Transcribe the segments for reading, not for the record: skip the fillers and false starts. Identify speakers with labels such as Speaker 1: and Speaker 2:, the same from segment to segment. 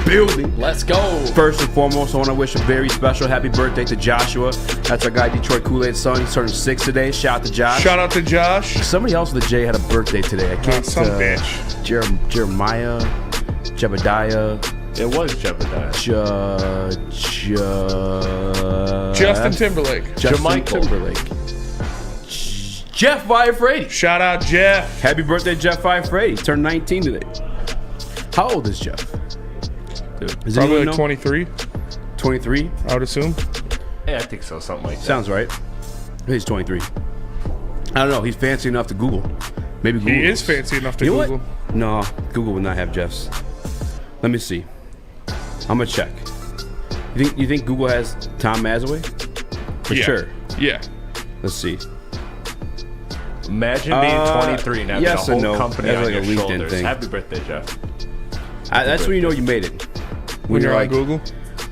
Speaker 1: building.
Speaker 2: Let's go.
Speaker 1: First and foremost, I want to wish a very special happy birthday to Joshua. That's our guy, Detroit Kool-Aid's son. He's turning 6 today. Shout out to Josh.
Speaker 3: Shout out to Josh.
Speaker 1: Somebody else with a J had a birthday today. I can't.
Speaker 3: Some bitch.
Speaker 1: Jeremiah, Jebediah.
Speaker 2: It was Jebediah.
Speaker 3: Justin Timberlake.
Speaker 1: Justin Timberlake. Jeff Viafrady.
Speaker 3: Shout out Jeff.
Speaker 1: Happy birthday, Jeff Viafrady. He turned 19 today. How old is Jeff? Does
Speaker 3: Probably like 23.
Speaker 1: 23?
Speaker 3: I would assume.
Speaker 2: Yeah, I think so. Something like that.
Speaker 1: Sounds right. He's 23. I don't know. He's fancy enough to Google. Maybe Google.
Speaker 3: He is fancy enough to
Speaker 1: You know
Speaker 3: Google.
Speaker 1: what? No, Google would not have Jeff's. Let me see. I'm gonna check. You think Google has Tom Mazaway? For sure.
Speaker 3: Yeah.
Speaker 1: Let's see.
Speaker 2: Imagine being 23 and having
Speaker 1: yes
Speaker 2: a whole
Speaker 1: and no.
Speaker 2: company
Speaker 1: That's
Speaker 2: on
Speaker 1: like
Speaker 2: your
Speaker 1: a LinkedIn
Speaker 2: shoulders.
Speaker 1: thing.
Speaker 2: Happy birthday, Jeff.
Speaker 1: That's when you know you made it.
Speaker 3: When you're on Google?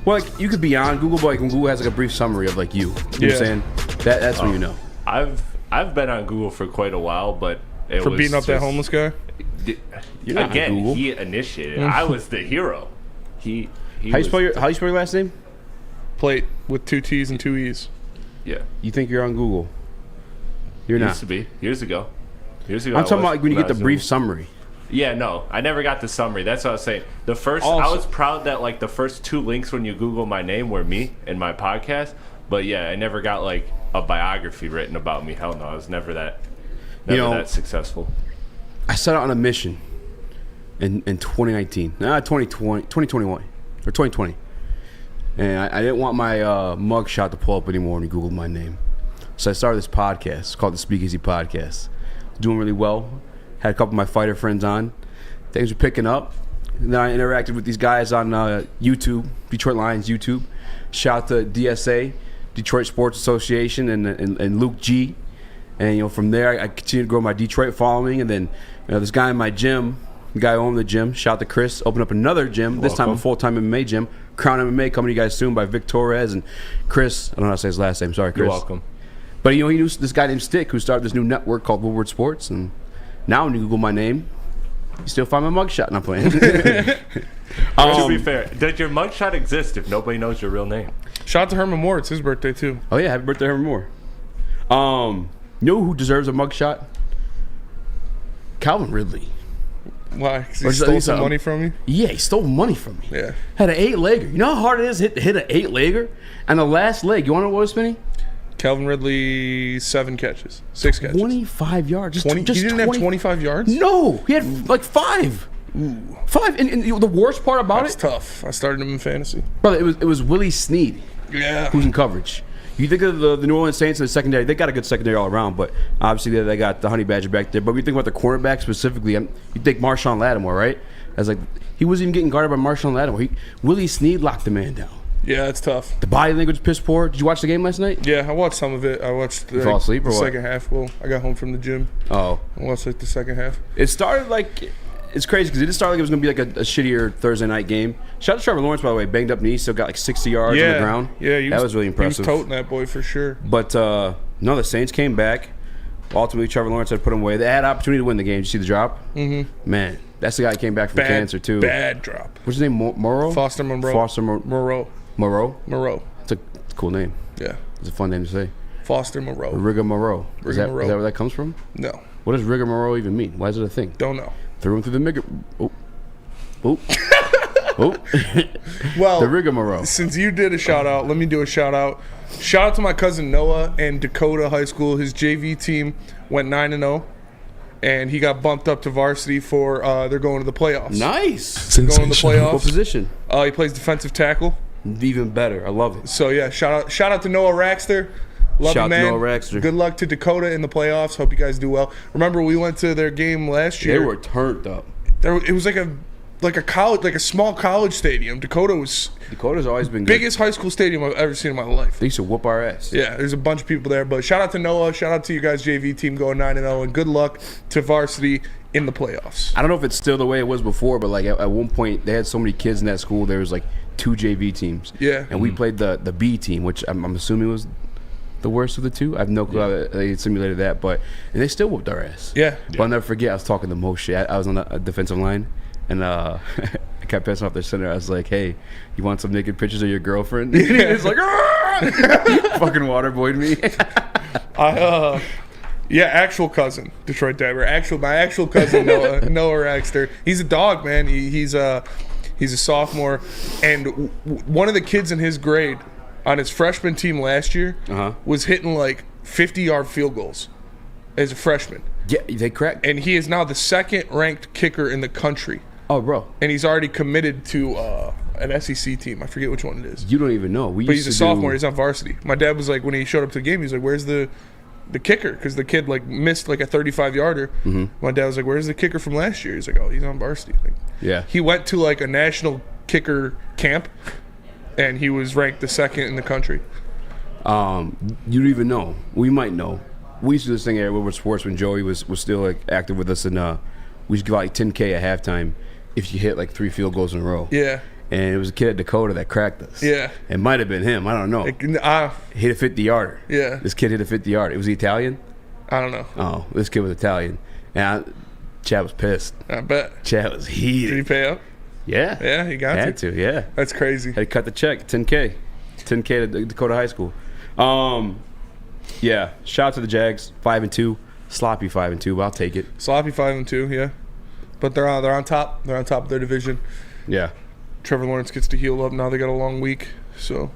Speaker 1: Well, like, you could be on Google, but like when Google has like a brief summary of like you. You know what I'm saying? That's when you know.
Speaker 2: I've been on Google for quite a while, but it
Speaker 3: For
Speaker 2: was
Speaker 3: beating up that homeless guy?
Speaker 1: You're not on
Speaker 2: Again,
Speaker 1: Google.
Speaker 2: he initiated. I was the hero. He
Speaker 1: How you spell your last name?
Speaker 3: Plate with 2 T's and 2 E's.
Speaker 2: Yeah.
Speaker 1: You think you're on Google? You're not.
Speaker 2: Used to be years ago.
Speaker 1: I'm talking about like when you get the brief summary.
Speaker 2: Yeah, no, I never got the summary. That's what I was saying. I was proud that like the first 2 links when you Google my name were me and my podcast. But yeah, I never got like a biography written about me. Hell no, I was never that successful.
Speaker 1: I set out on a mission in 2019, 2021 or 2020, and I didn't want my mug shot to pull up anymore when you Googled my name. So I started this podcast. It's called the Speakeasy Podcast. Doing really well. Had a couple of my fighter friends on. Things were picking up. And then I interacted with these guys on YouTube, Detroit Lions YouTube. Shout out to DSA, Detroit Sports Association, and Luke G. And from there, I continued to grow my Detroit following. And then this guy in my gym, the guy who owned the gym, shout out to Chris, opened up another gym. This time a full-time MMA gym. Crown MMA coming to you guys soon by Vic Torres and Chris. I don't know how to say his last name. Sorry, Chris.
Speaker 2: You're welcome.
Speaker 1: But he knew this guy named Stick who started this new network called Woodward Sports, and now when you Google my name, you still find my mugshot, and I'm playing.
Speaker 2: To be fair, does your mugshot exist if nobody knows your real name?
Speaker 3: Shout out to Herman Moore. It's his birthday, too.
Speaker 1: Oh, yeah. Happy birthday, Herman Moore. You know who deserves a mugshot? Calvin Ridley.
Speaker 3: Why? Because he stole some money from you?
Speaker 1: Yeah, he stole money from me.
Speaker 3: Yeah.
Speaker 1: Had an 8-legger. You know how hard it is to hit an 8-legger? And the last leg, you want to know what it was, Spinny?
Speaker 3: Calvin Ridley, 7 catches. 6 catches.
Speaker 1: 25 yards.
Speaker 3: He didn't have 25 yards?
Speaker 1: No. He had like 5.
Speaker 3: Ooh.
Speaker 1: 5. And the worst part about
Speaker 3: That's tough. I started him in fantasy.
Speaker 1: Brother, it was Willie Snead.
Speaker 3: Yeah.
Speaker 1: Who's in coverage. You think of the New Orleans Saints in the secondary, they got a good secondary all around, but obviously they got the Honey Badger back there. But when you think about the cornerback specifically, you think Marshawn Lattimore, right? As like he wasn't even getting guarded by Marshawn Lattimore. Willie Snead locked the man down.
Speaker 3: Yeah, it's tough.
Speaker 1: The body language piss poor. Did you watch the game last night?
Speaker 3: Yeah, I watched some of it. I watched
Speaker 1: You fall asleep or
Speaker 3: the
Speaker 1: what?
Speaker 3: second half. Well, I got home from the gym.
Speaker 1: Oh.
Speaker 3: I watched like the second half.
Speaker 1: It started like it's crazy because it didn't start like it was going to be like a shittier Thursday night game. Shout out to Trevor Lawrence, by the way. Banged up knee, still got like 60 yards on the ground.
Speaker 3: Yeah,
Speaker 1: that was really impressive.
Speaker 3: He was toting that boy for sure.
Speaker 1: But no, the Saints came back. Ultimately, Trevor Lawrence had to put him away. They had opportunity to win the game. Did you see the drop? Mm-hmm. Man, that's the guy who came back from cancer too.
Speaker 3: Bad drop.
Speaker 1: What's his name? Moreau?
Speaker 3: Foster Monroe.
Speaker 1: Moreau. It's a cool name.
Speaker 3: Yeah.
Speaker 1: It's a fun name to say.
Speaker 3: Foster Monroe.
Speaker 1: Rigmarole. Is that where that comes from?
Speaker 3: No.
Speaker 1: What does rigmarole even mean? Why is it a thing?
Speaker 3: Don't know.
Speaker 1: Threw him through the Oh.
Speaker 3: Well,
Speaker 1: the rigmarole.
Speaker 3: Since you did a shout out, let me do a shout out. Shout out to my cousin Noah and Dakota High School. His JV team went 9-0, and he got bumped up to varsity for they're going to the playoffs.
Speaker 1: Nice.
Speaker 3: Going to the playoffs.
Speaker 1: What position?
Speaker 3: He plays defensive tackle.
Speaker 1: Even better. I love it.
Speaker 3: So yeah, shout out to Noah Raxter. Love
Speaker 1: Shout
Speaker 3: you, man.
Speaker 1: out to Noah Raxter.
Speaker 3: Good luck to Dakota in the playoffs. Hope you guys do well. Remember, we went to their game last year.
Speaker 1: They were turned up.
Speaker 3: It was like a college, like a small college stadium. Dakota's
Speaker 1: always been good.
Speaker 3: Biggest high school stadium I've ever seen in my life.
Speaker 1: They used to whoop our ass.
Speaker 3: Yeah, there's a bunch of people there. But shout out to Noah. Shout out to you guys JV team going 9-0, and good luck to varsity in the playoffs.
Speaker 1: I don't know if it's still the way it was before, but like at one point they had so many kids in that school. There was like 2 JV teams.
Speaker 3: Yeah,
Speaker 1: and we played the B team, which I'm assuming was the worst of the 2. I have no clue how they simulated that, and they still whooped our ass.
Speaker 3: Yeah.
Speaker 1: But I'll never forget, I was talking the most shit. I was on the defensive line, and I kept pissing off the center. I was like, "Hey, you want some naked pictures of your girlfriend?" He's like, fucking waterboyed me.
Speaker 3: Actual cousin, Detroit Dabber. My actual cousin, Noah Raxter. He's a dog, man. He's a sophomore, and one of the kids in his grade on his freshman team last year was hitting like 50-yard field goals as a freshman.
Speaker 1: Yeah, they cracked.
Speaker 3: And he is now the second-ranked kicker in the country.
Speaker 1: Oh, bro.
Speaker 3: And he's already committed to an SEC team. I forget which one it is.
Speaker 1: You don't even know.
Speaker 3: But he's a sophomore. He's on varsity. My dad was like, when he showed up to the game, he was like, "Where's the kicker?" Because the kid like missed like a 35-yarder. My dad was like, "Where's the kicker from last year?" He's like, "Oh, he's on varsity." Like,
Speaker 1: yeah.
Speaker 3: He went to like a national kicker camp, and he was ranked the second in the country.
Speaker 1: You don't even know. We might know. We used to do this thing at Woodward Sports when Joey was still like active with us, and we used to give out like $10K at halftime if you hit like 3 field goals in a row.
Speaker 3: Yeah.
Speaker 1: And it was a kid at Dakota that cracked us.
Speaker 3: Yeah.
Speaker 1: It might have been him. I don't know. Hit a 50-yarder.
Speaker 3: Yeah.
Speaker 1: This kid hit a 50-yarder. Was he Italian?
Speaker 3: I don't know.
Speaker 1: Oh, this kid was Italian. And Chad was pissed.
Speaker 3: I bet.
Speaker 1: Chad was heated.
Speaker 3: Did he pay up?
Speaker 1: Yeah.
Speaker 3: Yeah, he got
Speaker 1: Had to, yeah.
Speaker 3: That's crazy.
Speaker 1: Had to cut the check, $10K. $10K to Dakota High School. Yeah, shout out to the Jags, 5-2. Sloppy 5-2, but I'll take it.
Speaker 3: Sloppy 5-2, yeah. But they're on top. They're on top of their division.
Speaker 1: Yeah.
Speaker 3: Trevor Lawrence gets to heal up. Now they got a long week. So,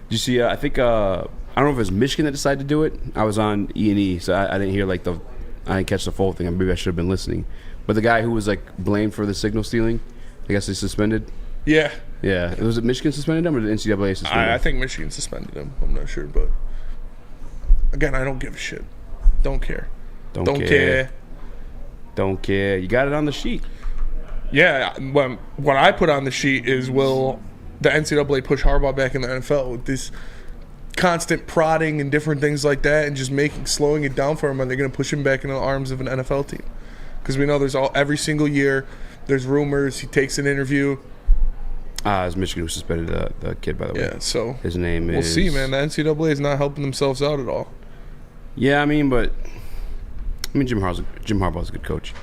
Speaker 1: did you see? I think I don't know if it was Michigan that decided to do it. I was on E&E, so I didn't hear I didn't catch the full thing. Maybe I should have been listening. But the guy who was like blamed for the signal stealing, I guess they suspended.
Speaker 3: Yeah.
Speaker 1: Yeah. Was it Michigan suspended him or did the NCAA suspend him?
Speaker 3: I think Michigan suspended him. I'm not sure, but again, I don't give a shit. Don't care. Don't care.
Speaker 1: Don't care. You got it on the sheet.
Speaker 3: Yeah, what I put on the sheet is, will the NCAA push Harbaugh back in the NFL with this constant prodding and different things like that, and just slowing it down for him, and they're going to push him back into the arms of an NFL team? Because we know every single year there's rumors. He takes an interview.
Speaker 1: It was Michigan who suspended the kid, by the way.
Speaker 3: Yeah, so
Speaker 1: his name is.
Speaker 3: We'll see, man. The NCAA is not helping themselves out at all.
Speaker 1: Yeah, Jim Harbaugh's a good coach.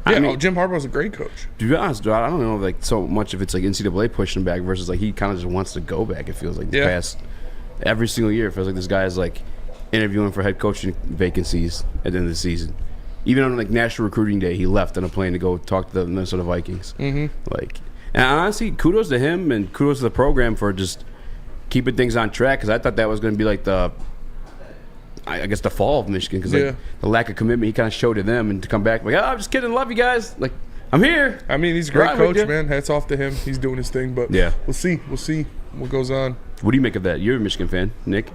Speaker 3: Yeah, Jim Harbaugh's a great coach.
Speaker 1: To be honest, I don't know like so much if it's like NCAA pushing him back versus like he kind of just wants to go back. It feels like the past every single year. It feels like this guy is like interviewing for head coaching vacancies at the end of the season. Even on like National Recruiting Day, he left on a plane to go talk to the Minnesota Vikings. And honestly, kudos to him and kudos to the program for just keeping things on track, because I thought that was going to be like the fall of Michigan, because like the lack of commitment he kind of showed to them, and to come back like, I'm just kidding, love you guys, like I'm here. I mean, he's a great coach, man. Hats off to him. He's doing his thing, but we'll see what goes on. What do you make of that? You're a Michigan fan, Nick.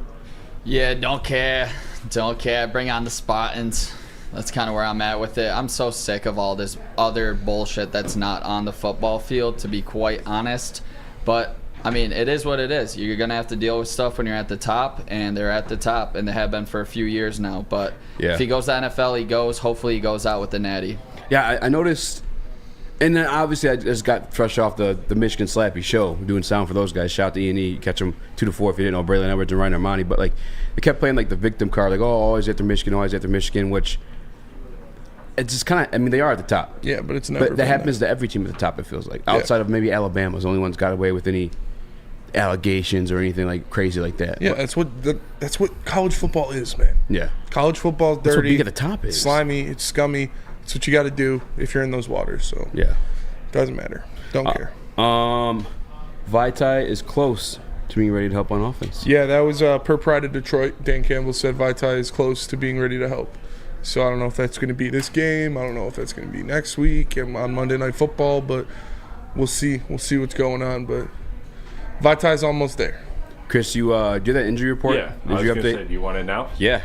Speaker 1: Yeah, don't care. Bring on the Spartans. That's kind of where I'm at with it. I'm so sick of all this other bullshit that's not on the football field, to be quite honest. But I mean, it is what it is. You're going to have to deal with stuff when you're at the top, and they're at the top, and they have been for a few years now. But if he goes to NFL, hopefully he goes out with the natty. Yeah, I noticed, and then obviously I just got fresh off the Michigan Slappy show, doing sound for those guys. Shout out to E&E. Catch them 2 to 4 if you didn't know, Braylon Edwards and Ryan Ermanni. But like, they kept playing like the victim card, like, always after Michigan, which it's just kind of, I mean, they are at the top. Yeah, but it's never. But that happens to every team at the top, it feels like. Outside of maybe Alabama's the only one's got away with any allegations or anything like crazy like that. Yeah, that's what college football is, man. Yeah, college football is dirty. That's what being at the top is. Slimy, it's scummy. It's what you got to do if you're in those waters. So yeah, doesn't matter. Don't care. Vitae is close to being ready to help on offense. Yeah, that was per Pride of Detroit. Dan Campbell said Vitae is close to being ready to help. So I don't know if that's going to be this game. I don't know if that's going to be next week on Monday Night Football, but we'll see. We'll see what's going on, but Vitae's almost there. Chris, you did that injury report? Yeah. I was going to say, do you want it now? Yeah.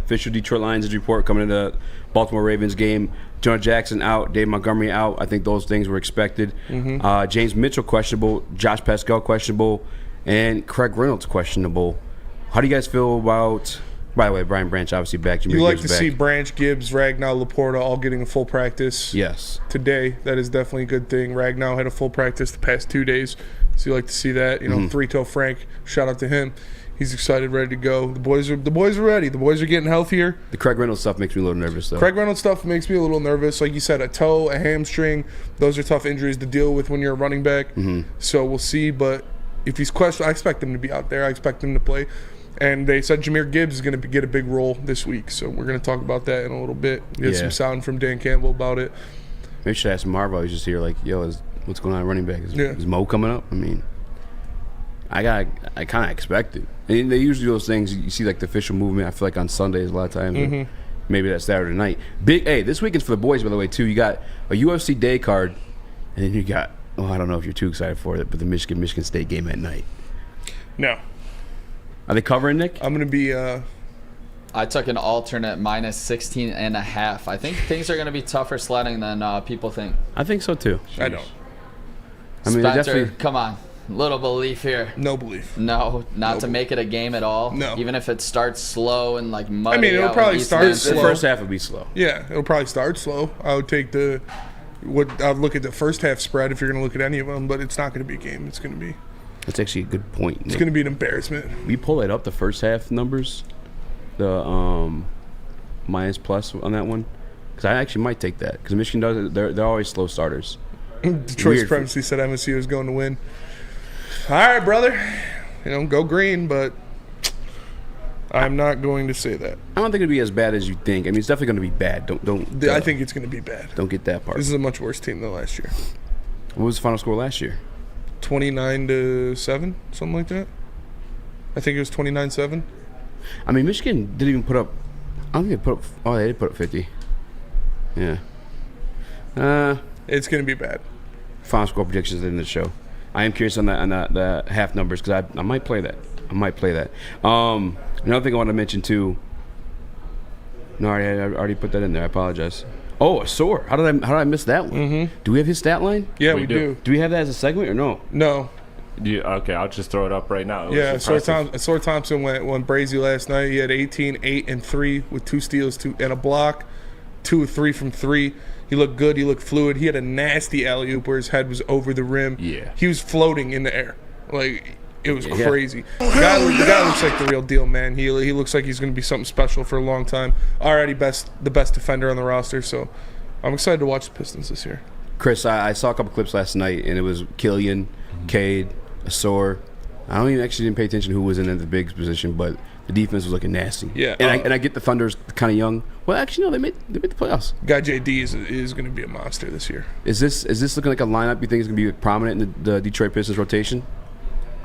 Speaker 1: Official Detroit Lions injury report coming into the Baltimore Ravens game. Jonah Jackson out, Dave Montgomery out. I think those things were expected. James Mitchell questionable, Josh Pascal questionable, and Craig Reynolds questionable. How do you guys feel about... By the way, Brian Branch obviously back. You like to see Branch, Gibbs, Ragnow, Laporta all getting a full practice. Yes. Today, that is definitely a good thing. Ragnow had a full practice the past 2 days.
Speaker 3: So you like to see that. You know, Three-Toe Frank, shout out to him. He's excited, ready to go. The boys are ready. The boys are getting healthier.
Speaker 1: The Craig Reynolds stuff makes me a little nervous, though.
Speaker 3: Craig Reynolds stuff makes me a little nervous. Like you said, a toe, a hamstring, those are tough injuries to deal with when you're a running back. So we'll see. But if he's questioned, I expect him to be out there. I expect him to play. And they said Jahmyr Gibbs is going to get a big role this week. So we're going to talk about that in a little bit. Get some sound from Dan Campbell about it.
Speaker 1: Maybe I should ask Marv. He's just here like, yo, what's going on at running back? Is Mo coming up? I mean, I kind of expect it. And they usually do those things. You see like the official movement. I feel like on Sundays a lot of times. Maybe that's Saturday night. This weekend's for the boys, by the way, too. You got a UFC day card, and then you got, I don't know if you're too excited for it, but the Michigan State game at night.
Speaker 3: No.
Speaker 1: Are they covering, Nick?
Speaker 3: I'm going to be
Speaker 4: I took an alternate minus 16.5. I think things are going to be tougher sledding than people think.
Speaker 1: I think so, too.
Speaker 3: I don't.
Speaker 1: I mean,
Speaker 4: Spencer, come on. Little belief here.
Speaker 3: No belief.
Speaker 4: No, not to make it a game at all.
Speaker 3: No.
Speaker 4: Even if it starts slow and like muddy.
Speaker 3: I mean, it'll probably start slow.
Speaker 1: The first half will be slow.
Speaker 3: Yeah, it'll probably start slow. I would take I'd look at the first half spread if you're going to look at any of them, but it's not going to be a game. It's going to be.
Speaker 1: That's actually a good point, Nick.
Speaker 3: It's going to be an embarrassment.
Speaker 1: We pull it up, the first half numbers, the minus plus on that one, because I actually might take that because Michigan does it. They're always slow starters.
Speaker 3: Detroit Supremacy said MSU is going to win. All right, brother. Go green, but I'm not going to say that.
Speaker 1: I don't think it'll be as bad as you think. I mean, it's definitely going to be bad. Don't.
Speaker 3: I think it's going to be bad.
Speaker 1: Don't get that part.
Speaker 3: This is a much worse team than last year.
Speaker 1: What was the final score last year?
Speaker 3: 29-7, something like that. I think it was 29-7.
Speaker 1: I mean, Michigan didn't even put up. I don't think they put up. Oh, they did put up 50. Yeah.
Speaker 3: It's going to be bad.
Speaker 1: Final score predictions in the show. I am curious on the half numbers because I might play that. Another thing I want to mention too. No, I already put that in there. I apologize. Oh, a sore. How did I miss that one? Do we have his stat line?
Speaker 3: Yeah, we do.
Speaker 1: Do we have that as a segment or no?
Speaker 3: No.
Speaker 2: Okay, I'll just throw it up right now.
Speaker 3: Sore Thompson went brazy last night. He had 18, 8, and 3 with 2 steals, 2 and a block, 2 of 3 from 3. He looked good. He looked fluid. He had a nasty alley-oop where his head was over the rim.
Speaker 2: Yeah.
Speaker 3: He was floating in the air. Like, it was crazy. The guy looks like the real deal, man. He looks like he's going to be something special for a long time. Already the best defender on the roster, so I'm excited to watch the Pistons this year.
Speaker 1: Chris, I saw a couple clips last night, and it was Killian, Cade, Asor. I didn't pay attention to who was in the big position, but the defense was looking nasty.
Speaker 3: Yeah,
Speaker 1: and I get the Thunder's kind of young. Well, actually, no, they made the playoffs.
Speaker 3: Guy JD is going to be a monster this year.
Speaker 1: Is this looking like a lineup you think is going to be prominent in the Detroit Pistons rotation?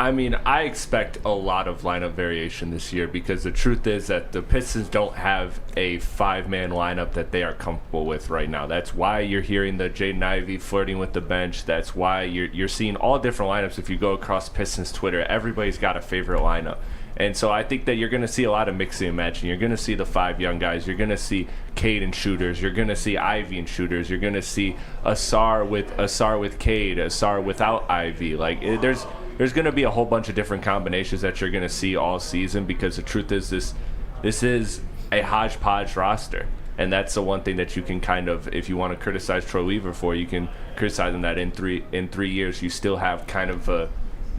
Speaker 2: I mean, I expect a lot of lineup variation this year because the truth is that the Pistons don't have a 5-man lineup that they are comfortable with right now. That's why you're hearing the Jaden Ivey flirting with the bench. That's why you're seeing all different lineups. If you go across Pistons Twitter, everybody's got a favorite lineup. And so I think that you're going to see a lot of mixing and matching. You're going to see the 5 young guys. You're going to see Cade and shooters. You're going to see Ivy and shooters. You're going to see Asar with Cade, Asar without Ivy. Like there's going to be a whole bunch of different combinations that you're going to see all season because the truth is this is a hodgepodge roster. And that's the one thing that you can kind of, if you want to criticize Troy Weaver for, you can criticize him that in three years you still have kind of a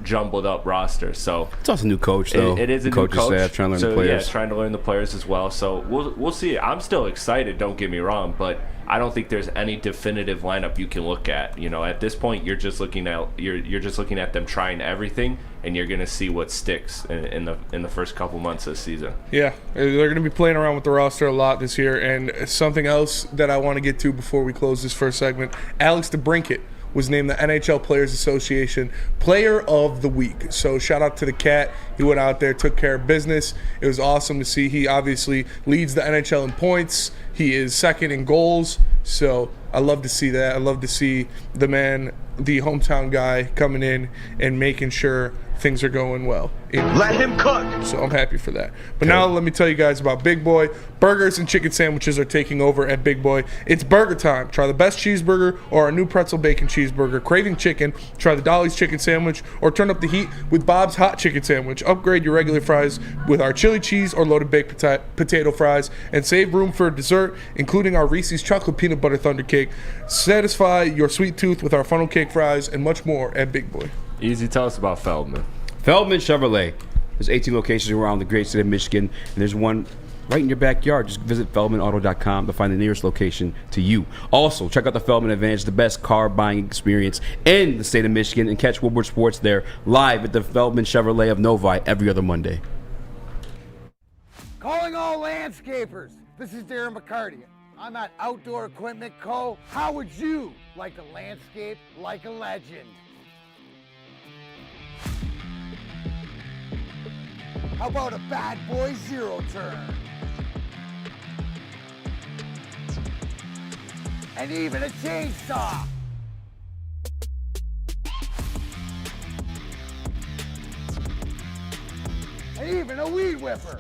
Speaker 2: jumbled up roster. So
Speaker 1: it's also a new coach, though.
Speaker 2: It is a new coach.
Speaker 1: Staff, trying to learn the players.
Speaker 2: Yeah, trying to learn the players as well. So we'll see. I'm still excited. Don't get me wrong, but I don't think there's any definitive lineup you can look at. At this point, you're just looking at them trying everything, and you're gonna see what sticks in the first couple months of the season.
Speaker 3: Yeah, they're gonna be playing around with the roster a lot this year. And something else that I want to get to before we close this first segment: Alex DeBrincat was named the NHL Players Association Player of the Week. So shout out to the cat. He went out there, took care of business. It was awesome to see. He obviously leads the NHL in points. He is second in goals. So I love to see that. I love to see the man, the hometown guy, coming in and making sure things are going well.
Speaker 5: Let him cook.
Speaker 3: So I'm happy for that. But now let me tell you guys about Big Boy. Burgers and chicken sandwiches are taking over at Big Boy. It's burger time. Try the best cheeseburger or our new pretzel bacon cheeseburger. Craving chicken? Try the Dolly's chicken sandwich or turn up the heat with Bob's hot chicken sandwich. Upgrade your regular fries with our chili cheese or loaded baked potato fries and save room for dessert, including our Reese's chocolate peanut butter thunder cake. Satisfy your sweet tooth with our funnel cake fries and much more at Big Boy.
Speaker 2: Easy, tell us about Feldman.
Speaker 1: Feldman Chevrolet. There's 18 locations around the great state of Michigan, and there's one right in your backyard. Just visit feldmanauto.com to find the nearest location to you. Also, check out the Feldman Advantage, the best car buying experience in the state of Michigan, and catch Woodward Sports there live at the Feldman Chevrolet of Novi every other Monday.
Speaker 5: Calling all landscapers. This is Darren McCarty. I'm at Outdoor Equipment Co. How would you like to landscape like a legend? How about a bad boy zero turn? And even a chainsaw. And even a weed whipper.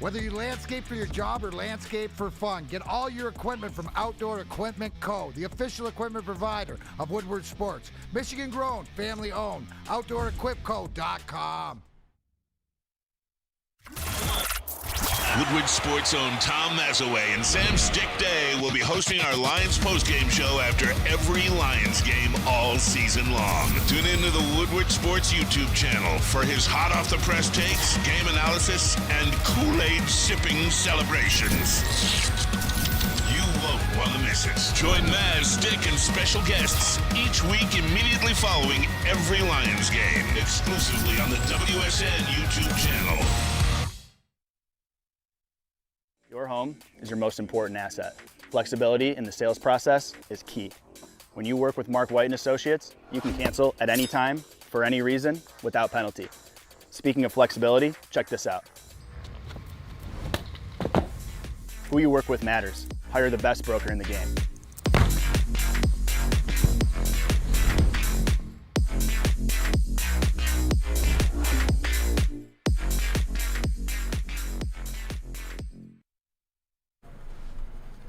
Speaker 5: Whether you landscape for your job or landscape for fun, get all your equipment from Outdoor Equipment Co., the official equipment provider of Woodward Sports. Michigan grown, family owned. OutdoorEquipCo.com.
Speaker 6: Woodward Sports' own Tom Mazaway and Sam Stick Day will be hosting our Lions postgame show after every Lions game all season long. Tune into the Woodward Sports YouTube channel for his hot-off-the-press takes, game analysis, and Kool-Aid sipping celebrations. You won't want to miss it. Join Maz, Stick, and special guests each week immediately following every Lions game, exclusively on the WSN YouTube channel.
Speaker 7: Your home is your most important asset. Flexibility in the sales process is key. When you work with Mark White & Associates, you can cancel at any time, for any reason, without penalty. Speaking of flexibility, check this out. Who you work with matters. Hire the best broker in the game.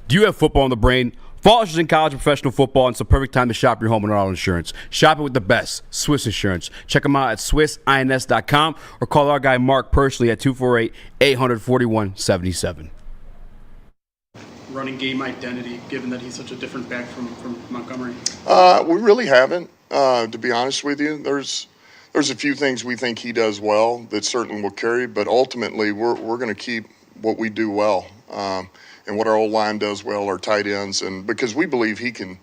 Speaker 1: Do you have football on the brain? Fall is in college and professional football, and it's the perfect time to shop your home and auto insurance. Shop it with the best, Swiss Insurance. Check them out at swissins.com or call our guy Mark personally at 248-841-77.
Speaker 8: Running game identity, given that he's such a different back from Montgomery?
Speaker 9: We really haven't, to be honest with you. There's a few things we think he does well that certainly will carry, but ultimately we're going to keep what we do well. And what our old line does well, our tight ends, and because we believe he can,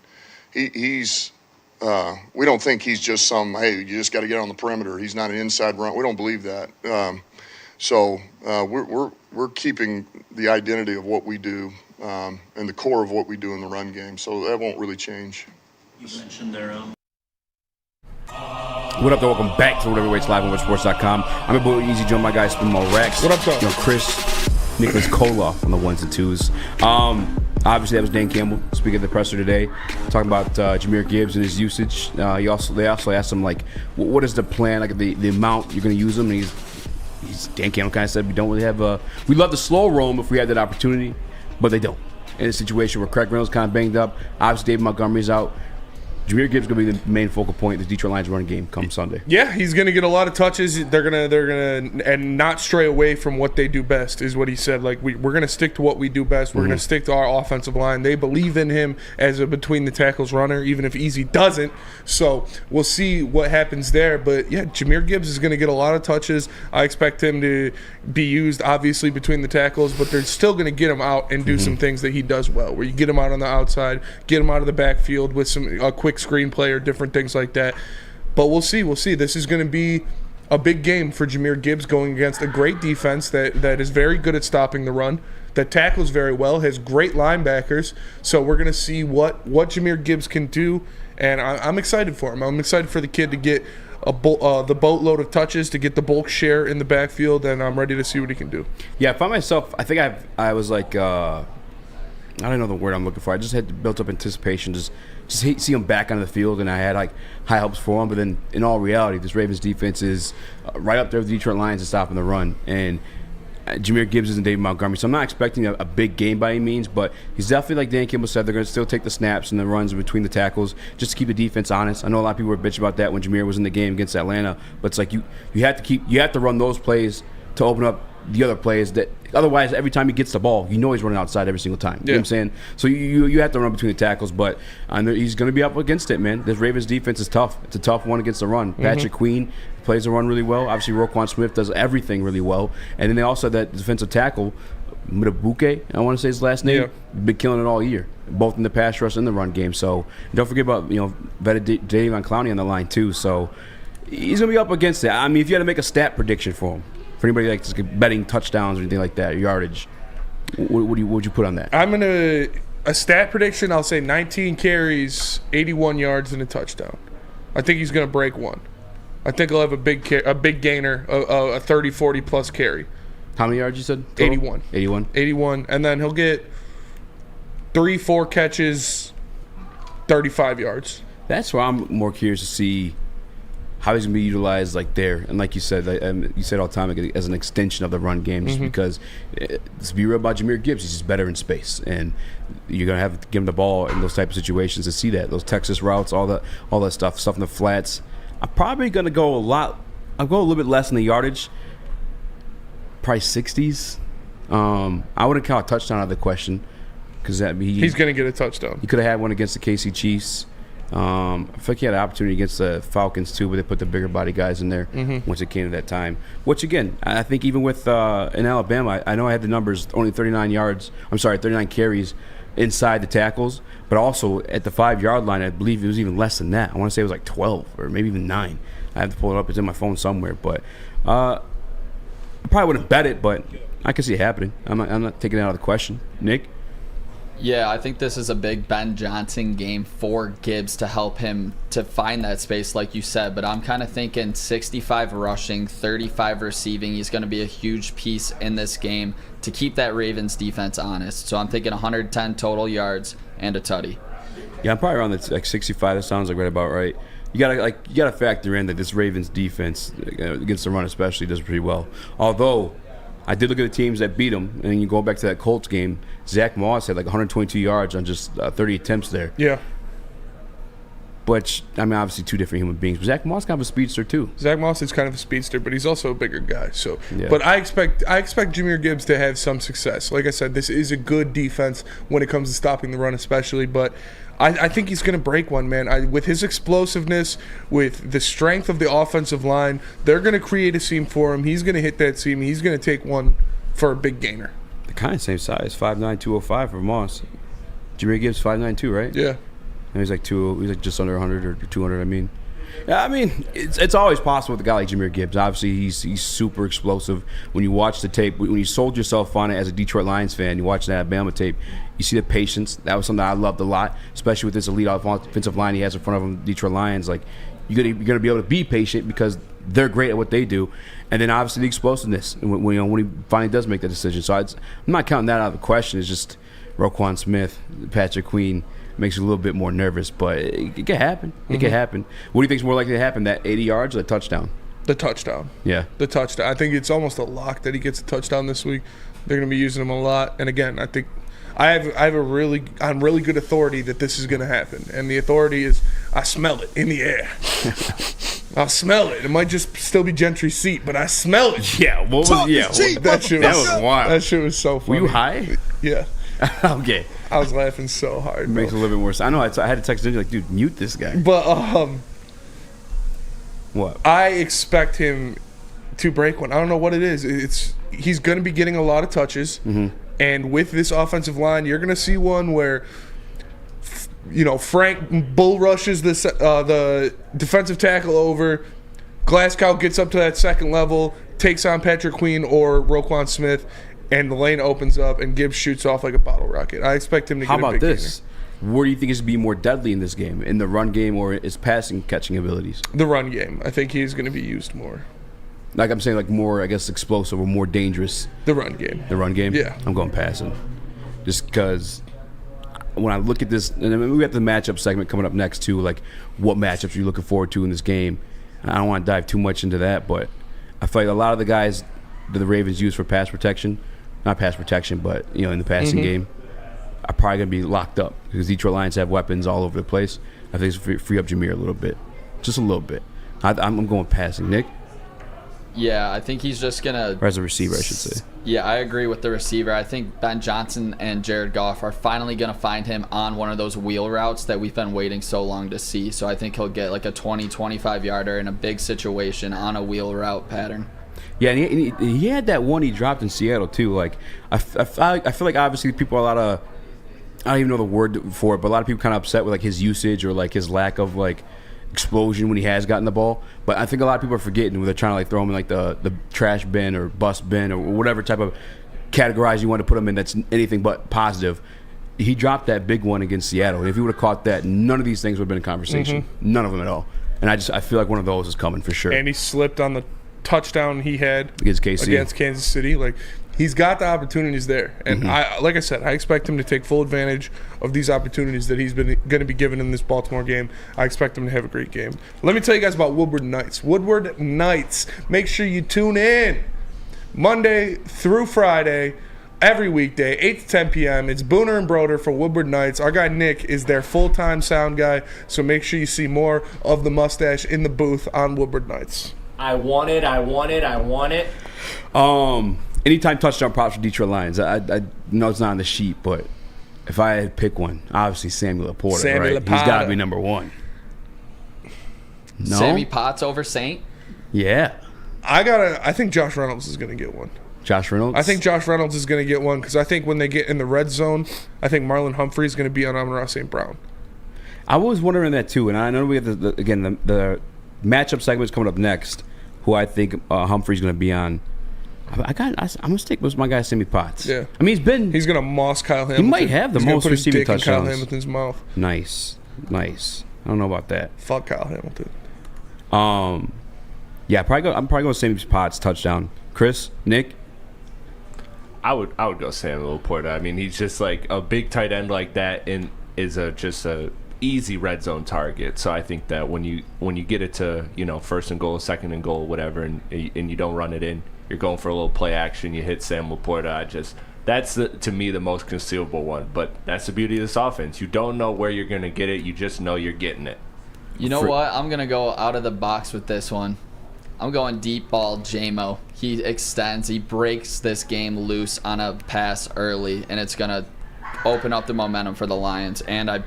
Speaker 9: he's we don't think he's just some, hey, you just got to get on the perimeter. He's not an inside run. We don't believe that. So we're keeping the identity of what we do and the core of what we do in the run game. So that won't really change.
Speaker 8: You mentioned their
Speaker 1: What up, though? Welcome back to Whateverweights Live on WoodSports.com. I'm a boy Easy Joe, my guy Spinball Rax.
Speaker 3: What up, though?
Speaker 1: Chris. Nicholas Koloff on the ones and twos. Obviously, that was Dan Campbell speaking at the presser today, talking about Jahmyr Gibbs and his usage. They also asked him, like, what is the plan, like the amount you're going to use him? And Dan Campbell kind of said, we don't really have we love the slow roam if we had that opportunity, but they don't. In a situation where Craig Reynolds kind of banged up, obviously David Montgomery's out. Jahmyr Gibbs is going to be the main focal point of the Detroit Lions running game come Sunday.
Speaker 3: Yeah, he's going to get a lot of touches. They're gonna and not stray away from what they do best is what he said. Like we're going to stick to what we do best. We're going to stick to our offensive line. They believe in him as a between the tackles runner, even if Easy doesn't. So we'll see what happens there. But yeah, Jahmyr Gibbs is going to get a lot of touches. I expect him to be used obviously between the tackles, but they're still going to get him out and do some things that he does well, where you get him out on the outside, get him out of the backfield with some quick screenplay or different things like that. But we'll see. This is going to be a big game for Jahmyr Gibbs going against a great defense that is very good at stopping the run, that tackles very well, has great linebackers. So we're going to see what Jahmyr Gibbs can do, and I'm excited for him. I'm excited for the kid to get the boatload of touches, to get the bulk share in the backfield, and I'm ready to see what he can do.
Speaker 1: Yeah, I found myself, I think I was like, I don't know the word I'm looking for. I just had built up anticipation, just see him back on the field, and I had like high hopes for him. But then, in all reality, this Ravens defense is right up there with the Detroit Lions in stopping the run. And Jahmyr Gibbs isn't David Montgomery, so I'm not expecting a big game by any means. But he's definitely, like Dan Campbell said, they're going to still take the snaps and the runs between the tackles just to keep the defense honest. I know a lot of people were bitching about that when Jahmyr was in the game against Atlanta, but it's like you have to run those plays to open up the other players that otherwise every time he gets the ball, he's running outside every single time. You know what I'm saying? So you have to run between the tackles, but he's going to be up against it, man. This Ravens defense is tough. It's a tough one against the run. Patrick Queen plays the run really well. Obviously, Roquan Smith does everything really well. And then they also have that defensive tackle, Mutabuke, I want to say his last name, been killing it all year, both in the pass rush and the run game. So don't forget about Davion Clowney on the line too. So he's gonna be up against it. I mean, if you had to make a stat prediction for him, for anybody like betting touchdowns or anything like that, yardage, what would you put on that?
Speaker 3: I'm gonna a stat prediction. I'll say 19 carries, 81 yards, and a touchdown. I think he's gonna break one. I think he'll have a big gainer, a 30, 40 plus carry.
Speaker 1: How many yards you said? Total?
Speaker 3: 81. And then he'll get 3-4 catches, 35 yards.
Speaker 1: That's why I'm more curious to see how he's going to be utilized there. And like you said, you said all the time, as an extension of the run game, just because, let's be real about Jahmyr Gibbs, he's just better in space. And you're going to have to give him the ball in those type of situations to see that. Those Texas routes, all that stuff in the flats. I'm probably going to go I'll go a little bit less in the yardage. Probably 60s. I wouldn't count a touchdown out of the question because he's
Speaker 3: going to get a touchdown.
Speaker 1: He could have had one against the KC Chiefs. I think he had an opportunity against the Falcons too, but they put the bigger body guys in there once it came to that time. Which again, I think even with in Alabama, I know I had the numbers, only 39 carries inside the tackles, but also at the 5-yard line, I believe it was even less than that. I want to say it was like 12 or maybe even 9. I have to pull it up. It's in my phone somewhere, but. I probably wouldn't bet it, but I can see it happening. I'm not taking it out of the question. Nick?
Speaker 4: Yeah, I think this is a big Ben Johnson game for Gibbs to help him to find that space, like you said. But I'm kind of thinking 65 rushing, 35 receiving. He's going to be a huge piece in this game to keep that Ravens defense honest. So I'm thinking 110 total yards and a tutty.
Speaker 1: Yeah, I'm probably around 65. That sounds right about right. You gotta factor in that this Ravens defense against the run especially does pretty well. Although I did look at the teams that beat them, and you go back to that Colts game. Zach Moss had 122 yards on just 30 attempts there.
Speaker 3: Yeah.
Speaker 1: But I mean, obviously two different human beings. But Zach Moss kind of a speedster too.
Speaker 3: Zach Moss is kind of a speedster, but he's also a bigger guy. So,
Speaker 1: yeah.
Speaker 3: But I expect Jahmyr Gibbs to have some success. Like I said, this is a good defense when it comes to stopping the run, especially. But I think he's going to break one, man. With his explosiveness, with the strength of the offensive line, they're going to create a seam for him. He's going to hit that seam. He's going to take one for a big gainer.
Speaker 1: They're kind of same size, 5'9", 205 for Moss. Jahmyr Gibbs 5'9", too, right?
Speaker 3: Yeah.
Speaker 1: And he's like just under 100 or 200. I mean, yeah. I mean, it's always possible with a guy like Jahmyr Gibbs. Obviously, he's super explosive. When you watch the tape, when you sold yourself on it as a Detroit Lions fan, you watch that Alabama tape. You see the patience. That was something I loved a lot, especially with this elite offensive line he has in front of him, Detroit Lions. Like, you're gonna be able to be patient because they're great at what they do, and then obviously the explosiveness when he finally does make the decision. So I'm not counting that out of the question. It's just Roquan Smith, Patrick Queen makes you a little bit more nervous, but it can happen. It can happen. What do you think is more likely to happen, that 80 yards or the touchdown?
Speaker 3: The touchdown.
Speaker 1: Yeah.
Speaker 3: The touchdown. I think it's almost a lock that he gets a touchdown this week. They're going to be using him a lot. And again, I think I'm really good authority that this is going to happen. And the authority is I smell it in the air. I smell it. It might just still be Gentry's seat, but I smell it.
Speaker 1: Yeah. That was wild.
Speaker 3: That shit was so funny.
Speaker 1: Were you high?
Speaker 3: Yeah.
Speaker 1: Okay.
Speaker 3: I was laughing so hard.
Speaker 1: It makes it a little bit worse. I know. I had to text Ginger like, dude, mute this guy.
Speaker 3: But
Speaker 1: what?
Speaker 3: I expect him to break one. I don't know what it is. He's going to be getting a lot of touches, and with this offensive line, you're going to see one where, Frank bull rushes the defensive tackle over. Glasgow gets up to that second level, takes on Patrick Queen or Roquan Smith, and the lane opens up, and Gibbs shoots off like a bottle rocket. I expect him to get a big
Speaker 1: How about this?
Speaker 3: gainer.
Speaker 1: Where do you think is to be more deadly in this game? In the run game or his passing catching abilities?
Speaker 3: The run game. I think he's going to be used more.
Speaker 1: Like I'm saying, like more, I guess, explosive or more dangerous.
Speaker 3: The run game.
Speaker 1: The run game?
Speaker 3: Yeah.
Speaker 1: I'm going passing. Just because when I look at this, and then we have the matchup segment coming up next too, like what matchups are you looking forward to in this game? And I don't want to dive too much into that, but I feel like a lot of the guys that the Ravens use for pass protection, not pass protection, but in the passing game, are probably going to be locked up because Detroit Lions have weapons all over the place. I think it's free up Jahmyr a little bit, just a little bit. I'm going passing. Nick?
Speaker 4: Yeah, I think he's just gonna.
Speaker 1: Or as a receiver, I should say.
Speaker 4: Yeah, I agree with the receiver. I think Ben Johnson and Jared Goff are finally gonna find him on one of those wheel routes that we've been waiting so long to see. So I think he'll get like a 20-25 yarder in a big situation on a wheel route pattern.
Speaker 1: Yeah, and he had that one he dropped in Seattle too. Like I feel like obviously people are a lot of, I don't even know the word for it, but a lot of people kind of upset with like his usage or like his lack of like explosion when he has gotten the ball. But I think a lot of people are forgetting when they're trying to like throw him in like the trash bin or bus bin or whatever type of categorize you want to put him in that's anything but positive. He dropped that big one against Seattle, and if he would have caught that, none of these things would have been in conversation. None of them at all. And I feel like one of those is coming for sure.
Speaker 3: And he slipped on the touchdown he had
Speaker 1: against
Speaker 3: Kansas City. Like, he's got the opportunities there, and like I said, I expect him to take full advantage of these opportunities that he's been going to be given in this Baltimore game. I expect him to have a great game. Let me tell you guys about Woodward Nights. Woodward Nights. Make sure you tune in Monday through Friday, every weekday, 8 to 10 p.m. It's Booner and Broder for Woodward Nights. Our guy Nick is their full-time sound guy, so make sure you see more of the mustache in the booth on Woodward Nights.
Speaker 10: I want it.
Speaker 1: Anytime touchdown props for Detroit Lions. I know it's not on the sheet, but if I had to pick one, obviously Samuel Laporta, right? He's got to be number one. No?
Speaker 4: Sammy Potts over Saint?
Speaker 1: Yeah.
Speaker 3: I think Josh Reynolds is going to get one.
Speaker 1: Josh Reynolds?
Speaker 3: I think Josh Reynolds is going to get one because I think when they get in the red zone, I think Marlon Humphrey is going to be on Amon-Ra St. Brown.
Speaker 1: I was wondering that too, and I know we have the matchup segment's coming up next, who I think Humphrey's going to be on. I'm going to stick with my guy, Sammy Potts.
Speaker 3: Yeah.
Speaker 1: I mean, he's
Speaker 3: going to moss Kyle Hamilton.
Speaker 1: He might have the most receiving touchdowns.
Speaker 3: Kyle Hamilton's mouth.
Speaker 1: Nice. I don't know about that.
Speaker 3: Fuck Kyle Hamilton.
Speaker 1: Yeah, I'm probably going Sammy Potts touchdown. Chris, Nick?
Speaker 2: I would go Samuel Laporta. I mean, he's just like a big tight end like that and is just a easy red zone target. So I think that when you get it to, first and goal, second and goal, whatever, and you don't run it in, you're going for a little play action, you hit Sam Laporta. That's to me the most conceivable one. But that's the beauty of this offense. You don't know where you're going to get it. You just know you're getting it.
Speaker 4: You know what? I'm going to go out of the box with this one. I'm going deep ball J-Mo. He extends. He breaks this game loose on a pass early, and it's going to open up the momentum for the Lions. And I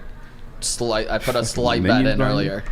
Speaker 4: put a slight bet in earlier.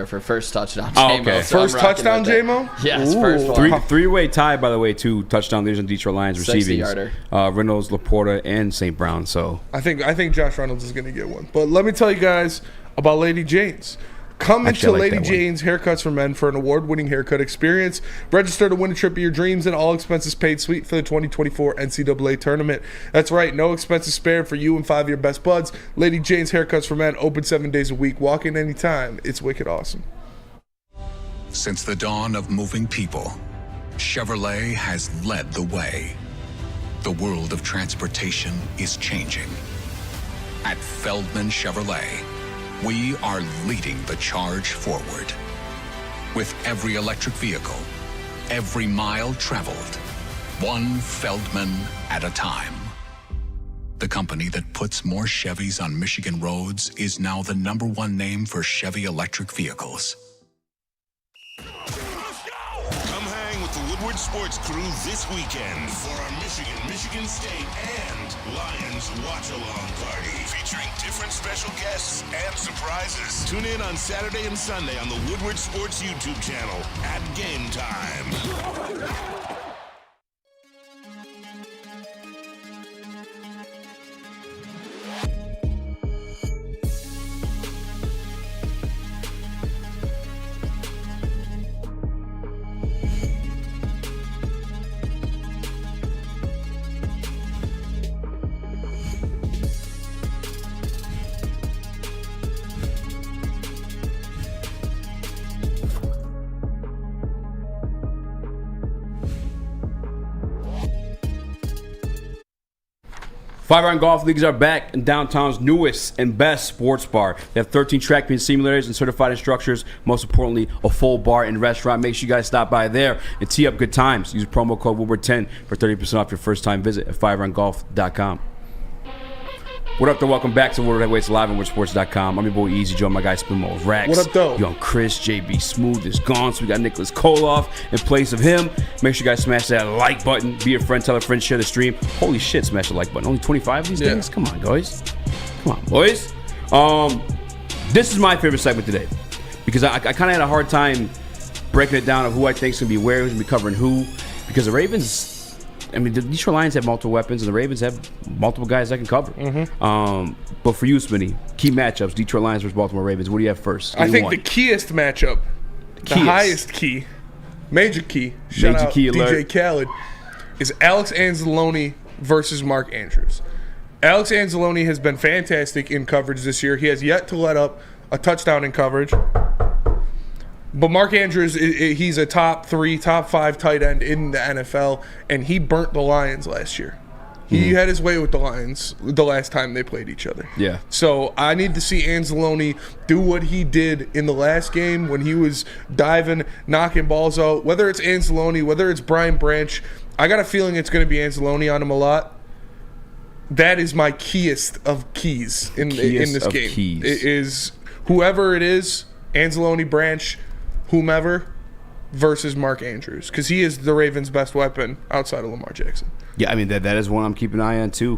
Speaker 4: For first touchdown, J-Mo.
Speaker 1: Oh, okay.
Speaker 3: So first touchdown, J-Mo?
Speaker 4: Yes, first one.
Speaker 1: Three-way tie, by the way, 2 touchdown leaders in Detroit Lions receiving.
Speaker 4: 60-yarder.
Speaker 1: Reynolds, Laporta, and St. Brown. So
Speaker 3: I think Josh Reynolds is going to get one. But let me tell you guys about Lady Jane's. Come into Lady Jane's Haircuts for Men for an award-winning haircut experience. Register to win a trip of your dreams and all expenses paid suite for the 2024 NCAA tournament. That's right, no expenses spared for you and 5 of your best buds. Lady Jane's Haircuts for Men, open 7 days a week. Walk in anytime. It's wicked awesome.
Speaker 11: Since the dawn of moving people, Chevrolet has led the way. The world of transportation is changing. At Feldman Chevrolet, we are leading the charge forward. With every electric vehicle, every mile traveled, one Feldman at a time. The company that puts more Chevys on Michigan roads is now the #1 name for Chevy electric vehicles.
Speaker 6: Come hang with the Woodward Sports Crew this weekend for our Michigan State, and Lions watch-along party featuring different special guests and surprises. Tune in on Saturday and Sunday on the Woodward Sports YouTube channel at game time.
Speaker 1: 5-Iron Golf Leagues are back in downtown's newest and best sports bar. They have 13 track meet simulators and certified instructors. Most importantly, a full bar and restaurant. Make sure you guys stop by there and tee up good times. Use promo code Woodward10 for 30% off your first time visit at 5irongolf.com. What up, though? Welcome back to Woodward Heavyweights live on WoodSports.com. I'm your boy Easy Joe, my guy Spinmo Rax.
Speaker 3: What up, though?
Speaker 1: Young Chris, JB Smooth is gone, so we got Nicholas Koloff in place of him. Make sure you guys smash that like button. Be a friend, tell a friend, share the stream. Holy shit, smash the like button. Only 25 these days? Come on, guys. Come on, boys. This is my favorite segment today because I kind of had a hard time breaking it down of who I think is going to be where, who's going to be covering who, because the Ravens... I mean, the Detroit Lions have multiple weapons, and the Ravens have multiple guys that can cover. But for you, Spinny, key matchups, Detroit Lions versus Baltimore Ravens. What do you have first?
Speaker 3: I think the keyest matchup, the highest key, major key, shout out
Speaker 1: key alert.
Speaker 3: DJ Khaled, is Alex Anzalone versus Mark Andrews. Alex Anzalone has been fantastic in coverage this year. He has yet to let up a touchdown in coverage. But Mark Andrews, he's a top 3, top 5 tight end in the NFL, and he burnt the Lions last year. He had his way with the Lions the last time they played each other.
Speaker 1: Yeah.
Speaker 3: So I need to see Anzalone do what he did in the last game when he was diving, knocking balls out. Whether it's Anzalone, whether it's Brian Branch, I got a feeling it's going to be Anzalone on him a lot. That is my keyest of keys in this game.
Speaker 1: Keys.
Speaker 3: It is whoever it is, Anzalone, Branch, whomever, versus Mark Andrews, because he is the Ravens' best weapon outside of Lamar Jackson.
Speaker 1: Yeah, I mean, that is one I'm keeping an eye on, too.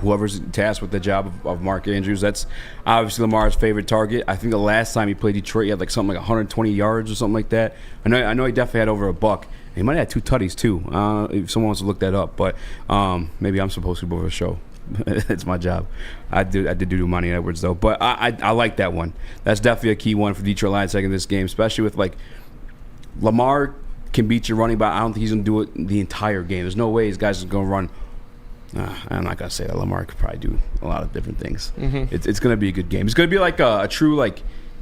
Speaker 1: Whoever's tasked with the job of Mark Andrews, that's obviously Lamar's favorite target. I think the last time he played Detroit, he had something like 120 yards or something like that. I know he definitely had over $100. He might have had 2 tutties, too, if someone wants to look that up. But maybe I'm supposed to go over a show. It's my job. I did do Monty Edwards, though. But I like that one. That's definitely a key one for Detroit Lions taking this game, especially with, Lamar can beat your running back. I don't think he's going to do it the entire game. There's no way his guys are going to run. I'm not going to say that. Lamar could probably do a lot of different things. It's going to be a good game. It's going to be a true,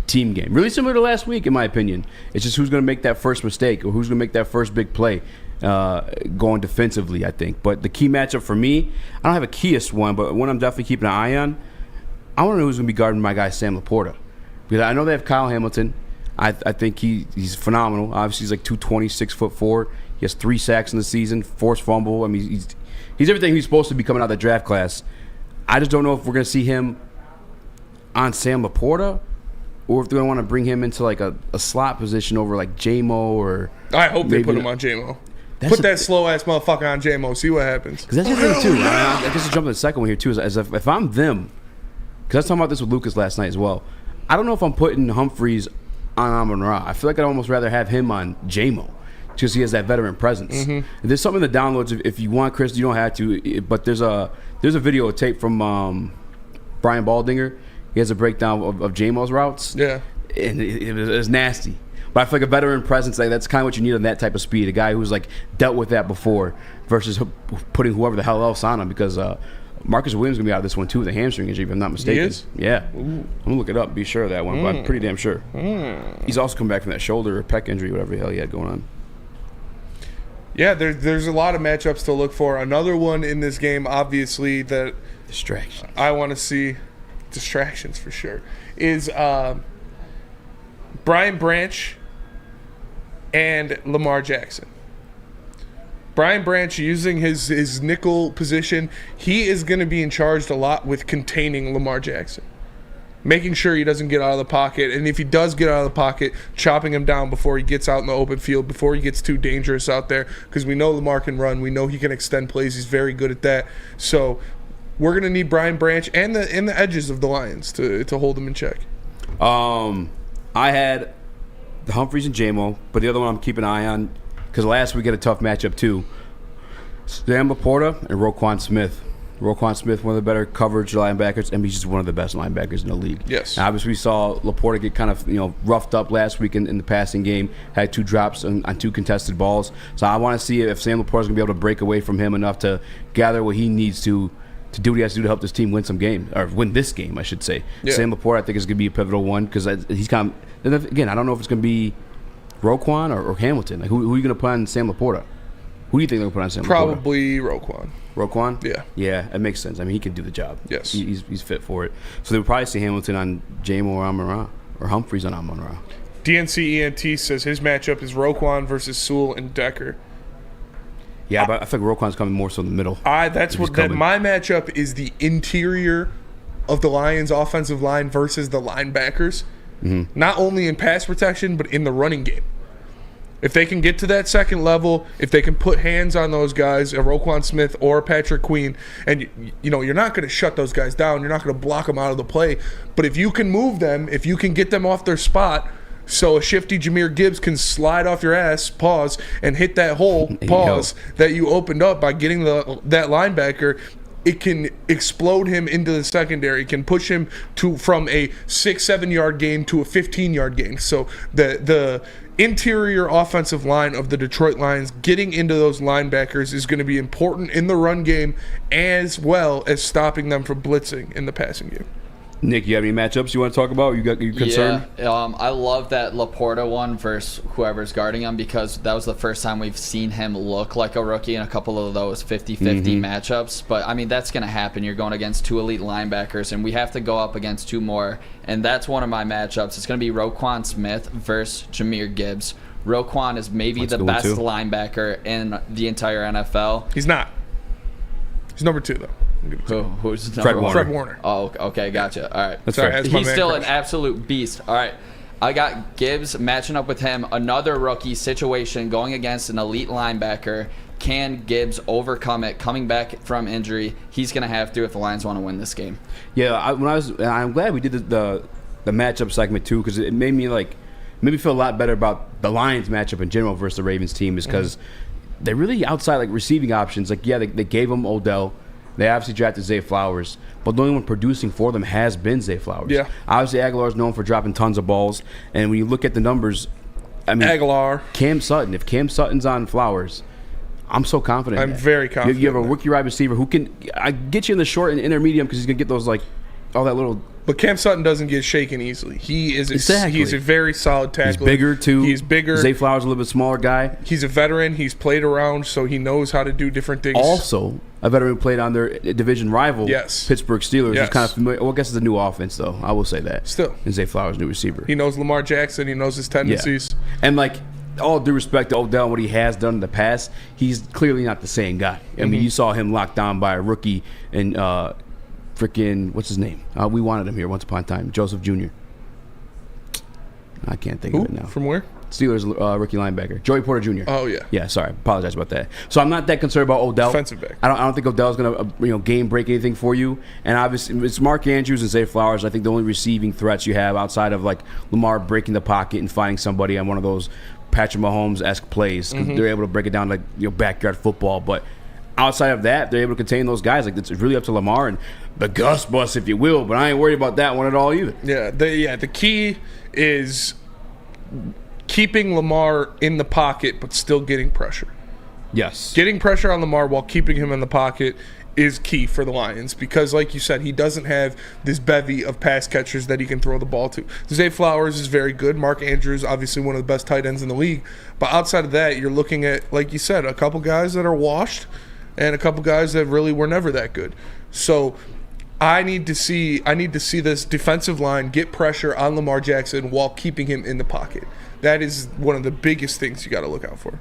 Speaker 1: team game. Really similar to last week, in my opinion. It's just who's going to make that first mistake or who's going to make that first big play. Going defensively, I think. But the key matchup for me, I don't have a keyest one, but one I'm definitely keeping an eye on, I want to know who's going to be guarding my guy Sam Laporta. Because I know they have Kyle Hamilton. I think he's phenomenal. Obviously, he's 220, 6'4". He has 3 sacks in the season, forced fumble. I mean, he's everything he's supposed to be coming out of the draft class. I just don't know if we're going to see him on Sam Laporta or if they're going to want to bring him into a slot position over J-Mo or... I hope
Speaker 3: they put him on J-Mo. Put that slow-ass motherfucker on J-Mo. See what happens.
Speaker 1: Because that's the thing, too. I guess to jump to the second one here, too, is if I'm them, because I was talking about this with Lucas last night as well, I don't know if I'm putting Humphreys on Amon-Ra. I feel like I'd almost rather have him on J-Mo because he has that veteran presence. There's something in the downloads. If you want, Chris, you don't have to, but there's a video tape from Brian Baldinger. He has a breakdown of J-Mo's routes.
Speaker 3: Yeah.
Speaker 1: And it was nasty. But I feel like a veteran presence, that's kind of what you need on that type of speed. A guy who's dealt with that before versus putting whoever the hell else on him because Marcus Williams is going to be out of this one too with a hamstring injury, if I'm not mistaken.
Speaker 3: He is?
Speaker 1: Yeah. Ooh. I'm going to look it up, be sure of that one, but I'm pretty damn sure. He's also come back from that shoulder or pec injury, whatever the hell he had going on.
Speaker 3: Yeah, there's a lot of matchups to look for. Another one in this game, obviously, that
Speaker 1: distractions.
Speaker 3: I want to see, distractions for sure, is Brian Branch and Lamar Jackson. Brian Branch using his nickel position, he is going to be in charge a lot with containing Lamar Jackson. Making sure he doesn't get out of the pocket, and if he does get out of the pocket, chopping him down before he gets out in the open field, before he gets too dangerous out there, because we know Lamar can run, we know he can extend plays, he's very good at that. So we're going to need Brian Branch and the edges of the Lions to hold him in check.
Speaker 1: I had the Humphreys and J-Mo, but the other one I'm keeping an eye on, because last week we had a tough matchup too. Sam Laporta and Roquan Smith. Roquan Smith, one of the better coverage linebackers, and he's just one of the best linebackers in the league.
Speaker 3: Yes.
Speaker 1: Now, obviously, we saw Laporta get kind of roughed up last week in the passing game. Had 2 drops on 2 contested balls. So I want to see if Sam Laporta's going to be able to break away from him enough to gather what he needs to do what he has to do to help this team win some game, or win this game, I should say. Yeah. Sam Laporta, I think, is going to be a pivotal one because he's kind of, again, I don't know if it's going to be Roquan or Hamilton. Who are you going to put on Sam Laporta? Who do you think they're going to put on Sam Laporta?
Speaker 3: Probably Roquan.
Speaker 1: Roquan?
Speaker 3: Yeah.
Speaker 1: Yeah, that makes sense. I mean, he can do the job.
Speaker 3: Yes.
Speaker 1: He's fit for it. So they would probably see Hamilton on J-Mo or Amon-Ra, or Humphreys on Amon-Ra.
Speaker 3: DNC ENT says his matchup is Roquan versus Sewell and Decker.
Speaker 1: Yeah, but I think Roquan's coming more so in the middle.
Speaker 3: My matchup is the interior of the Lions' offensive line versus the linebackers. Mm-hmm. Not only in pass protection, but in the running game. If they can get to that second level, if they can put hands on those guys, a Roquan Smith or a Patrick Queen, and you're not going to shut those guys down. You're not going to block them out of the play. But if you can move them, if you can get them off their spot, so a shifty Jahmyr Gibbs can slide off your ass, pause, and hit that hole, pause, that you opened up by getting that linebacker, it can explode him into the secondary. It can push him from a 6-7 yard gain to a 15-yard gain. So the interior offensive line of the Detroit Lions getting into those linebackers is going to be important in the run game as well as stopping them from blitzing in the passing game.
Speaker 1: Nick, you have any matchups you want to talk about? You concerned?
Speaker 4: Yeah, I love that Laporta one versus whoever's guarding him because that was the first time we've seen him look like a rookie in a couple of those 50-50 matchups. But, I mean, that's going to happen. You're going against 2 elite linebackers, and we have to go up against 2 more. And that's one of my matchups. It's going to be Roquan Smith versus Jahmyr Gibbs. Roquan is maybe the best linebacker in the entire NFL.
Speaker 3: He's not. He's number 2, though.
Speaker 4: Who's
Speaker 1: Fred Warner.
Speaker 3: Fred Warner.
Speaker 4: Oh, okay, gotcha. All right.
Speaker 1: That's
Speaker 3: Sorry,
Speaker 1: fair.
Speaker 4: He's still an absolute beast. All right. I got Gibbs matching up with him. Another rookie situation going against an elite linebacker. Can Gibbs overcome it coming back from injury? He's going to have to if the Lions want to win this game.
Speaker 1: Yeah, I'm glad we did the matchup segment too because it made me feel a lot better about the Lions matchup in general versus the Ravens team is because they're really outside receiving options. They gave them Odell. They obviously drafted Zay Flowers, but the only one producing for them has been Zay Flowers.
Speaker 3: Yeah.
Speaker 1: Obviously, Aguilar's known for dropping tons of balls, and when you look at the numbers, I mean,
Speaker 3: Aguilar,
Speaker 1: Cam Sutton. If Cam Sutton's on Flowers, I'm so confident.
Speaker 3: I'm very confident.
Speaker 1: You have a rookie wide receiver who can get you in the short and intermediate because he's gonna get those all that little.
Speaker 3: But Cam Sutton doesn't get shaken easily. He's a very solid tackler.
Speaker 1: He's bigger too.
Speaker 3: He's bigger.
Speaker 1: Zay Flowers a little bit smaller guy.
Speaker 3: He's a veteran. He's played around, so he knows how to do different things.
Speaker 1: Also, a veteran who played on their division rival, Pittsburgh Steelers.
Speaker 3: Yes.
Speaker 1: Is kind of familiar. Well, I guess it's a new offense, though. I will say that.
Speaker 3: Still.
Speaker 1: And Zay Flowers, new receiver.
Speaker 3: He knows Lamar Jackson. He knows his tendencies.
Speaker 1: Yeah. And, all due respect to Odell and what he has done in the past, he's clearly not the same guy. I mean, you saw him locked down by a rookie and what's his name? We wanted him here once upon a time. Joseph Jr. I can't think of it now.
Speaker 3: From where?
Speaker 1: Steelers rookie linebacker. Joey Porter Jr.
Speaker 3: Oh, yeah.
Speaker 1: Yeah, sorry. Apologize about that. So I'm not that concerned about Odell.
Speaker 3: Defensive back.
Speaker 1: I don't think Odell's going to game break anything for you. And obviously, it's Mark Andrews and Zay Flowers. I think the only receiving threats you have outside of Lamar breaking the pocket and finding somebody on one of those Patrick Mahomes-esque plays. They're able to break it down backyard football. But outside of that, they're able to contain those guys. It's really up to Lamar and the Gus bus, if you will. But I ain't worried about that one at all either.
Speaker 3: Yeah, the key is keeping Lamar in the pocket but still getting pressure.
Speaker 1: Yes.
Speaker 3: Getting pressure on Lamar while keeping him in the pocket is key for the Lions because, like you said, he doesn't have this bevy of pass catchers that he can throw the ball to. Zay Flowers is very good. Mark Andrews, obviously one of the best tight ends in the league. But outside of that, you're looking at, like you said, a couple guys that are washed and a couple guys that really were never that good. So I need to see this defensive line get pressure on Lamar Jackson while keeping him in the pocket. That is one of the biggest things you got to look out for.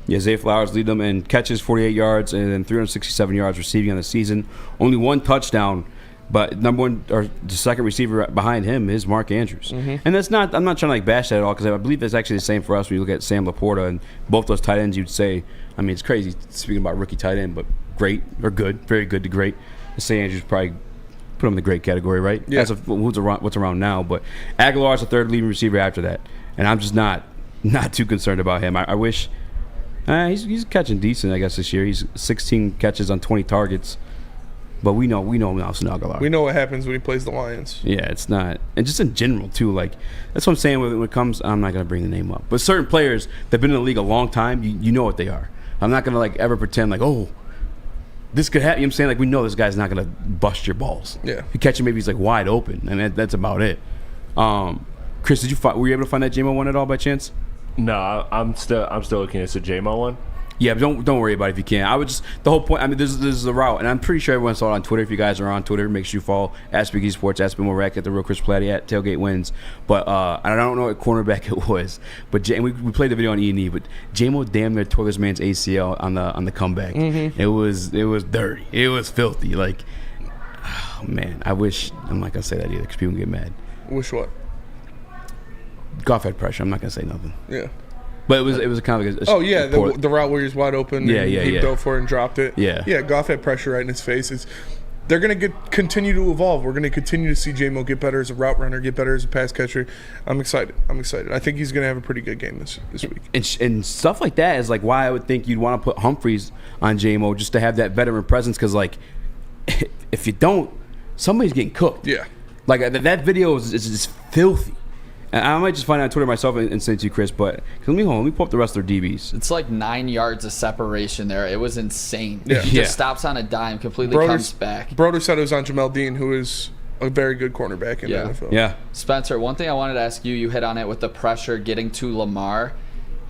Speaker 1: Yeah, Zay Flowers lead them in catches, 48 yards, and then 367 yards receiving on the season. Only 1 touchdown, but number one or the second receiver behind him is Mark Andrews. And that's not. I'm not trying to bash that at all because I believe that's actually the same for us when you look at Sam Laporta and both those tight ends. You'd say, I mean, it's crazy speaking about rookie tight end, but great or good, very good to great. Zay Andrews probably put him in the great category, right?
Speaker 3: Yeah.
Speaker 1: As of what's around now, but Aguilar's the third leading receiver after that, and I'm just not too concerned about him. I wish. He's catching decent, I guess, this year. He's 16 catches on 20 targets. But we know Nelson Aguilar.
Speaker 3: We know what happens when he plays the Lions.
Speaker 1: Yeah, it's not. And just in general, too. That's what I'm saying when it comes. I'm not going to bring the name up. But certain players that have been in the league a long time, you know what they are. I'm not going to, ever pretend this could happen. You know what I'm saying? We know this guy's not going to bust your balls.
Speaker 3: Yeah.
Speaker 1: You catch him, maybe he's, wide open. And that's about it. Chris, were you able to find that JMO one at all by chance?
Speaker 2: No, I'm still looking at the JMO one.
Speaker 1: Yeah, but don't worry about it if you can't. I would just, the whole point, I mean, this is the route, and I'm pretty sure everyone saw it on Twitter. If you guys are on Twitter, make sure you follow at Speakeasy Sports, at Spin More Rack, at The Real Chris Platte, at Tailgate Wins. But I don't know what cornerback it was, but and we played the video on E&E, but J-Mo damn near tore this man's ACL on the comeback.
Speaker 3: Mm-hmm.
Speaker 1: It was dirty. It was filthy. Like, oh, man, I wish, I'm not going to say that either because people get mad.
Speaker 3: Wish what?
Speaker 1: Goff had pressure. I'm not going to say nothing.
Speaker 3: Yeah.
Speaker 1: But it was kind of like
Speaker 3: the route where he's wide open. He dove for it and dropped it.
Speaker 1: Yeah.
Speaker 3: Goff had pressure right in his face. They're going to continue to evolve. We're going to continue to see J-Mo get better as a route runner, get better as a pass catcher. I'm excited. I think he's going to have a pretty good game this week.
Speaker 1: And stuff like that is like why I would think you'd want to put Humphreys on J-Mo just to have that veteran presence, because like if you don't, somebody's getting cooked.
Speaker 3: Yeah.
Speaker 1: Like that video is just filthy. And I might just find out on Twitter myself and send it to you, Chris, but let me pull up the rest of their DBs.
Speaker 4: It's like 9 yards of separation there. It was insane.
Speaker 3: Yeah.
Speaker 4: He just stops on a dime, completely comes back.
Speaker 3: Broder said it was on Jamel Dean, who is a very good cornerback in the NFL.
Speaker 1: Yeah.
Speaker 4: Spencer, one thing I wanted to ask you hit on it with the pressure getting to Lamar.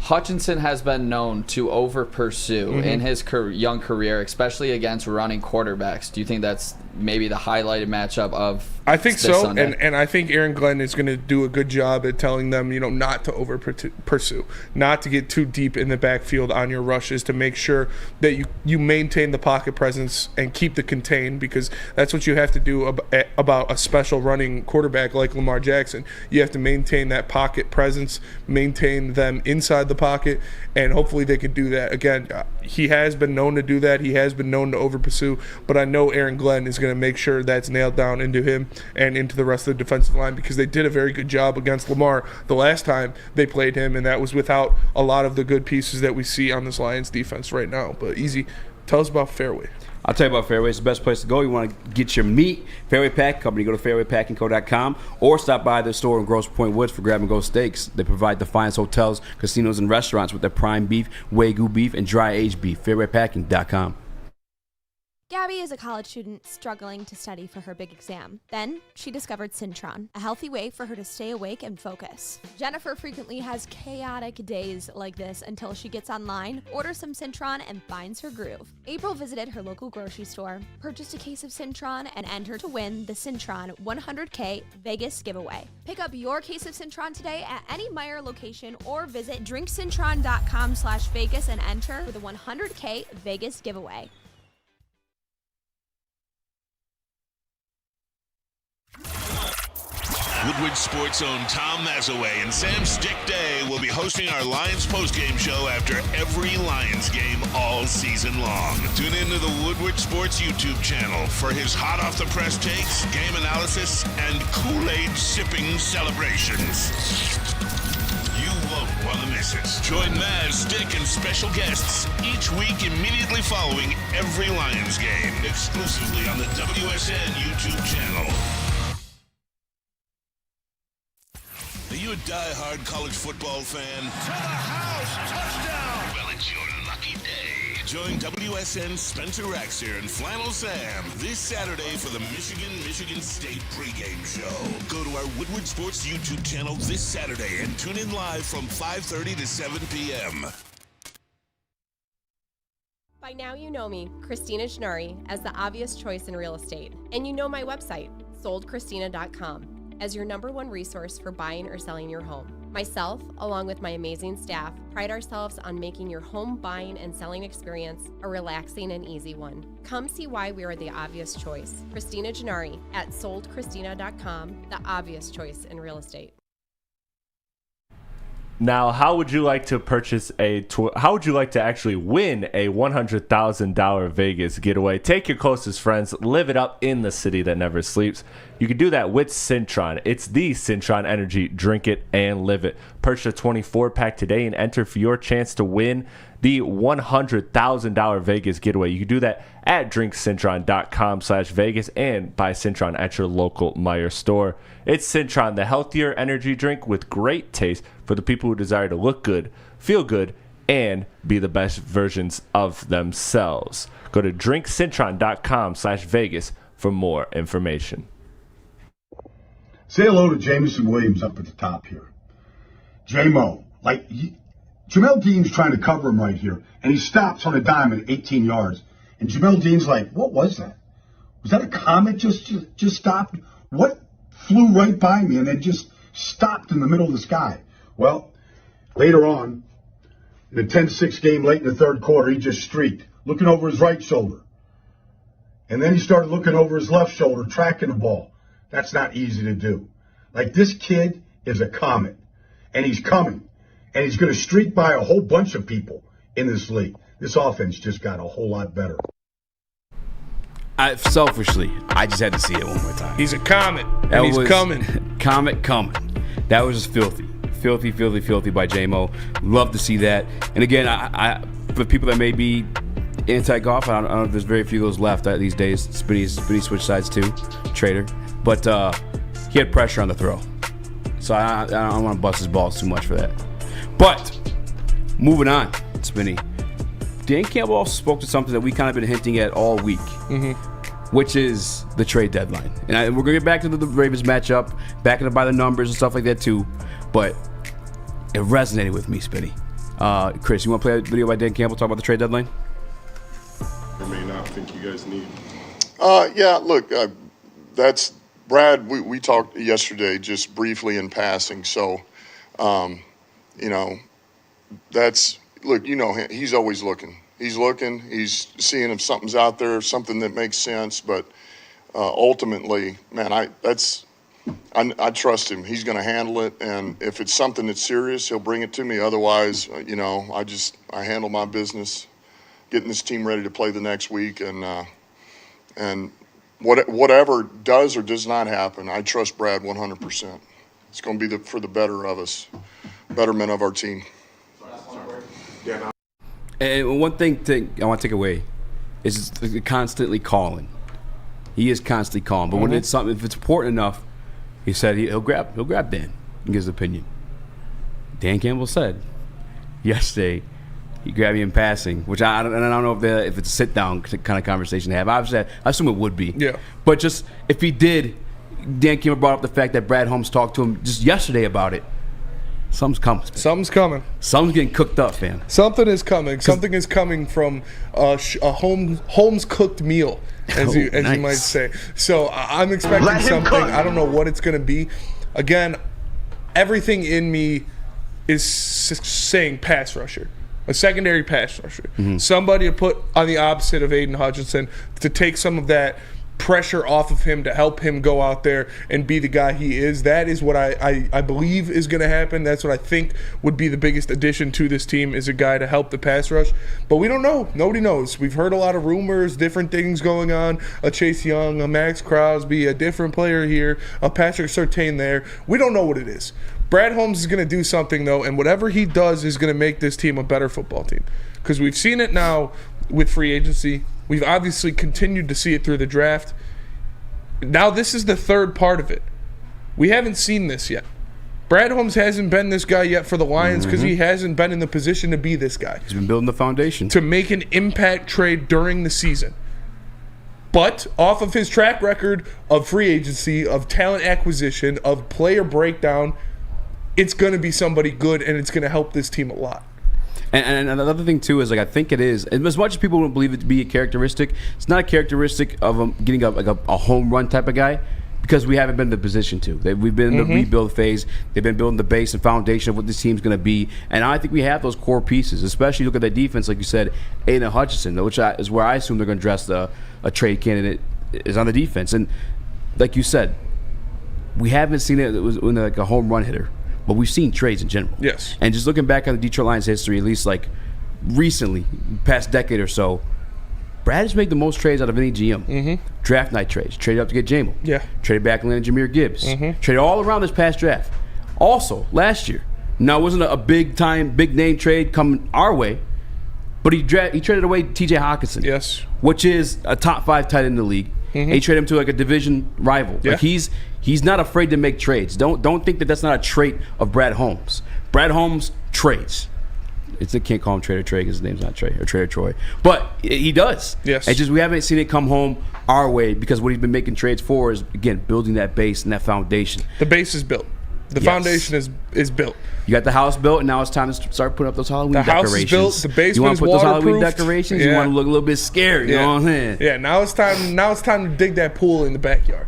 Speaker 4: Hutchinson has been known to over-pursue in his young career, especially against running quarterbacks. Do you think that's maybe the highlighted matchup of
Speaker 3: I think
Speaker 4: this
Speaker 3: so,
Speaker 4: Sunday?
Speaker 3: and I think Aaron Glenn is going to do a good job at telling them, not to over-pursue, not to get too deep in the backfield on your rushes, to make sure that you maintain the pocket presence and keep the contain, because that's what you have to do about a special running quarterback like Lamar Jackson. You have to maintain that pocket presence, maintain them inside the pocket, and hopefully they can do that. Again, he has been known to do that. He has been known to over-pursue, but I know Aaron Glenn is going to make sure that's nailed down into him and into the rest of the defensive line, because they did a very good job against Lamar the last time they played him, and that was without a lot of the good pieces that we see on this Lions defense right now. But Easy, tell us about Fairway.
Speaker 1: I'll tell you about Fairway. It's the best place to go. You want to get your meat, Fairway Pack Company. Go to fairwaypackingco.com or stop by their store in Grosse Pointe Woods for grab-and-go steaks. They provide the finest hotels, casinos, and restaurants with their prime beef, Wagyu beef, and dry-aged beef. fairwaypacking.com.
Speaker 10: Gabby is a college student struggling to study for her big exam. Then she discovered Syntron, a healthy way for her to stay awake and focus. Jennifer frequently has chaotic days like this until she gets online, orders some Syntron, and finds her groove. April visited her local grocery store, purchased a case of Syntron, and entered to win the Syntron 100K Vegas giveaway. Pick up your case of Syntron today at any Meijer location or visit drinksyntron.com/Vegas and enter for the 100K Vegas giveaway.
Speaker 6: Woodward Sports' own Tom Mazaway and Sam Stick Day will be hosting our Lions postgame show after every Lions game all season long. Tune into the Woodward Sports YouTube channel for his hot-off-the-press takes, game analysis, and Kool-Aid sipping celebrations. You won't want to miss it. Join Maz, Stick, and special guests each week immediately following every Lions game, exclusively on the WSN YouTube channel. Are you a die-hard college football fan? To the house, touchdown! Well, it's your lucky day. Join WSN Spencer Raxter and Flannel Sam this Saturday for the Michigan State pregame show. Go to our Woodward Sports YouTube channel this Saturday and tune in live from 5:30 to 7 p.m.
Speaker 12: By now you know me, Christina Gennari, as the obvious choice in real estate. And you know my website, soldchristina.com. as your #1 resource for buying or selling your home. Myself, along with my amazing staff, pride ourselves on making your home buying and selling experience a relaxing and easy one. Come see why we are the obvious choice. Christina Gennari at soldchristina.com, the obvious choice in real estate.
Speaker 2: Now, how would you like to how would you like to actually win a $100,000 Vegas getaway? Take your closest friends, live it up in the city that never sleeps. You can do that with Syntron. It's the Syntron Energy. Drink it and live it. Purchase a 24-pack today and enter for your chance to win the $100,000 Vegas getaway. You can do that at drinksyntron.com/Vegas and buy Syntron at your local Meijer store. It's Syntron, the healthier energy drink with great taste for the people who desire to look good, feel good, and be the best versions of themselves. Go to drinksyntron.com/Vegas for more information.
Speaker 13: Say hello to Jameson Williams up at the top here. J-Mo, Jamel Dean's trying to cover him right here, and he stops on a dime at 18 yards. And Jamel Dean's like, what was that? Was that a comet just stopped? What flew right by me and then just stopped in the middle of the sky? Well, later on, in the 10-6 game late in the third quarter, he just streaked, looking over his right shoulder. And then he started looking over his left shoulder, tracking the ball. That's not easy to do. Like, this kid is a comet, and he's coming, and he's going to streak by a whole bunch of people in this league. This offense just got a whole lot better.
Speaker 1: Selfishly, I just had to see it one more time.
Speaker 3: He's a comet, and he's coming.
Speaker 1: Comet coming. That was just filthy. Filthy by J-Mo. Love to see that. And again, I for people that may be anti-golf, I don't know if there's very few of those left these days. Spinny switch sides too, trader. But he had pressure on the throw. So I don't want to bust his balls too much for that. But moving on, Spinny. Dan Campbell also spoke to something that we kind of been hinting at all week, which is the trade deadline. And we're going to get back to the Ravens matchup, backing up by the numbers and stuff like that too. But it resonated with me, Spinny. Chris, you want to play a video by Dan Campbell talking about the trade deadline?
Speaker 14: I may not think you guys need.
Speaker 9: Yeah, look, that's Brad. We talked yesterday just briefly in passing. So, that's. Look, he's always looking. He's looking. He's seeing if something's out there, something that makes sense. But ultimately, man, I trust him. He's going to handle it. And if it's something that's serious, he'll bring it to me. Otherwise, I handle my business, getting this team ready to play the next week. And whatever does or does not happen, I trust Brad 100%. It's going to be for the betterment of our team.
Speaker 1: And one thing I want to take away is constantly calling. He is constantly calling, but when it's something, if it's important enough, he said he'll grab Dan and give his opinion. Dan Campbell said yesterday he grabbed me in passing, which I don't know if it's a sit down kind of conversation to have. Obviously, I assume it would be.
Speaker 3: Yeah.
Speaker 1: But just if he did, Dan Campbell brought up the fact that Brad Holmes talked to him just yesterday about it. Something's coming.
Speaker 3: Something's coming.
Speaker 1: Something's getting cooked up, fam.
Speaker 3: Something is coming. Something is coming from a Holmes cooked meal, as you might say. So I'm expecting something. I don't know what it's going to be. Again, everything in me is saying pass rusher. A secondary pass rusher. Somebody to put on the opposite of Aiden Hutchinson to take some of that pressure off of him, to help him go out there and be the guy he is. That is what I believe is going to happen. That's what I think would be the biggest addition to this team, is a guy to help the pass rush. But we don't know. Nobody knows. We've heard a lot of rumors, different things going on. A Chase Young, a Max Crosby, a different player here, a Patrick Surtain there. We don't know what it is. Brad Holmes is going to do something, though, and whatever he does is going to make this team a better football team. Because we've seen it now with free agency. We've obviously continued to see it through the draft. Now this is the third part of it. We haven't seen this yet. Brad Holmes hasn't been this guy yet for the Lions because he hasn't been in the position to be this guy.
Speaker 1: He's been building the foundation.
Speaker 3: To make an impact trade during the season. But off of his track record of free agency, of talent acquisition, of player breakdown, it's going to be somebody good, and it's going to help this team a lot.
Speaker 1: And another thing, too, is I think it is, as much as people don't believe it to be a characteristic, it's not a characteristic of him getting a home run type of guy, because we haven't been in the position to. We've been in the rebuild phase. They've been building the base and foundation of what this team's going to be. And I think we have those core pieces, especially look at that defense, like you said, Aiden Hutchinson, which is where I assume they're going to dress a trade candidate is on the defense. And like you said, we haven't seen it in like a home run hitter. But we've seen trades in general.
Speaker 3: Yes.
Speaker 1: And just looking back on the Detroit Lions history, at least like recently, past decade or so, Brad has made the most trades out of any GM. Draft night trades. Traded up to get J-Mo.
Speaker 3: Yeah.
Speaker 1: Traded back and landed Jahmyr Gibbs. Traded all around this past draft. Also, last year. Now, it wasn't a big name trade coming our way, but he traded away T.J. Hawkinson.
Speaker 3: Yes.
Speaker 1: Which is a top 5 tight end in the league. And he traded him to like a division rival.
Speaker 3: Yeah.
Speaker 1: Like he's not afraid to make trades. Don't think that that's not a trait of Brad Holmes. Brad Holmes trades. I can't call him Trader Trey because his name's not Trey or Trader Troy, but he does.
Speaker 3: Yes.
Speaker 1: It's just we haven't seen it come home our way because what he's been making trades for is, again, building that base and that foundation.
Speaker 3: The base is built. The foundation is built.
Speaker 1: You got the house built, and now it's time to start putting up those Halloween decorations.
Speaker 3: The house is built. The basement
Speaker 1: you want to put those Halloween
Speaker 3: waterproofed.
Speaker 1: decorations?
Speaker 3: Yeah.
Speaker 1: You want to look a little bit scary. You know what I'm saying?
Speaker 3: Yeah. Now it's time to dig that pool in the backyard.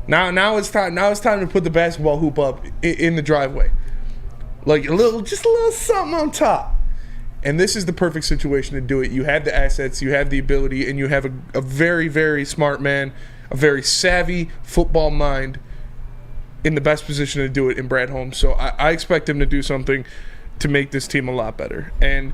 Speaker 3: Now it's time to put the basketball hoop up in the driveway. Like just a little something on top. And this is the perfect situation to do it. You have the assets, you have the ability, and you have a very, very smart man, a very savvy football mind in the best position to do it in Brad Holmes. So I expect him to do something to make this team a lot better. And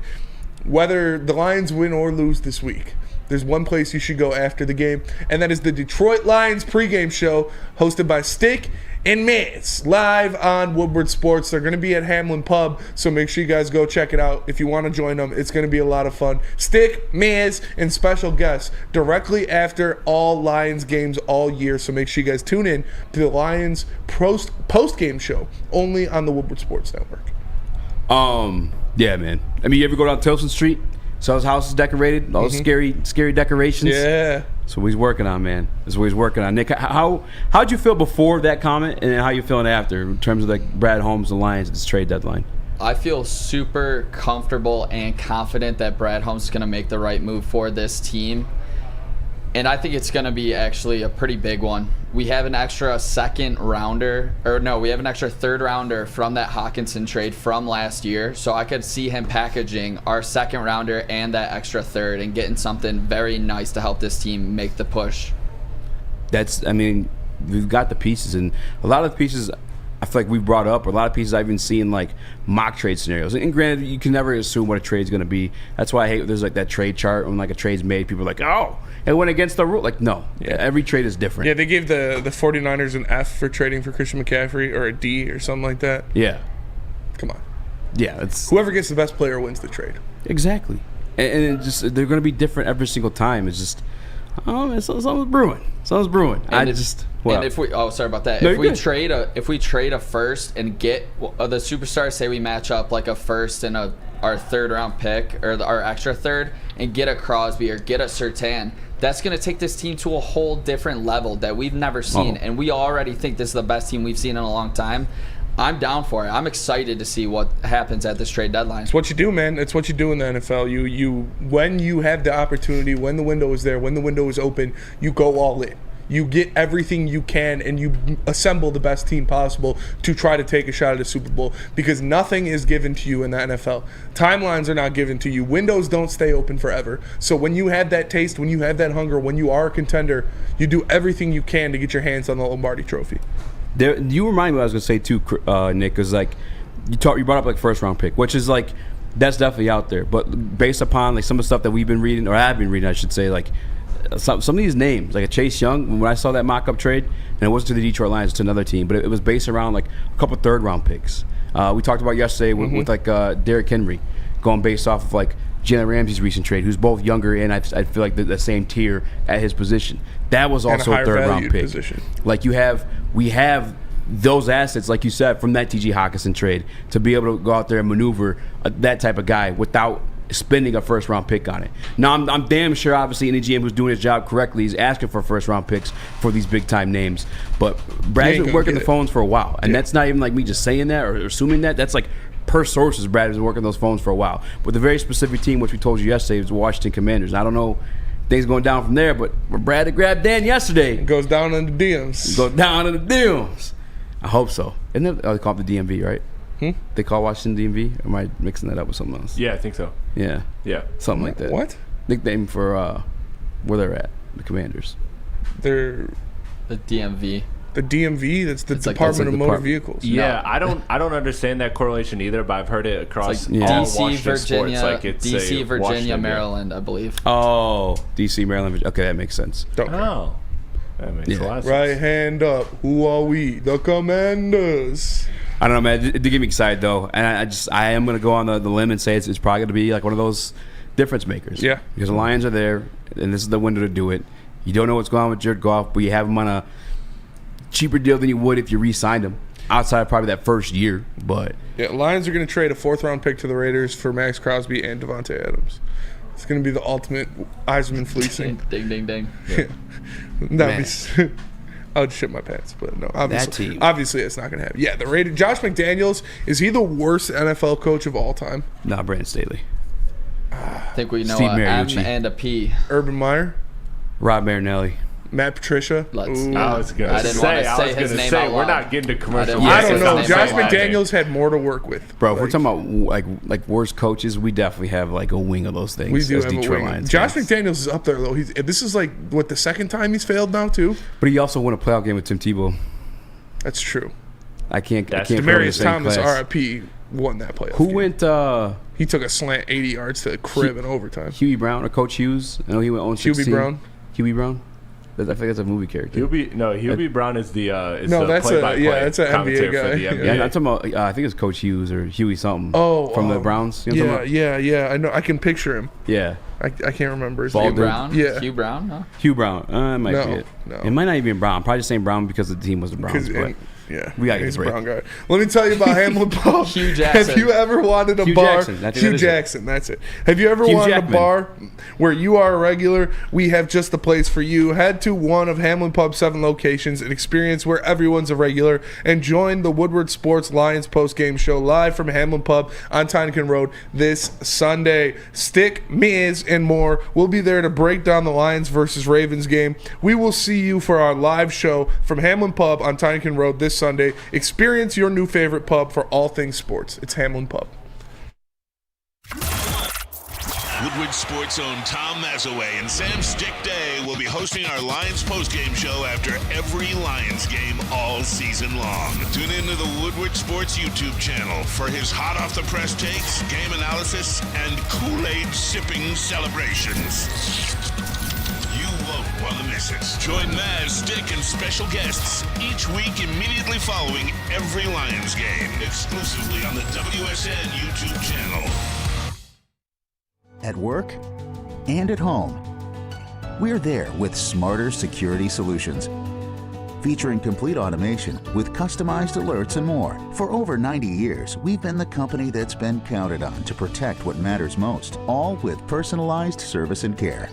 Speaker 3: whether the Lions win or lose this week, there's one place you should go after the game, and that is the Detroit Lions pregame show hosted by Stick and Miz live on Woodward Sports. They're going to be at Hamlin Pub, so make sure you guys go check it out. If you want to join them, it's going to be a lot of fun. Stick, Miz, and special guests directly after all Lions games all year, so make sure you guys tune in to the Lions post-game show only on the Woodward Sports Network.
Speaker 1: Yeah, man. I mean, you ever go down Tilson Street? So his house is decorated, all those scary decorations.
Speaker 3: Yeah.
Speaker 1: That's what he's working on, man. That's what he's working on. Nick, how'd you feel before that comment, and how you feeling after in terms of like Brad Holmes and Lions at this trade deadline?
Speaker 4: I feel super comfortable and confident that Brad Holmes is going to make the right move for this team. And I think it's going to be actually a pretty big one. We have an extra third rounder from that Hawkinson trade from last year. So I could see him packaging our second rounder and that extra third and getting something very nice to help this team make the push.
Speaker 1: We've got the pieces, and a lot of the pieces I feel like we brought up, or a lot of pieces I've even seen like mock trade scenarios. And granted, you can never assume what a trade's going to be. That's why I hate there's like that trade chart when like a trade's made. People are like, oh, it went against the rule. Like, no, every trade is different.
Speaker 3: Yeah, they gave the 49ers an F for trading for Christian McCaffrey, or a D or something like that.
Speaker 1: Yeah.
Speaker 3: Come on.
Speaker 1: Yeah, it's
Speaker 3: whoever gets the best player wins the trade.
Speaker 1: Exactly. And it just they're going to be different every single time. It's just, something's brewing. Something's brewing.
Speaker 4: If we trade a first and get the superstars, say we match up like a first and our third round pick, or our extra third, and get a Crosby or get a Surtain, that's going to take this team to a whole different level that we've never seen. And we already think this is the best team we've seen in a long time. I'm down for it. I'm excited to see what happens at this trade deadline.
Speaker 3: It's what you do, man. It's what you do in the NFL. You when you have the opportunity, when the window is there, when the window is open, you go all in. You get everything you can, and you assemble the best team possible to try to take a shot at a Super Bowl, because nothing is given to you in the NFL. Timelines are not given to you. Windows don't stay open forever. So when you have that taste, when you have that hunger, when you are a contender, you do everything you can to get your hands on the Lombardi Trophy.
Speaker 1: You remind me what I was going to say too, Nick, because like you brought up like first round pick, which is like that's definitely out there. But based upon like some of the stuff that we've been reading, or I've been reading, I should say, like some of these names, like a Chase Young, when I saw that mock-up trade, and it wasn't to the Detroit Lions, it's to another team, but it was based around like a couple third-round picks. We talked about yesterday with like Derrick Henry, going based off of like Jalen Ramsey's recent trade, who's both younger and I feel like the same tier at his position. That was also a third-round pick.
Speaker 3: Position.
Speaker 1: Like we have those assets, like you said, from that T.J. Hawkinson trade to be able to go out there and maneuver that type of guy without spending a first-round pick on it. Now, I'm damn sure, obviously, any GM who's doing his job correctly is asking for first-round picks for these big-time names. But Brad's been working the phones for a while, and that's not even like me just saying that or assuming that. That's like per sources, Brad has been working those phones for a while. With a very specific team, which we told you yesterday, was the Washington Commanders. And I don't know things going down from there, but Brad had grabbed Dan yesterday.
Speaker 3: It goes down in the DMs.
Speaker 1: I hope so. Isn't it? They call it the DMV, right? They call Washington DMV? Or am I mixing that up with something else?
Speaker 2: Yeah, I think so.
Speaker 1: Yeah. Something like that.
Speaker 3: What?
Speaker 1: Nickname for where they're at, the Commanders.
Speaker 3: They're
Speaker 4: the DMV.
Speaker 3: The DMV, that's the Department of Motor Vehicles.
Speaker 2: Yeah, no. I don't understand that correlation either, but I've heard it across all
Speaker 4: DC,
Speaker 2: Washington
Speaker 4: Virginia,
Speaker 2: sports. Like it's
Speaker 4: DC, Virginia,
Speaker 2: Washington,
Speaker 4: Maryland, I believe.
Speaker 1: Oh, DC, Maryland. Okay, that makes sense.
Speaker 2: Oh. That makes a lot of sense.
Speaker 3: Right hand up. Who are we? The Commanders.
Speaker 1: I don't know, man. It did get me excited, though. And I am going to go on the limb and say it's probably going to be like one of those difference makers.
Speaker 3: Yeah.
Speaker 1: Because the Lions are there, and this is the window to do it. You don't know what's going on with Jared Goff, but you have him on a cheaper deal than you would if you re-signed him outside of probably that first year. But
Speaker 3: yeah, Lions are going to trade a fourth-round pick to the Raiders for Max Crosby and Devontae Adams. It's going to be the ultimate Eisman fleecing.
Speaker 4: Ding, ding, ding.
Speaker 3: That'd be I would shit my pants. But no, obviously it's not going to happen. Yeah, the Raiders. Josh McDaniels, is he the worst NFL coach of all time?
Speaker 1: Nah, Brandon Staley.
Speaker 4: I think we know
Speaker 1: Steve
Speaker 4: an M
Speaker 1: Mariucci.
Speaker 4: and a P.
Speaker 3: Urban Meyer,
Speaker 1: Rob Marinelli.
Speaker 3: Matt Patricia.
Speaker 4: I
Speaker 3: Ooh.
Speaker 4: didn't want to say his name out
Speaker 2: we're
Speaker 4: loud.
Speaker 2: not getting to commercial.
Speaker 3: I don't know.
Speaker 4: His
Speaker 3: Josh
Speaker 4: name out loud.
Speaker 3: McDaniels had more to work with.
Speaker 1: Bro, if we're talking about like worst coaches, we definitely have like a wing of those things.
Speaker 3: We do
Speaker 1: as
Speaker 3: have
Speaker 1: Detroit
Speaker 3: a wing.
Speaker 1: Lions
Speaker 3: Josh
Speaker 1: fans.
Speaker 3: McDaniels is up there though. This is like what, the second time he's failed now too.
Speaker 1: But he also won a playoff game with Tim Tebow.
Speaker 3: That's true.
Speaker 1: I can't put him in the
Speaker 3: Demaryius
Speaker 1: same
Speaker 3: Thomas,
Speaker 1: class.
Speaker 3: RIP, won that playoff.
Speaker 1: Who
Speaker 3: game.
Speaker 1: went?
Speaker 3: He took a slant 80 yards to the crib in overtime.
Speaker 1: Huey Brown or Coach Hughes? I know he went on 16.
Speaker 3: Brown.
Speaker 1: Huey Brown. I think that's a movie character.
Speaker 2: Huey Brown is the
Speaker 3: that's
Speaker 2: play-by-play
Speaker 3: an
Speaker 2: commentator
Speaker 3: NBA guy.
Speaker 2: for the NBA.
Speaker 1: Yeah, I'm talking about. I think it's Coach Hughes or Huey something. From the Browns. You know what I'm talking
Speaker 3: Yeah. I know. I can picture him.
Speaker 1: about? Yeah.
Speaker 3: I can't remember his
Speaker 1: Bald
Speaker 3: name.
Speaker 1: dude.
Speaker 4: Brown?
Speaker 3: Yeah.
Speaker 4: Hugh Brown? No?
Speaker 1: Hugh Brown. It might be it.
Speaker 3: No.
Speaker 1: It might not even be Brown. Probably just saying Brown because the team was the Browns. But we gotta get
Speaker 3: he's
Speaker 1: a break.
Speaker 3: a brown guy. Let me tell you about Hamlin Pub.
Speaker 4: Hugh Jackson.
Speaker 3: Have you ever wanted a
Speaker 1: Hugh
Speaker 3: bar?
Speaker 1: Jackson. I think
Speaker 3: Hugh
Speaker 1: that is it.
Speaker 3: Jackson. That's it. Have you ever
Speaker 1: Hugh
Speaker 3: wanted
Speaker 1: Jackman.
Speaker 3: a bar where you are a regular? We have just the place for you. Head to one of Hamlin Pub's 7 locations and experience where everyone's a regular. And join the Woodward Sports Lions post-game show live from Hamlin Pub on Tyneken Road this Sunday. Stick, Miz, and more. We'll be there to break down the Lions versus Ravens game. We will see you for our live show from Hamlin Pub on Tyneken Road this Sunday. Experience your new favorite pub for all things sports. It's Hamlin Pub.
Speaker 6: Woodward Sports' own Tom Mazaway and Sam Stick Day will be hosting our Lions postgame show after every Lions game all season long. Tune into the Woodward Sports YouTube channel for his hot off the press takes, game analysis, and Kool-Aid sipping celebrations. You won't want to miss it. Join Maz, Stick, and special guests each week immediately following every Lions game, exclusively on the WSN YouTube channel.
Speaker 15: At work and at home, we're there with smarter security solutions. Featuring complete automation with customized alerts and more. For over 90 years, we've been the company that's been counted on to protect what matters most, all with personalized service and care.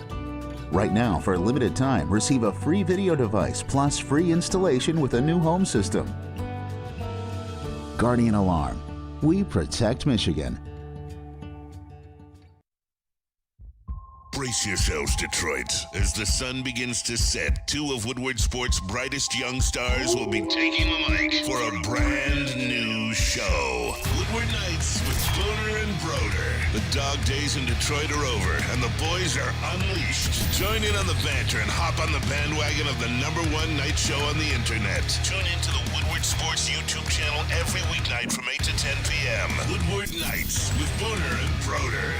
Speaker 15: Right now, for a limited time, receive a free video device plus free installation with a new home system. Guardian Alarm. We protect Michigan.
Speaker 6: Brace yourselves, Detroit. As the sun begins to set, 2 of Woodward Sports' brightest young stars will be taking the mic for a brand new show. Woodward Nights with Booner and Broder. The dog days in Detroit are over, and the boys are unleashed. Join in on the banter and hop on the bandwagon of the #1 night show on the internet. Tune into the Woodward Sports YouTube channel every weeknight from 8 to 10 p.m. Woodward Nights with Booner and Broder.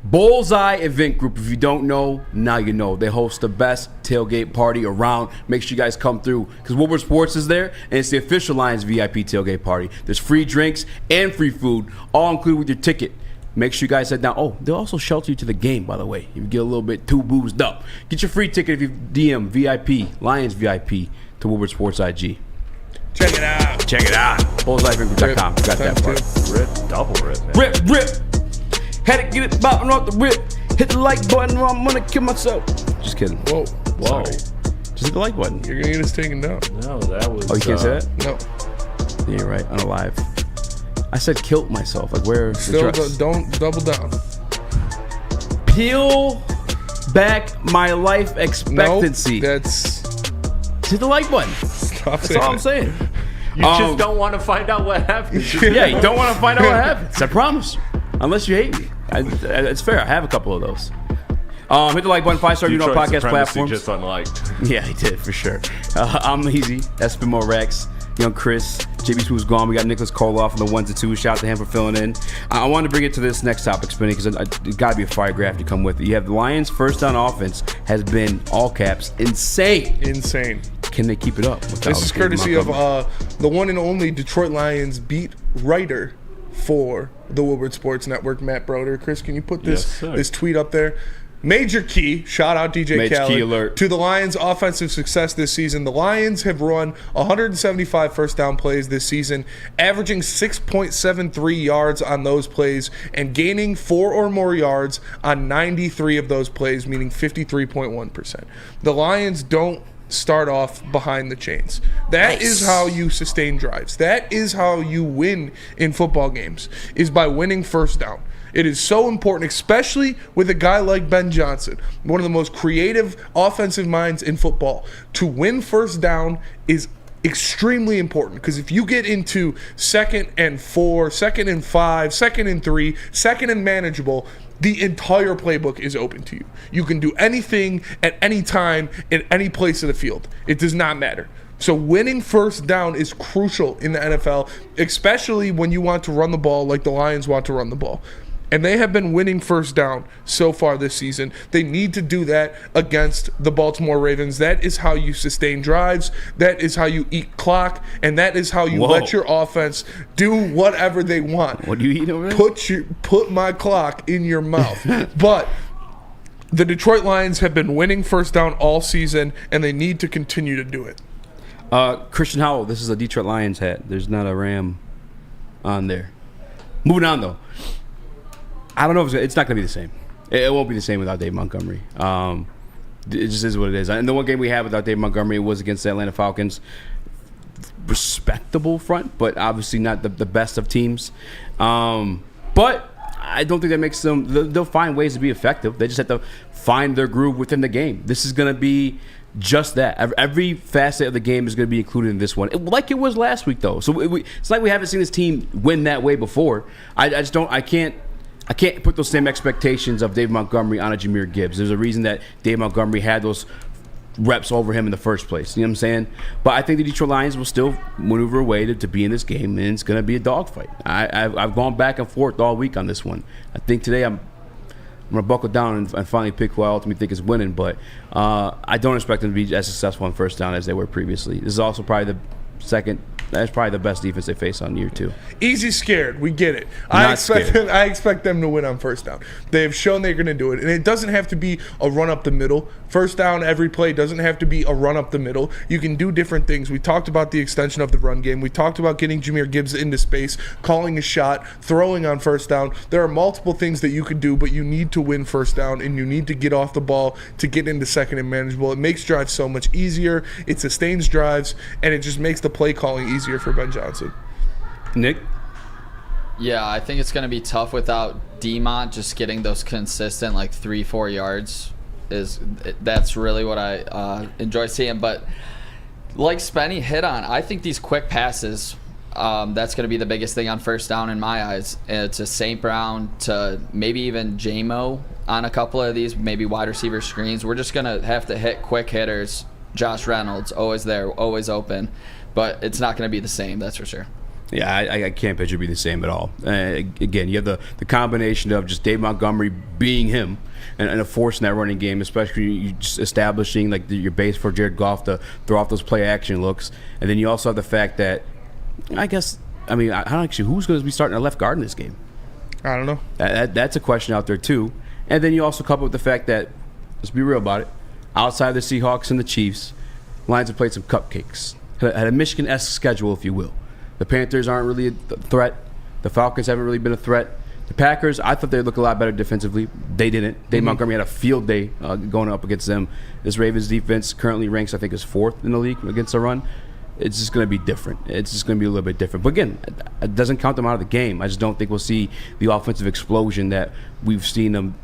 Speaker 1: Bullseye Event Group, if you don't know, now you know. They host the best tailgate party around. Make sure you guys come through because Woodward Sports is there, and it's the official Lions VIP tailgate party. There's free drinks and free food, all included with your ticket. Make sure you guys head down. Oh, they'll also shelter you to the game, by the way, if you get a little bit too boozed up. Get your free ticket if you DM VIP, Lions VIP, to Woodward Sports IG.
Speaker 3: Check it out.
Speaker 1: Check it out. BullseyeEventGroup.com. Got that part.
Speaker 2: Rip, double rip, man.
Speaker 1: Rip. Had to get it bopping off the rip. Hit the like button or I'm gonna kill myself. Just kidding.
Speaker 3: Whoa.
Speaker 1: Sorry. Just hit the like button.
Speaker 3: You're gonna get us taken down.
Speaker 2: No, that was.
Speaker 1: Oh, you can't say that?
Speaker 3: No.
Speaker 1: Yeah, you're right. I'm alive. I said kilt myself. Like where?
Speaker 3: Still, don't double down.
Speaker 1: Peel back my life expectancy.
Speaker 3: Nope, that's.
Speaker 1: Hit the like button.
Speaker 3: Stop
Speaker 1: That's all I'm saying.
Speaker 2: You just don't want to find out what happens.
Speaker 1: Yeah, you don't want to find out what happens. I promise. Unless you hate me. It's fair. I have a couple of those. Hit the like button, 5-star,
Speaker 2: Detroit
Speaker 1: podcast
Speaker 2: supremacy
Speaker 1: platforms.
Speaker 2: just unliked.
Speaker 1: Yeah, he did, for sure. I'm Easy. That's been more Rex. Young Chris. JB Smooth's gone. We got Nicholas Koloff on the 1s and 2s. Shout out to him for filling in. I wanted to bring it to this next topic, Spinny, because it's got to be a fire graph to come with it. You have the Lions' first down offense has been, all caps, insane.
Speaker 3: Insane.
Speaker 1: Can they keep it up?
Speaker 3: This is courtesy of the one and only Detroit Lions beat writer for the Woodward Sports Network, Matt Broder. Chris, can you put this tweet up there? major key, shout out DJ
Speaker 1: Major
Speaker 3: Khaled,
Speaker 1: key alert.
Speaker 3: to the Lions' offensive success this season. The Lions have run 175 first down plays this season, averaging 6.73 yards on those plays and gaining 4 or more yards on 93 of those plays, meaning 53.1%. The Lions don't start off behind the chains. That is how you sustain drives. That is how you win in football games, is by winning first down. It is so important, especially with a guy like Ben Johnson, one of the most creative offensive minds in football. To win first down is extremely important, because if you get into 2nd and 4, 2nd and 5, 2nd and 3, 2nd and manageable, the entire playbook is open to you. You can do anything at any time in any place of the field. It does not matter. So winning first down is crucial in the NFL, especially when you want to run the ball like the Lions want to run the ball. And they have been winning first down so far this season. They need to do that against the Baltimore Ravens. That is how you sustain drives. That is how you eat clock. And that is how you let your offense do whatever they want.
Speaker 1: What do you eat over there?
Speaker 3: Put my clock in your mouth. But the Detroit Lions have been winning first down all season, and they need to continue to do it.
Speaker 1: Christian Howell, this is a Detroit Lions hat. There's not a Ram on there. Moving on, though. I don't know if it's not going to be the same. It won't be the same without Dave Montgomery. It just is what it is. And the one game we had without Dave Montgomery was against the Atlanta Falcons. Respectable front, but obviously not the best of teams. But I don't think that makes them – they'll find ways to be effective. They just have to find their groove within the game. This is going to be just that. Every facet of the game is going to be included in this one, like it was last week, though. So it's like we haven't seen this team win that way before. I can't put those same expectations of Dave Montgomery on a Jahmyr Gibbs. There's a reason that Dave Montgomery had those reps over him in the first place. You know what I'm saying? But I think the Detroit Lions will still maneuver a way to be in this game, and it's going to be a dogfight. I've gone back and forth all week on this one. I think today I'm going to buckle down and finally pick who I ultimately think is winning. But I don't expect them to be as successful on first down as they were previously. This is also probably the second. That's probably the best defense they face on year 2.
Speaker 3: Easy scared. We get it. I expect them to win on first down. They have shown they're going to do it. And it doesn't have to be a run up the middle. First down every play doesn't have to be a run up the middle. You can do different things. We talked about the extension of the run game. We talked about getting Jahmyr Gibbs into space, calling a shot, throwing on first down. There are multiple things that you could do, but you need to win first down, and you need to get off the ball to get into 2nd and manageable. It makes drives so much easier. It sustains drives, and it just makes the play calling easier for Ben Johnson.
Speaker 1: Nick?
Speaker 4: Yeah, I think it's going to be tough without D-Mont just getting those consistent 3-4 yards. That's really what I enjoy seeing. But like Spenny hit on, I think these quick passes, that's going to be the biggest thing on first down in my eyes. To St. Brown, to maybe even J-Mo on a couple of these, maybe wide receiver screens. We're just going to have to hit quick hitters. Josh Reynolds, always there, always open. But it's not going to be the same, that's for sure.
Speaker 1: Yeah, I can't picture it be the same at all. Again, you have the combination of just Dave Montgomery being him and a force in that running game, especially you just establishing your base for Jared Goff to throw off those play action looks. And then you also have the fact that, I don't actually, who's going to be starting at left guard in this game?
Speaker 3: I don't know.
Speaker 1: That's a question out there too. And then you also couple with the fact that, let's be real about it, outside the Seahawks and the Chiefs, Lions have played some cupcakes. Had a Michigan-esque schedule, if you will. The Panthers aren't really a threat. The Falcons haven't really been a threat. The Packers, I thought they'd look a lot better defensively. They didn't. Dave Montgomery had a field day going up against them. This Ravens defense currently ranks, I think, as 4th in the league against the run. It's just going to be different. It's just going to be a little bit different. But again, it doesn't count them out of the game. I just don't think we'll see the offensive explosion that we've seen them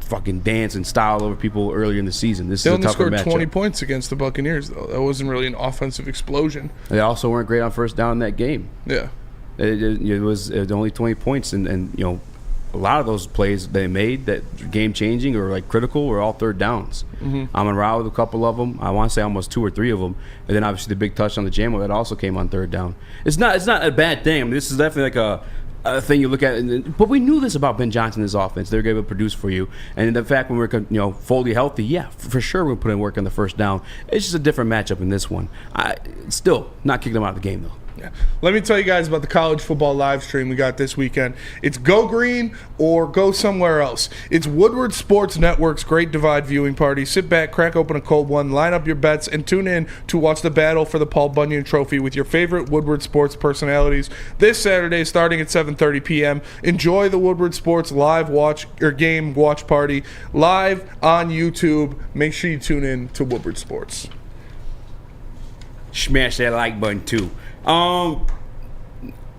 Speaker 1: fucking dance and style over people earlier in the season. They only
Speaker 3: scored 20 points against the Buccaneers, though. That wasn't really an offensive explosion.
Speaker 1: They also weren't great on first down in that game.
Speaker 3: Yeah.
Speaker 1: It was only 20 points, and a lot of those plays they made that game-changing or critical were all third downs.
Speaker 3: Mm-hmm.
Speaker 1: I'm around with a couple of them. I want to say almost 2 or 3 of them. And then obviously the big touch on the Jamo that also came on third down. It's not a bad thing. This is definitely a thing you look at, but we knew this about Ben Johnson and his offense. They're going to produce for you, and the fact when we're fully healthy, yeah, for sure we'll put in work on the first down. It's just a different matchup in this one. Still not kicking them out of the game though.
Speaker 3: Yeah. Let me tell you guys about the college football live stream we got this weekend. It's Go Green or Go Somewhere Else. It's Woodward Sports Network's Great Divide viewing party. Sit back, crack open a cold one, line up your bets, and tune in to watch the battle for the Paul Bunyan Trophy with your favorite Woodward Sports personalities this Saturday starting at 7:30 p.m. Enjoy the Woodward Sports live watch or game watch party live on YouTube. Make sure you tune in to Woodward Sports.
Speaker 1: Smash that like button too. I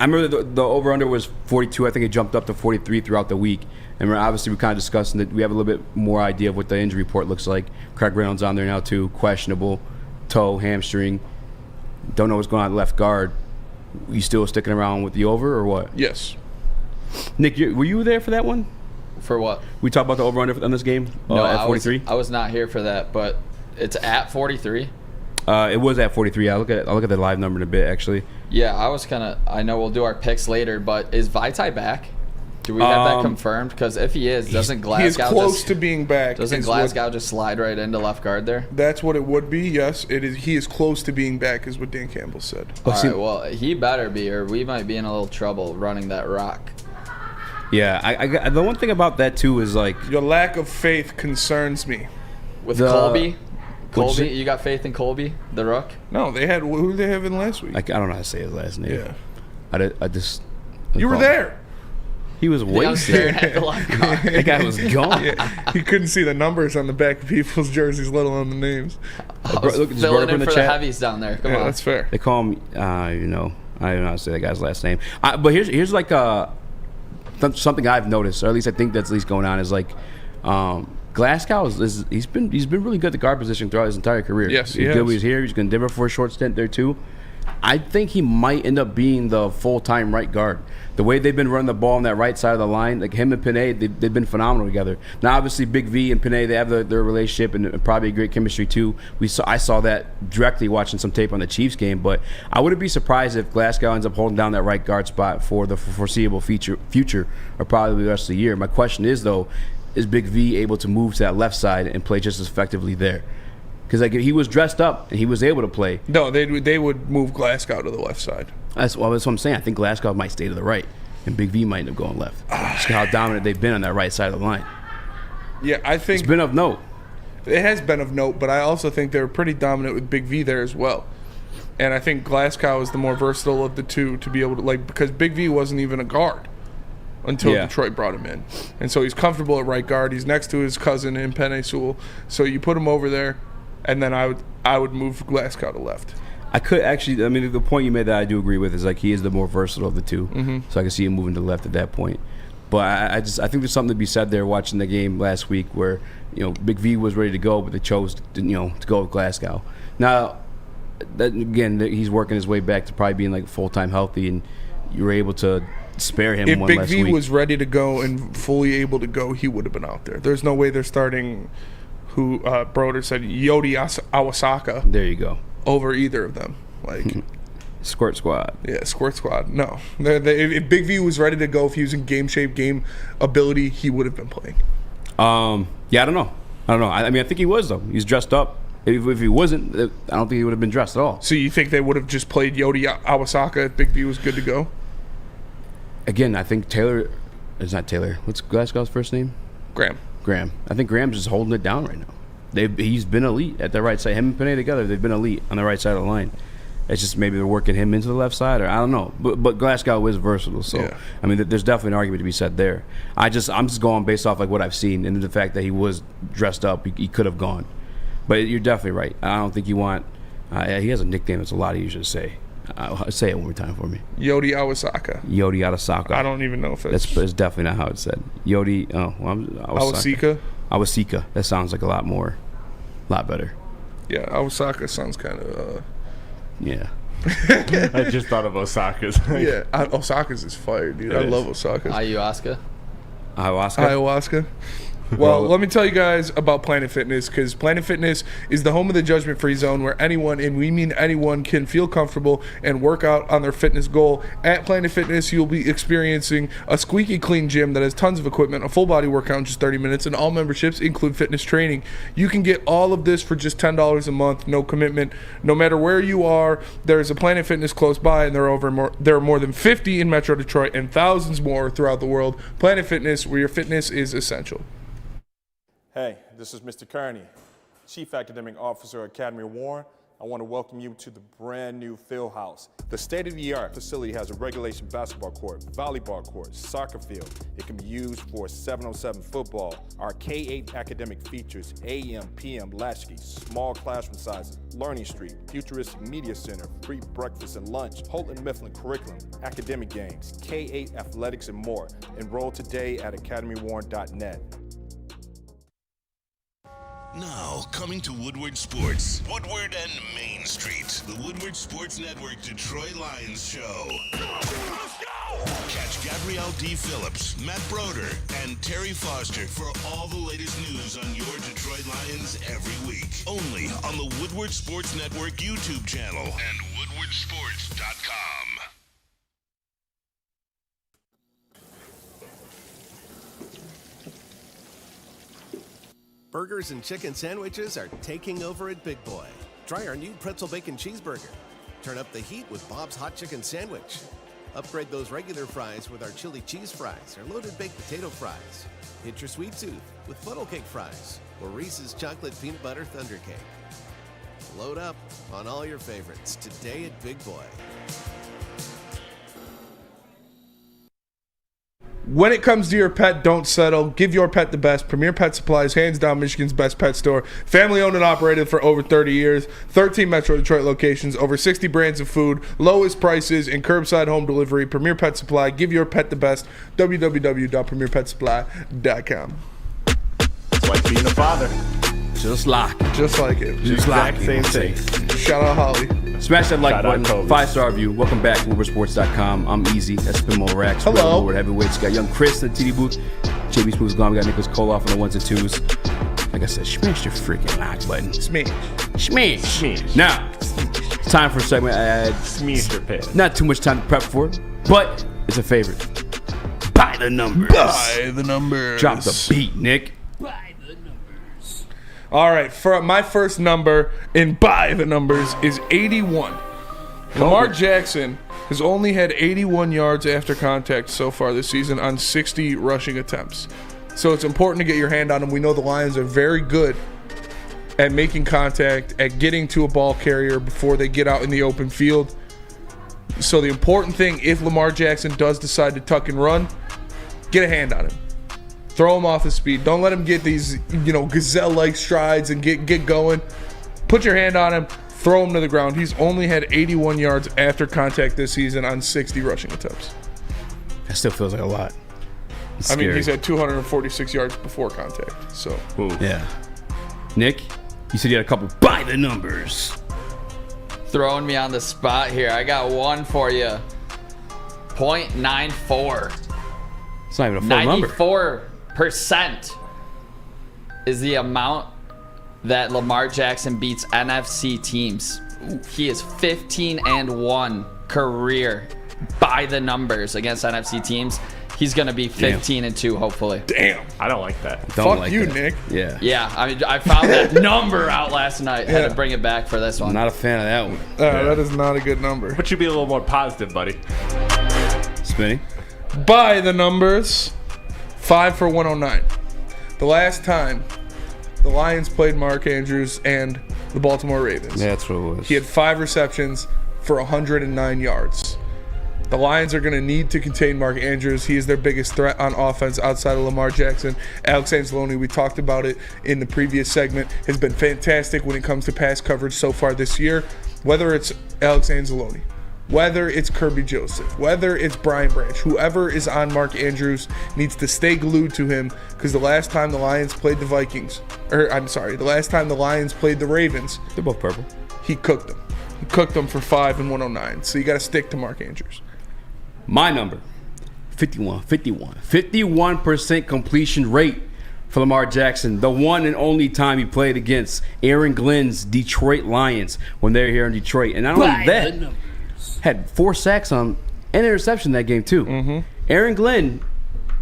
Speaker 1: remember the over-under was 42. I think it jumped up to 43 throughout the week. And obviously we're kind of discussing that we have a little bit more idea of what the injury report looks like. Craig Reynolds on there now too. Questionable. Toe, hamstring. Don't know what's going on at left guard. You still sticking around with the over or what?
Speaker 3: Yes.
Speaker 1: Nick, were you there for that one?
Speaker 4: For what?
Speaker 1: We talked about the over-under on this game
Speaker 4: No,
Speaker 1: at 43?
Speaker 4: I was not here for that, but it's at 43.
Speaker 1: It was at 43. I'll look at the live number in a bit, actually.
Speaker 4: Yeah, I know we'll do our picks later, but is Vaitai back? Do we have that confirmed? Because if he is, doesn't Glasgow
Speaker 3: he is close to being back.
Speaker 4: Doesn't Glasgow just slide right into left guard there?
Speaker 3: That's what it would be. Yes, it is. He is close to being back, is what Dan Campbell said.
Speaker 4: All right, well, he better be, or we might be in a little trouble running that rock.
Speaker 1: Yeah, I the one thing about that too is like
Speaker 3: your lack of faith concerns me.
Speaker 4: With Colby, you got faith in Colby, the Rook?
Speaker 3: No, they had who did they have in last week?
Speaker 1: I don't know how to say his last name.
Speaker 3: Yeah,
Speaker 1: I just.
Speaker 3: You were there.
Speaker 1: He was wasted. That guy was gone.
Speaker 3: Yeah, he couldn't see the numbers on the back of people's jerseys, let alone the names.
Speaker 4: Look, filling in for the heavies down there. Come on,
Speaker 3: that's fair.
Speaker 1: They call him. I don't know how to say that guy's last name. But here's like something I've noticed, or at least I think that's at least going on, is like Glasgow he's been really good at the guard position throughout his entire career.
Speaker 3: Yes,
Speaker 1: he's good when he's here. He's going to Denver for a short stint there too. I think he might end up being the full-time right guard. The way they've been running the ball on that right side of the line, like him and Panay, they've been phenomenal together. Now, obviously, Big V and Panay, they have their relationship and probably great chemistry too. I saw that directly watching some tape on the Chiefs game, but I wouldn't be surprised if Glasgow ends up holding down that right guard spot for the foreseeable future or probably the rest of the year. My question is, though, is Big V able to move to that left side and play just as effectively there? Because like if he was dressed up and he was able to play.
Speaker 3: No, they would move Glasgow to the left side.
Speaker 1: That's what I'm saying. I think Glasgow might stay to the right, and Big V might end up going left. Just how dominant they've been on that right side of the line.
Speaker 3: Yeah, I think
Speaker 1: it's been of note.
Speaker 3: It has been of note, but I also think they were pretty dominant with Big V there as well. And I think Glasgow is the more versatile of the two to be able to because Big V wasn't even a guard until Detroit brought him in, and so he's comfortable at right guard. He's next to his cousin in Penei Sewell, so you put him over there. And then I would move Glasgow to left.
Speaker 1: I could actually. I mean, the point you made that I do agree with is like he is the more versatile of the two.
Speaker 3: Mm-hmm.
Speaker 1: So I can see him moving to the left at that point. But I think there's something to be said there watching the game last week where Big V was ready to go, but they chose to go with Glasgow. Now, again, he's working his way back to probably being like full-time healthy, and you were able to spare him one last week.
Speaker 3: If Big V was ready to go and fully able to go, he would have been out there. There's no way they're starting. Who Broder said Yodi Awasaka.
Speaker 1: There you go.
Speaker 3: Over either of them, like
Speaker 1: Squirt Squad.
Speaker 3: Yeah, Squirt Squad. No, if Big V was ready to go, if he was in game shape, game ability, he would have been playing.
Speaker 1: Yeah, I don't know. I mean, I think he was though. He's dressed up. If he wasn't, I don't think he would have been dressed at all.
Speaker 3: So you think they would have just played Yodi Awasaka if Big V was good to go?
Speaker 1: Again, I think Taylor. It's not Taylor. What's Glasgow's first name? Graham. I think Graham's just holding it down right now. He's been elite at the right side. Him and Panay together, they've been elite on the right side of the line. It's just maybe they're working him into the left side, or I don't know. But Glasgow is versatile, so yeah. I mean, there's definitely an argument to be said there. I'm just going based off like what I've seen and the fact that he was dressed up. He could have gone, but you're definitely right. I don't think you want. He has a nickname that's a lot easier to say. Say it one more time for me.
Speaker 3: Yodi Awasaka.
Speaker 1: Yodi Awasaka.
Speaker 3: I don't even know if it's
Speaker 1: definitely not how it's said. Yodi.
Speaker 3: Awasika.
Speaker 1: Awasika. That sounds like a lot better.
Speaker 3: Yeah, Awasaka sounds kind of.
Speaker 1: Yeah.
Speaker 2: I just thought of Osaka's.
Speaker 3: Osaka's is fire, dude. I love Osaka's.
Speaker 4: Ayahuasca.
Speaker 1: Ayahuasca.
Speaker 3: Well, let me tell you guys about Planet Fitness, because Planet Fitness is the home of the judgment-free zone where anyone, and we mean anyone, can feel comfortable and work out on their fitness goal. At Planet Fitness, you'll be experiencing a squeaky clean gym that has tons of equipment, a full body workout in just 30 minutes, and all memberships include fitness training. You can get all of this for just $10 a month, no commitment. No matter where you are, there is a Planet Fitness close by, and there are more than 50 in Metro Detroit and thousands more throughout the world. Planet Fitness, where your fitness is essential.
Speaker 16: Hey, this is Mr. Kearney, Chief Academic Officer at Academy Warren. I want to welcome you to the brand new field house. The state-of-the-art facility has a regulation basketball court, volleyball court, soccer field. It can be used for 7-on-7 football. Our K-8 academic features AM, PM, latchkey, small classroom sizes, learning street, futuristic media center, free breakfast and lunch, Holton Mifflin curriculum, academic games, K-8 athletics, and more. Enroll today at academywarren.net.
Speaker 6: Now, coming to Woodward Sports, Woodward and Main Street, the Woodward Sports Network Detroit Lions Show. Let's go! Catch Gabrielle D. Phillips, Matt Broder, and Terry Foster for all the latest news on your Detroit Lions every week. Only on the Woodward Sports Network YouTube channel and woodwardsports.com.
Speaker 17: Burgers and chicken sandwiches are taking over at Big Boy. Try our new pretzel bacon cheeseburger. Turn up the heat with Bob's Hot Chicken Sandwich. Upgrade those regular fries with our chili cheese fries or loaded baked potato fries. Hit your sweet tooth with funnel cake fries or Reese's chocolate peanut butter thunder cake. Load up on all your favorites today at Big Boy.
Speaker 3: When it comes to your pet, don't settle. Give your pet the best. Premier Pet Supplies, hands down Michigan's best pet store. Family owned and operated for over 30 years. 13 Metro Detroit locations, over 60 brands of food, lowest prices, and curbside home delivery. Premier Pet Supply. Give your pet the best. www.premierpetsupply.com.
Speaker 2: It's like being a father.
Speaker 1: Just like it.
Speaker 3: Just like it.
Speaker 1: Just like
Speaker 2: Same
Speaker 1: it.
Speaker 2: thing.
Speaker 3: Shout out Holly.
Speaker 1: Smash that like
Speaker 2: Shout out
Speaker 1: button.
Speaker 2: Kobe.
Speaker 1: 5-star review. Welcome back to WoodwardSports.com. I'm Easy. That's Spinmo Rax.
Speaker 3: Hello.
Speaker 1: Woodward Heavyweights. Got young Chris in the TD booth. JB Smooth's gone. We got Nicholas Koloff on the ones and twos. Like I said, smash your freaking like button.
Speaker 3: Smash.
Speaker 1: Smash. Now, it's time for a segment I had
Speaker 2: Smash your pit.
Speaker 1: not too much time to prep for, but it's a favorite. By the numbers.
Speaker 3: By the numbers.
Speaker 1: Drop the beat, Nick.
Speaker 3: All right, for my first number in by the numbers is 81. Lamar Jackson has only had 81 yards after contact so far this season on 60 rushing attempts. So it's important to get your hand on him. We know the Lions are very good at making contact, at getting to a ball carrier before they get out in the open field. So the important thing, if Lamar Jackson does decide to tuck and run, get a hand on him. Throw him off his speed. Don't let him get these, gazelle-like strides and get going. Put your hand on him. Throw him to the ground. He's only had 81 yards after contact this season on 60 rushing attempts.
Speaker 1: That still feels like a lot.
Speaker 3: I mean, he's had 246 yards before contact. So
Speaker 1: yeah. Nick, you said you had a couple by the numbers.
Speaker 4: Throwing me on the spot here. I got one for you. 0.94.
Speaker 1: It's not even a full number.
Speaker 4: 94% is the amount that Lamar Jackson beats NFC teams. He is 15-1 career by the numbers against NFC teams. He's going to be 15-2, hopefully.
Speaker 3: Damn.
Speaker 2: I don't like that.
Speaker 3: Fuck like you, that. Nick.
Speaker 1: Yeah.
Speaker 4: Yeah, I mean, I found that number out last night. Had to bring it back for this one.
Speaker 1: I'm not a fan of that one.
Speaker 3: That is not a good number.
Speaker 2: But you be a little more positive, buddy.
Speaker 1: Spinny.
Speaker 3: By the numbers, 5 for 109. The last time the Lions played Mark Andrews and the Baltimore Ravens.
Speaker 1: Yeah, that's what it was.
Speaker 3: He had 5 receptions for 109 yards. The Lions are going to need to contain Mark Andrews. He is their biggest threat on offense outside of Lamar Jackson. Alex Anzalone, we talked about it in the previous segment, has been fantastic when it comes to pass coverage so far this year. Whether it's Alex Anzalone, whether it's Kirby Joseph, whether it's Brian Branch, whoever is on Mark Andrews needs to stay glued to him, because the last time the Lions played the last time the Lions played the Ravens,
Speaker 1: they're both purple,
Speaker 3: he cooked them. He cooked them for 5 and 109. So you got to stick to Mark Andrews.
Speaker 1: My number, 51%. 51% completion rate for Lamar Jackson. The one and only time he played against Aaron Glenn's Detroit Lions when they were here in Detroit. And not only that, had 4 sacks on and interception that game too. Aaron Glenn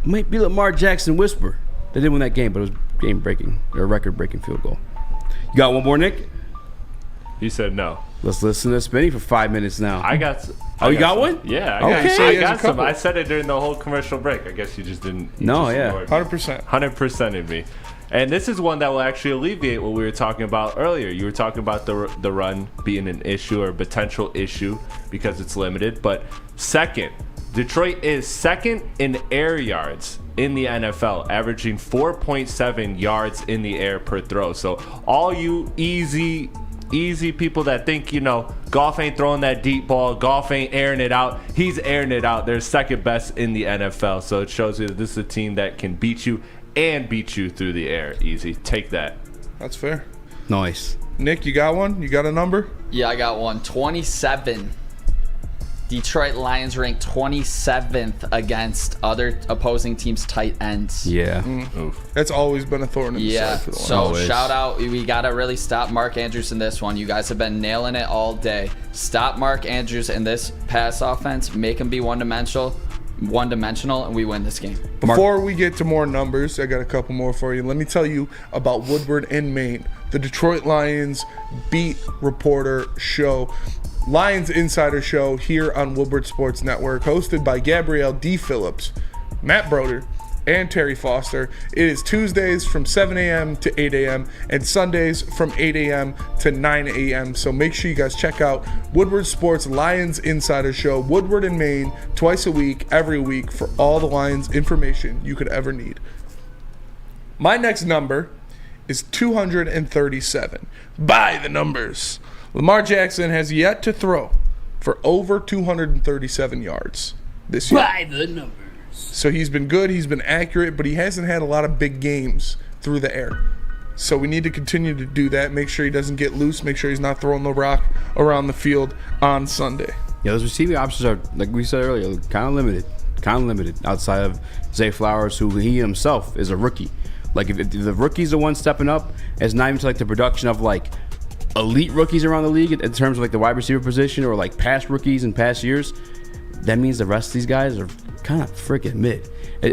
Speaker 1: might be Lamar Jackson whisper. They didn't win that game, but it was game-breaking or record-breaking field goal. You got one more, Nick?
Speaker 2: He said no.
Speaker 1: Let's listen to Spinny for 5 minutes now.
Speaker 2: I got.
Speaker 1: You got one?
Speaker 2: Yeah.
Speaker 1: Okay.
Speaker 2: I got some. I said it during the whole commercial break. I guess you just didn't.
Speaker 1: No,
Speaker 2: just
Speaker 1: yeah.
Speaker 3: 100%.
Speaker 2: 100%ed me. And this is one that will actually alleviate what we were talking about earlier. You were talking about the run being an issue or a potential issue because it's limited. But second, Detroit is second in air yards in the NFL, averaging 4.7 yards in the air per throw. So all you easy people that think, Goff ain't throwing that deep ball, Goff ain't airing it out, he's airing it out. They're second best in the NFL. So it shows you that this is a team that can beat you and beat you through the air easy. Take that.
Speaker 3: That's fair.
Speaker 1: Nice.
Speaker 3: Nick, you got one? You got a number?
Speaker 4: Yeah, I got one. 27. Detroit Lions ranked 27th against other opposing teams' tight ends.
Speaker 1: Yeah.
Speaker 3: That's always been a thorn in the side for the Lions.
Speaker 4: So shout out. We got to really stop Mark Andrews in this one. You guys have been nailing it all day. Stop Mark Andrews in this pass offense. Make him be one-dimensional, and we win this game.
Speaker 3: Before we get to more numbers, I got a couple more for you. Let me tell you about Woodward in Maine, the Detroit Lions beat reporter show. Lions Insider Show here on Woodward Sports Network, hosted by Gabrielle D. Phillips, Matt Broder, and Terry Foster. It is Tuesdays from 7 a.m. to 8 a.m. and Sundays from 8 a.m. to 9 a.m. So make sure you guys check out Woodward Sports Lions Insider Show, Woodward in Maine, twice a week, every week, for all the Lions information you could ever need. My next number is 237. By the numbers. Lamar Jackson has yet to throw for over 237 yards this year.
Speaker 18: By the numbers.
Speaker 3: So he's been good, he's been accurate, but he hasn't had a lot of big games through the air. So we need to continue to do that, make sure he doesn't get loose, make sure he's not throwing the rock around the field on Sunday.
Speaker 1: Yeah, those receiving options are, like we said earlier, kind of limited outside of Zay Flowers, who he himself is a rookie. Like, if the rookie's the one stepping up, it's not even to, like, the production of, like, elite rookies around the league in terms of, like, the wide receiver position or, like, past rookies in past years. That means the rest of these guys are kind of freaking mid.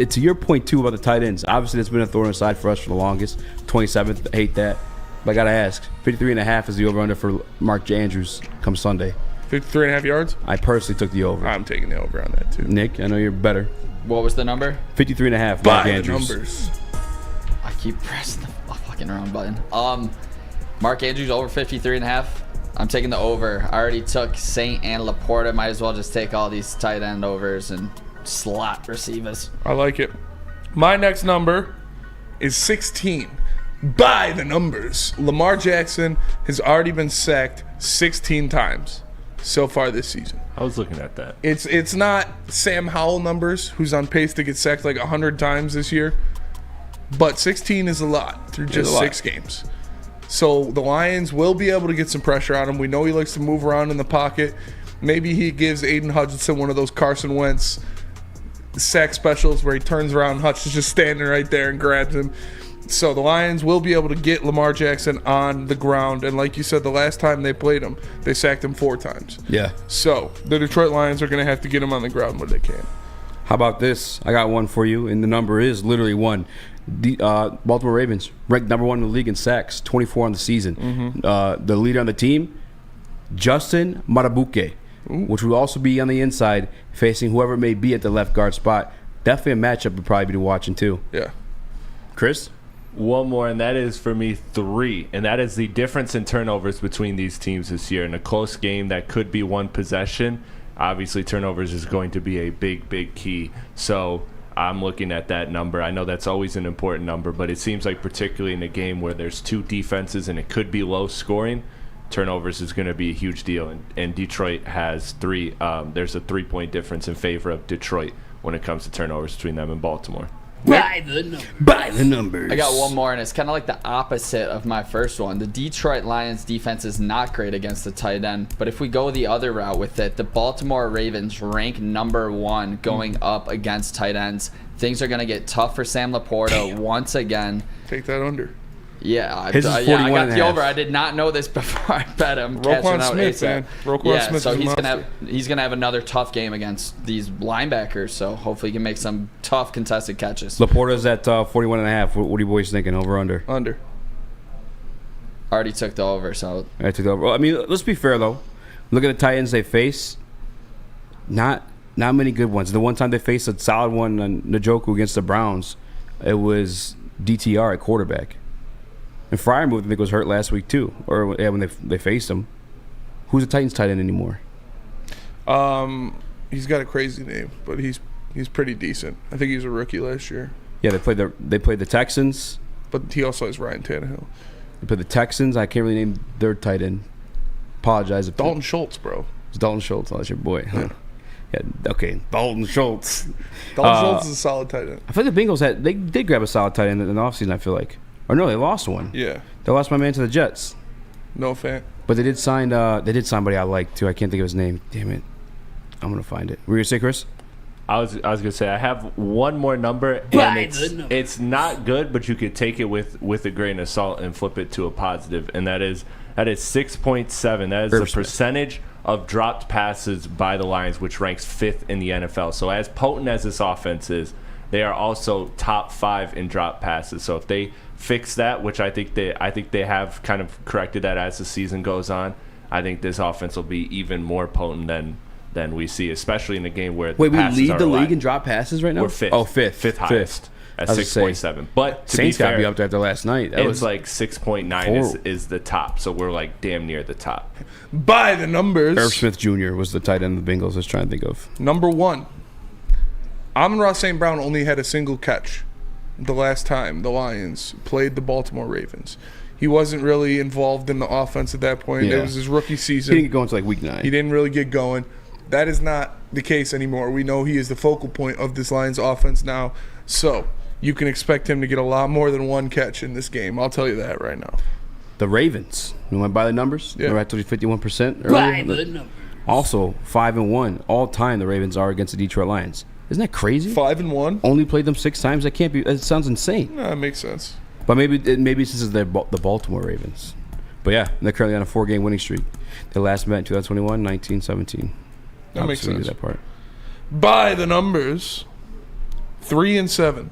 Speaker 1: To your point, too, about the tight ends, obviously that's been a thorn in the side for us for the longest. 27th, hate that. But I got to ask, 53.5 is the over-under for Mark J. Andrews come Sunday.
Speaker 3: 53.5 yards?
Speaker 1: I personally took the over.
Speaker 3: I'm taking the over on that, too.
Speaker 1: Nick, I know you're better.
Speaker 4: What was the number?
Speaker 1: 53.5,
Speaker 3: By
Speaker 1: Mark
Speaker 3: the
Speaker 1: Andrews.
Speaker 3: numbers.
Speaker 4: I keep pressing the fucking wrong button. Mark Andrews over 53.5. I'm taking the over. I already took Saint and Laporta. Might as well just take all these tight end overs and slot receivers.
Speaker 3: I like it. My next number is 16. By the numbers. Lamar Jackson has already been sacked 16 times so far this season.
Speaker 2: I was looking at that.
Speaker 3: It's not Sam Howell numbers, who's on pace to get sacked like 100 times this year, but 16 is a lot through just 6 games. So the Lions will be able to get some pressure on him. We know he likes to move around in the pocket. Maybe he gives Aiden Hutchinson one of those Carson Wentz sack specials where he turns around, Hutch is just standing right there and grabs him. So the Lions will be able to get Lamar Jackson on the ground. And like you said, the last time they played him, they sacked him 4 times.
Speaker 1: Yeah.
Speaker 3: So the Detroit Lions are going to have to get him on the ground when they can.
Speaker 1: How about this? I got one for you, and the number is literally 1. The Baltimore Ravens ranked number 1 in the league in sacks, 24 on the season. The leader on the team, Justin Marabuke, which will also be on the inside, facing whoever it may be at the left guard spot. Definitely a matchup would probably be watching too.
Speaker 3: Yeah.
Speaker 1: Chris?
Speaker 2: One more, and that is for me 3, and that is the difference in turnovers between these teams this year. In a close game that could be one possession, obviously turnovers is going to be a big key. So I'm looking at that number. I know that's always an important number, but it seems like particularly in a game where there's 2 defenses and it could be low scoring, turnovers is going to be a huge deal. And Detroit has 3. There's a 3-point difference in favor of Detroit when it comes to turnovers between them and Baltimore.
Speaker 1: By the numbers.
Speaker 4: I got one more, and it's kind of like the opposite of my first one. The Detroit Lions defense is not great against the tight end, but if we go the other route with it, the Baltimore Ravens rank number 1 going up against tight ends. Things are going to get tough for Sam Laporta once again.
Speaker 3: Take that under.
Speaker 4: Yeah, I
Speaker 1: His is
Speaker 4: got
Speaker 1: 41
Speaker 4: the over. I did not know this before I bet him.
Speaker 3: Roquan Smith, man. Roquan Smith
Speaker 4: so
Speaker 3: is a
Speaker 4: he's gonna have another tough game against these linebackers. So hopefully he can make some tough contested catches.
Speaker 1: Laporta's at 41.5. What are you boys thinking? Over or under?
Speaker 3: Under.
Speaker 4: Already took the over. So
Speaker 1: I took the over. Well, I mean, let's be fair though. Look at the Titans they face. Not many good ones. The one time they faced a solid one on Njoku against the Browns, it was DTR at quarterback. And Freiermuth, I think, was hurt last week too, or when they faced him. Who's the Titans tight end anymore?
Speaker 3: He's got a crazy name, but he's pretty decent. I think he was a rookie last year.
Speaker 1: Yeah, they played the Texans,
Speaker 3: but he also has Ryan Tannehill.
Speaker 1: They played the Texans. I can't really name their tight end. Apologize if
Speaker 3: Dalton Schultz, bro.
Speaker 1: It's Dalton Schultz. Oh, that's your boy. Huh? Yeah, okay, Dalton Schultz.
Speaker 3: Dalton Schultz is a solid tight end.
Speaker 1: I feel like the Bengals they did grab a solid tight end in the offseason. I feel like. Or no, they lost one.
Speaker 3: Yeah.
Speaker 1: They lost my man to the Jets.
Speaker 3: No fan.
Speaker 1: But they did sign somebody I like too. I can't think of his name. Damn it. I'm gonna find it. Were you gonna say, Chris?
Speaker 2: I was gonna say I have one more number, and it's not good, but you could take it with a grain of salt and flip it to a positive, and that is 6.7. That is the percentage of dropped passes by the Lions, which ranks 5th in the NFL. So as potent as this offense is, they are also top 5 in dropped passes. So if they fix that, which I think they have kind of corrected that as the season goes on, I think this offense will be even more potent than we see, especially in a game where
Speaker 1: we lead the league in drop passes right now.
Speaker 2: We're 5th.
Speaker 1: Oh, fifth
Speaker 2: highest at 6.7. But to
Speaker 1: Saints
Speaker 2: be fair,
Speaker 1: got to be up there after last night. That
Speaker 2: it's
Speaker 1: was
Speaker 2: like 6.9 is the top, so we're like damn near the top.
Speaker 3: By the numbers,
Speaker 1: Irv Smith Jr. was the tight end of the Bengals. I was trying to think of
Speaker 3: number 1. Amon-Ra St. Brown only had a single catch the last time the Lions played the Baltimore Ravens. He wasn't really involved in the offense at that point. It was his rookie season.
Speaker 1: He didn't get going until like week 9.
Speaker 3: He didn't really get going. That is not the case anymore. We know he is the focal point of this Lions offense now. So you can expect him to get a lot more than one catch in this game. I'll tell you that right now.
Speaker 1: The Ravens. You want to buy the numbers?
Speaker 3: Yeah.
Speaker 1: We're at 51% earlier.
Speaker 15: Buy the numbers.
Speaker 1: Also, 5-1 all time. The Ravens are against the Detroit Lions. Isn't that crazy?
Speaker 3: 5-1.
Speaker 1: Only played them 6 times. That can't be. It sounds insane.
Speaker 3: No, it makes sense.
Speaker 1: But maybe this is the Baltimore Ravens. But yeah, they're currently on a 4-game winning streak. They last met in 2021, 19-17.
Speaker 3: That makes sense.
Speaker 1: That part.
Speaker 3: By the numbers, 3-7.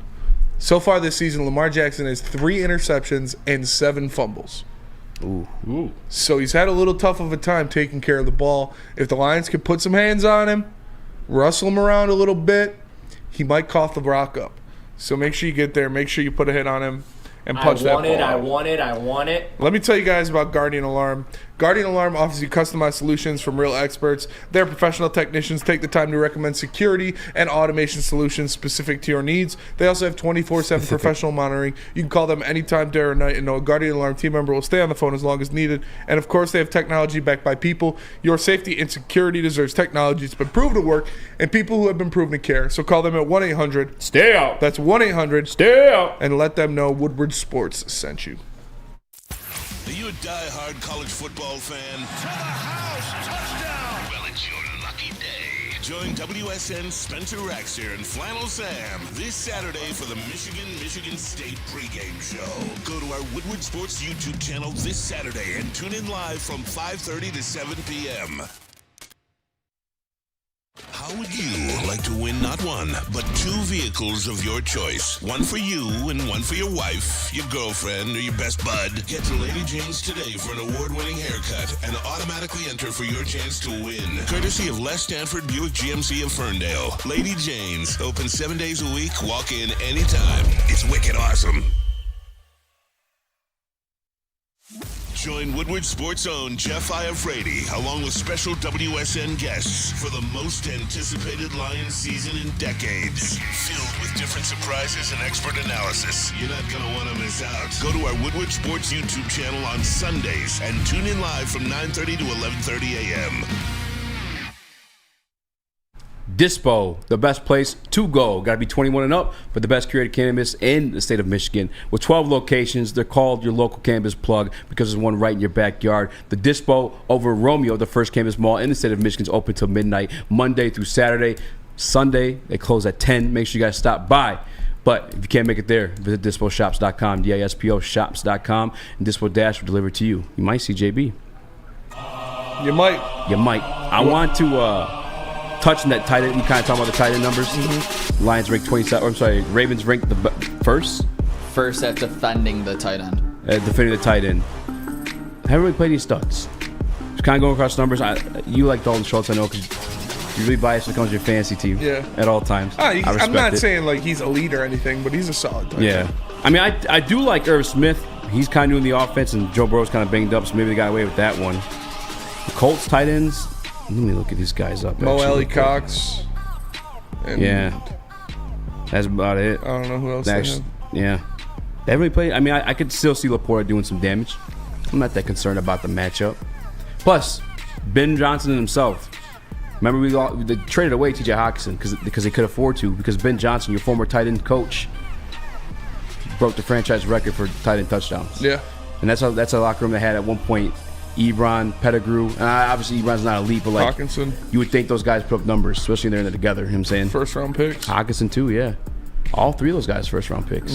Speaker 3: So far this season, Lamar Jackson has 3 interceptions and 7 fumbles.
Speaker 1: Ooh.
Speaker 3: So he's had a little tough of a time taking care of the ball. If the Lions could put some hands on him, rustle him around a little bit, he might cough the rock up. So make sure you get there. Make sure you put a hit on him and punch that ball.
Speaker 2: I want it.
Speaker 3: Let me tell you guys about Guardian Alarm. Guardian Alarm offers you customized solutions from real experts. Their professional technicians take the time to recommend security and automation solutions specific to your needs. They also have 24/7 professional monitoring. You can call them anytime, day or night, and know a Guardian Alarm team member will stay on the phone as long as needed. And of course, they have technology backed by people. Your safety and security deserves technology. It's been proven to work, and people who have been proven to care. So call them at 1-800.
Speaker 1: Stay out.
Speaker 3: That's 1-800.
Speaker 1: Stay out.
Speaker 3: And let them know Woodward Sports sent you.
Speaker 6: Are you a die-hard college football fan? To the house, touchdown! Well, it's your lucky day. Join WSN Spencer Raxter and Flannel Sam this Saturday for the Michigan State pregame show. Go to our Woodward Sports YouTube channel this Saturday and tune in live from 5:30 to 7 p.m. How would you like to win not one, but 2 vehicles of your choice? One for you and one for your wife, your girlfriend, or your best bud. Get to Lady Jane's today for an award-winning haircut and automatically enter for your chance to win. Courtesy of Les Stanford Buick GMC of Ferndale. Lady Jane's, open 7 days a week, walk in anytime. It's wicked awesome. Join Woodward Sports' own Jeff Iafrate, along with special WSN guests for the most anticipated Lions season in decades. Filled with different surprises and expert analysis. You're not going to want to miss out. Go to our Woodward Sports YouTube channel on Sundays and tune in live from 9:30 to 11:30 a.m.
Speaker 1: Dispo, the best place to go. Got to be 21 and up for the best curated cannabis in the state of Michigan. With 12 locations, they're called your local cannabis plug because there's one right in your backyard. The Dispo over Romeo, the first cannabis mall in the state of Michigan, is open till midnight, Monday through Saturday. Sunday, they close at 10. Make sure you guys stop by. But if you can't make it there, visit disposhops.com, DISPO shops.com, and Dispo Dash will deliver to you. You might see JB.
Speaker 3: You might.
Speaker 1: I want to touch on that tight end. We kind of talking about the tight end numbers. Lions ranked 27. I'm sorry, Ravens ranked the first.
Speaker 4: First at defending the tight end.
Speaker 1: Defending the tight end. Haven't really played any studs. Just kind of going across numbers. You like Dalton Schultz, I know, because you're really biased when it comes to your fantasy team.
Speaker 3: Yeah.
Speaker 1: At all times.
Speaker 3: I'm not saying like he's elite or anything, but he's a solid tight end.
Speaker 1: I mean, I do like Irv Smith. He's kind of doing the offense, and Joe Burrow's kind of banged up, so maybe they got away with that one. The Colts tight ends. Let me look at these guys up.
Speaker 3: Mo Alley Cox.
Speaker 1: That's about it.
Speaker 3: I don't know who else they have.
Speaker 1: Yeah. They haven't really played. I mean, I could still see Laporta doing some damage. I'm not that concerned about the matchup. Plus, Ben Johnson himself. Remember, they traded away T.J. Hawkinson because they could afford to. Because Ben Johnson, your former tight end coach, broke the franchise record for tight end touchdowns.
Speaker 3: Yeah.
Speaker 1: And that's a locker room that had at one point Ebron, Pettigrew. Obviously, Ebron's not elite, but like
Speaker 3: Hawkinson.
Speaker 1: You would think those guys put up numbers, especially when they're in it together. You know what I'm saying?
Speaker 3: First round picks.
Speaker 1: Hawkinson too, yeah. All three of those guys first round picks.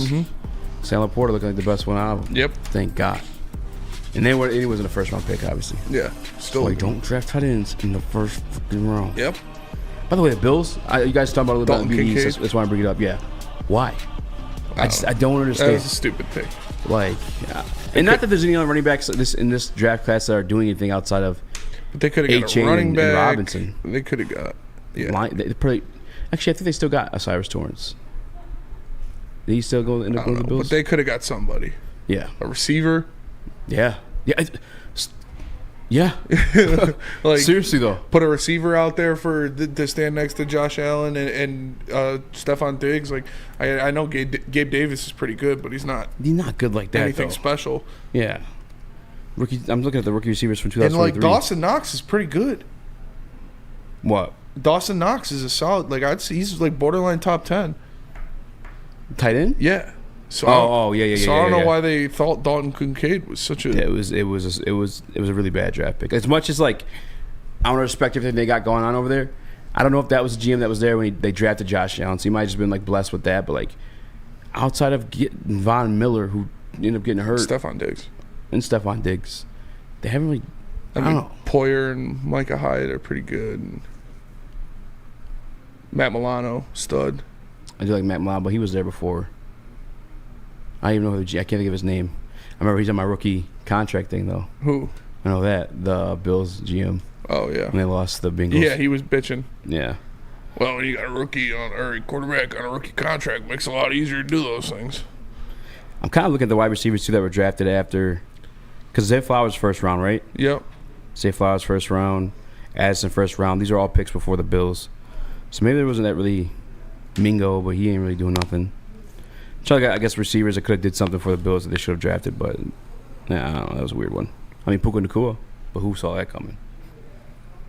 Speaker 1: Sam Laporta looking like the best one out of them.
Speaker 3: Yep.
Speaker 1: Thank God. And he wasn't a first round pick, obviously.
Speaker 3: Yeah.
Speaker 1: Still, so don't draft tight ends in the first fucking round.
Speaker 3: Yep.
Speaker 1: By the way, the Bills. You guys talking about a little
Speaker 3: Dalton
Speaker 1: bit about
Speaker 3: Kincaid.
Speaker 1: BDs. That's why I bring it up. Yeah. Why? I don't understand.
Speaker 3: That was a stupid pick.
Speaker 1: Like, and not that there's any other running backs in this draft class that are doing anything outside of.
Speaker 3: But they could have got a running back.
Speaker 1: And Robinson.
Speaker 3: They could have got. Yeah.
Speaker 1: Actually, I think they still got Osiris Torrance. Did he still go in the Bills?
Speaker 3: But they could have got somebody.
Speaker 1: Yeah.
Speaker 3: A receiver.
Speaker 1: Yeah. Yeah.
Speaker 3: Like,
Speaker 1: seriously though,
Speaker 3: put a receiver out there to stand next to Josh Allen and Stephon Diggs. Like I know Gabe Davis is pretty good, but he's not
Speaker 1: good like that.
Speaker 3: Anything
Speaker 1: though.
Speaker 3: special.
Speaker 1: Yeah. Rookie. I'm looking at the rookie receivers from 2023.
Speaker 3: And like Dawson Knox is pretty good.
Speaker 1: What?
Speaker 3: Dawson Knox is a solid. Like he's like borderline top 10.
Speaker 1: Tight end?
Speaker 3: Yeah. So
Speaker 1: yeah.
Speaker 3: So I don't know why they thought Dalton Kincaid was such a.
Speaker 1: Yeah, it was a really bad draft pick. As much as like I want to respect everything they got going on over there. I don't know if that was the GM that was there when they drafted Josh Allen. So he might have just been like blessed with that. But like outside of Von Miller, who ended up getting hurt,
Speaker 3: Stephon Diggs, they haven't really. I don't know. Poyer and Micah Hyde are pretty good. And Matt Milano, stud.
Speaker 1: I do like Matt Milano, but he was there before. I don't even know who I can't think of his name. I remember he's on my rookie contract thing though.
Speaker 3: Who?
Speaker 1: I know that the Bills GM.
Speaker 3: Oh yeah.
Speaker 1: And they lost the Bengals.
Speaker 3: Yeah, he was bitching.
Speaker 1: Yeah.
Speaker 3: Well, when you got a rookie or a quarterback on a rookie contract, it makes it a lot easier to do those things.
Speaker 1: I'm kind of looking at the wide receivers too that were drafted after, because Zay Flowers first round, right?
Speaker 3: Yep.
Speaker 1: Zay Flowers first round, Addison first round. These are all picks before the Bills. So maybe there wasn't that really Mingo, but he ain't really doing nothing. So I guess receivers that could have did something for the Bills that they should have drafted, but nah, I don't know, that was a weird one. I mean, Puka Nacua, but who saw that coming?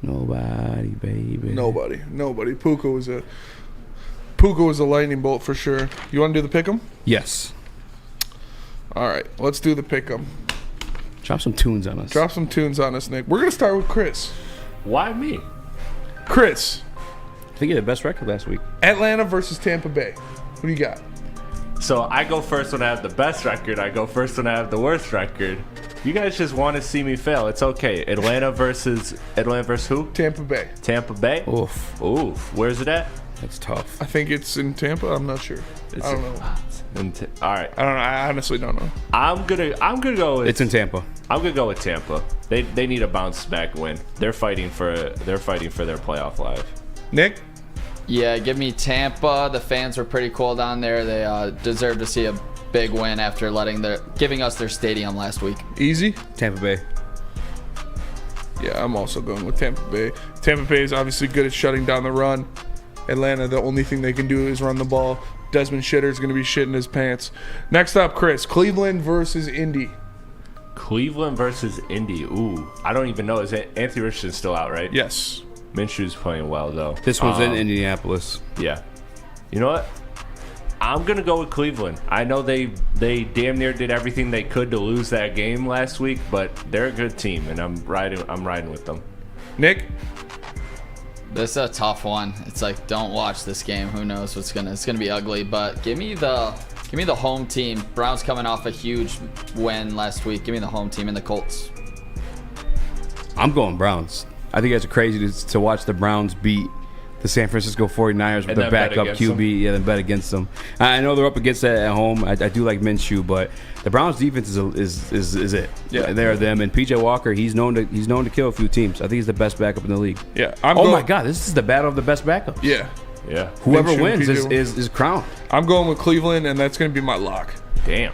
Speaker 1: Nobody, baby.
Speaker 3: Nobody. Puka was a lightning bolt for sure. You want to do the pick'em?
Speaker 1: Yes.
Speaker 3: All right, let's do the pick'em.
Speaker 1: Drop some tunes on us.
Speaker 3: Nick. We're gonna start with Chris.
Speaker 2: Why me?
Speaker 3: Chris.
Speaker 1: I think he had the best record last week.
Speaker 3: Atlanta versus Tampa Bay. What do you got?
Speaker 2: So I go first when I have the best record. I go first when I have the worst record. You guys just want to see me fail. It's okay. Atlanta versus who?
Speaker 3: Tampa Bay.
Speaker 2: Tampa Bay?
Speaker 1: Oof.
Speaker 2: Where's it at?
Speaker 1: That's tough.
Speaker 3: I think it's in Tampa. I'm not sure. I don't know.
Speaker 2: All right.
Speaker 3: I don't know. I honestly don't know.
Speaker 2: I'm gonna go with.
Speaker 1: It's in Tampa.
Speaker 2: I'm gonna go with Tampa. They need a bounce back win. They're fighting for their playoff life.
Speaker 3: Nick?
Speaker 4: Yeah, give me Tampa. The fans were pretty cool down there. They deserve to see a big win after giving us their stadium last week.
Speaker 3: Easy?
Speaker 1: Tampa Bay.
Speaker 3: Yeah, I'm also going with Tampa Bay. Tampa Bay is obviously good at shutting down the run. Atlanta, the only thing they can do is run the ball. Desmond Shitter's going to be shitting his pants. Next up, Chris, Cleveland versus Indy.
Speaker 2: Cleveland versus Indy. Ooh, I don't even know. Is Anthony Richardson still out, right?
Speaker 3: Yes.
Speaker 2: Minshew's playing well, though.
Speaker 1: This one's in Indianapolis.
Speaker 2: Yeah. You know what? I'm going to go with Cleveland. I know they damn near did everything they could to lose that game last week, but they're a good team, and I'm riding with them.
Speaker 3: Nick?
Speaker 4: This is a tough one. It's like, don't watch this game. Who knows it's gonna be ugly. But give me the home team. Browns coming off a huge win last week. Give me the home team and the Colts.
Speaker 1: I'm going Browns. I think it's crazy to watch the Browns beat the San Francisco 49ers with their backup QB. Yeah, then bet against them. I know they're up against that at home. I do like Minshew, but the Browns defense is it. Yeah, they're them. And PJ Walker, he's known to kill a few teams. I think he's the best backup in the league.
Speaker 3: Yeah.
Speaker 1: My God, this is the battle of the best backups.
Speaker 3: Yeah.
Speaker 2: Yeah.
Speaker 1: Whoever
Speaker 3: Minshew,
Speaker 1: wins
Speaker 3: PJ
Speaker 1: is crowned.
Speaker 3: I'm going with Cleveland, and that's going to be my lock.
Speaker 2: Damn,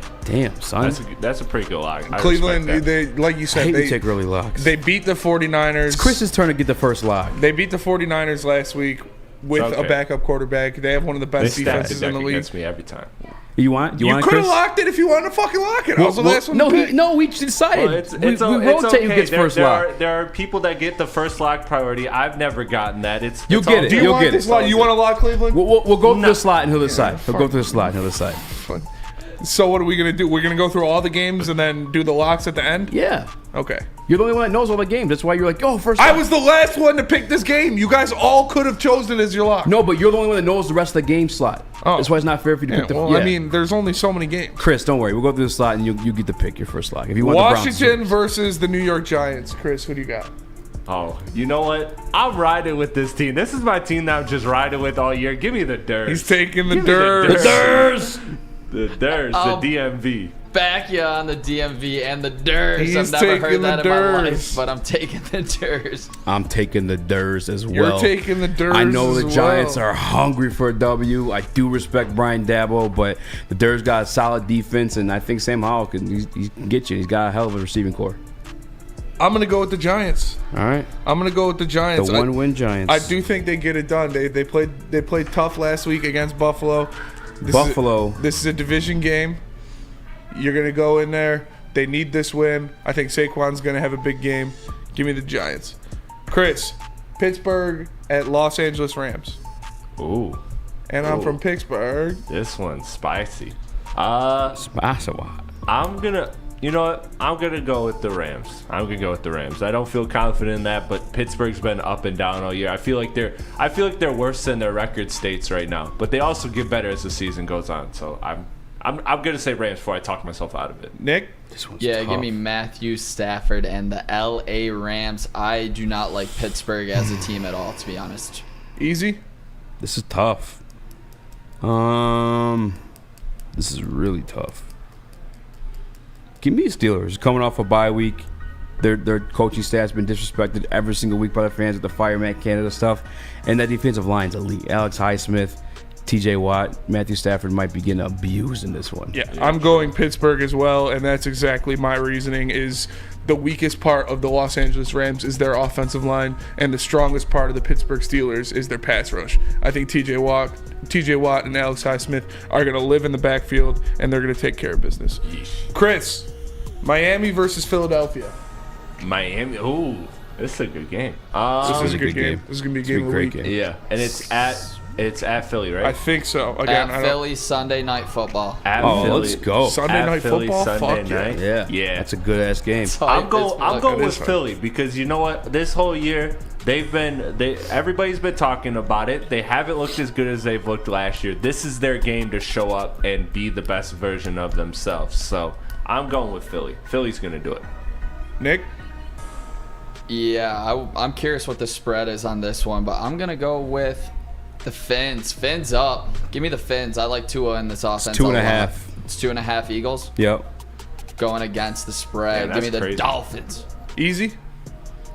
Speaker 1: son.
Speaker 2: That's a pretty good lock.
Speaker 3: Cleveland, they like you said,
Speaker 1: they take early locks.
Speaker 3: They beat the 49ers.
Speaker 1: It's Chris's turn to get the first lock.
Speaker 3: They beat the 49ers last week with a backup quarterback. They have one of the best defenses in the league.
Speaker 2: Against me every time.
Speaker 1: You want
Speaker 3: could have locked it if you wanted to fucking lock it. I was the last one.
Speaker 1: No, we decided.
Speaker 2: We
Speaker 1: rotate who gets first lock.
Speaker 2: There are people that get the first lock priority. I've never gotten that.
Speaker 1: You'll get it.
Speaker 3: You'll get it. You want to lock Cleveland?
Speaker 1: We'll go through the slot and he'll decide. We'll go through the slot and he'll decide.
Speaker 3: So what are we going to do? We're going to go through all the games and then do the locks at the end?
Speaker 1: Yeah.
Speaker 3: Okay.
Speaker 1: You're the only one that knows all the games. That's why you're like, first lock.
Speaker 3: I was the last one to pick this game. You guys all could have chosen it as your lock.
Speaker 1: No, but you're the only one that knows the rest of the game slot. Oh. That's why it's not fair for you to pick the...
Speaker 3: Well, I mean, there's only so many games.
Speaker 1: Chris, don't worry. We'll go through the slot and you get to pick your first lock. If you want
Speaker 3: Washington versus the New York Giants. Chris, who do you got?
Speaker 2: Oh, you know what? I'm riding with this team. This is my team that I'm just riding with all year. Give me the Durs.
Speaker 3: He's taking the Durs.
Speaker 1: The Durs!
Speaker 2: The Durs, the DMV.
Speaker 4: Back you on the DMV and the Durs.
Speaker 3: He's
Speaker 4: I've never heard that in my
Speaker 3: Durs.
Speaker 4: life, but I'm taking the Durs.
Speaker 1: I'm taking the Durs as well.
Speaker 3: You're taking the Durs.
Speaker 1: I know the
Speaker 3: as
Speaker 1: Giants
Speaker 3: well.
Speaker 1: are hungry for a W. I do respect Brian Dabo, but the Durs got a solid defense, and I think Sam Howell can get you. He's got a hell of a receiving core.
Speaker 3: I'm going to go with the Giants.
Speaker 1: All right.
Speaker 3: I'm going to go with the Giants.
Speaker 1: The one-win Giants.
Speaker 3: I do think they get it done. They played tough last week against Buffalo. This is a division game. You're going to go in there. They need this win. I think Saquon's going to have a big game. Give me the Giants. Chris, Pittsburgh at Los Angeles Rams.
Speaker 2: Ooh.
Speaker 3: And I'm from Pittsburgh.
Speaker 2: This one's spicy.
Speaker 1: Spicy.
Speaker 2: I'm going to... You know what? I'm going to go with the Rams. I don't feel confident in that, but Pittsburgh's been up and down all year. I feel like they're worse than their record states right now, but they also get better as the season goes on. So I'm going to say Rams before I talk myself out of it.
Speaker 3: Nick?
Speaker 1: This one's
Speaker 4: Yeah,
Speaker 1: tough.
Speaker 4: give me Matthew Stafford and the LA Rams. I do not like Pittsburgh as a team at all, to be honest.
Speaker 3: Easy?
Speaker 1: This is tough. This is really tough. Give me the Steelers. Coming off a bye week. Their coaching staff's been disrespected every single week by the fans with the Fire Matt Canada stuff. And that defensive line's elite. Alex Highsmith, TJ Watt, Matthew Stafford might be getting abused in this one.
Speaker 3: Yeah, I'm going Pittsburgh as well, and that's exactly my reasoning. Is the weakest part of the Los Angeles Rams is their offensive line, and the strongest part of the Pittsburgh Steelers is their pass rush. I think TJ Watt and Alex Highsmith are going to live in the backfield, and they're going to take care of business.
Speaker 2: Yeesh.
Speaker 3: Chris, Miami versus Philadelphia.
Speaker 2: Miami. Ooh, this is a good game.
Speaker 3: This is a good game. This is going to be a game of the week.
Speaker 2: Yeah, and it's at Philly, right?
Speaker 3: I think so. Again,
Speaker 4: At Philly, Sunday Night Football.
Speaker 2: At Philly.
Speaker 1: Let's go.
Speaker 3: Sunday Night
Speaker 2: Philly,
Speaker 3: Football?
Speaker 2: Sunday
Speaker 3: Fuck
Speaker 2: night.
Speaker 1: Yeah. That's a good-ass game.
Speaker 2: I'm going with
Speaker 3: hype.
Speaker 2: Philly because you know what? This whole year, everybody's been talking about it. They haven't looked as good as they've looked last year. This is their game to show up and be the best version of themselves. So I'm going with Philly. Philly's going to do it.
Speaker 3: Nick?
Speaker 4: Yeah, I'm curious what the spread is on this one, but I'm going to go with the Fins. Fins up. Give me the Fins. I like Tua in this offense.
Speaker 1: 2.5.
Speaker 4: It's 2.5 Eagles.
Speaker 1: Yep.
Speaker 4: Going against the spread.
Speaker 2: Yeah,
Speaker 4: Give me the
Speaker 2: crazy.
Speaker 4: Dolphins.
Speaker 3: Easy?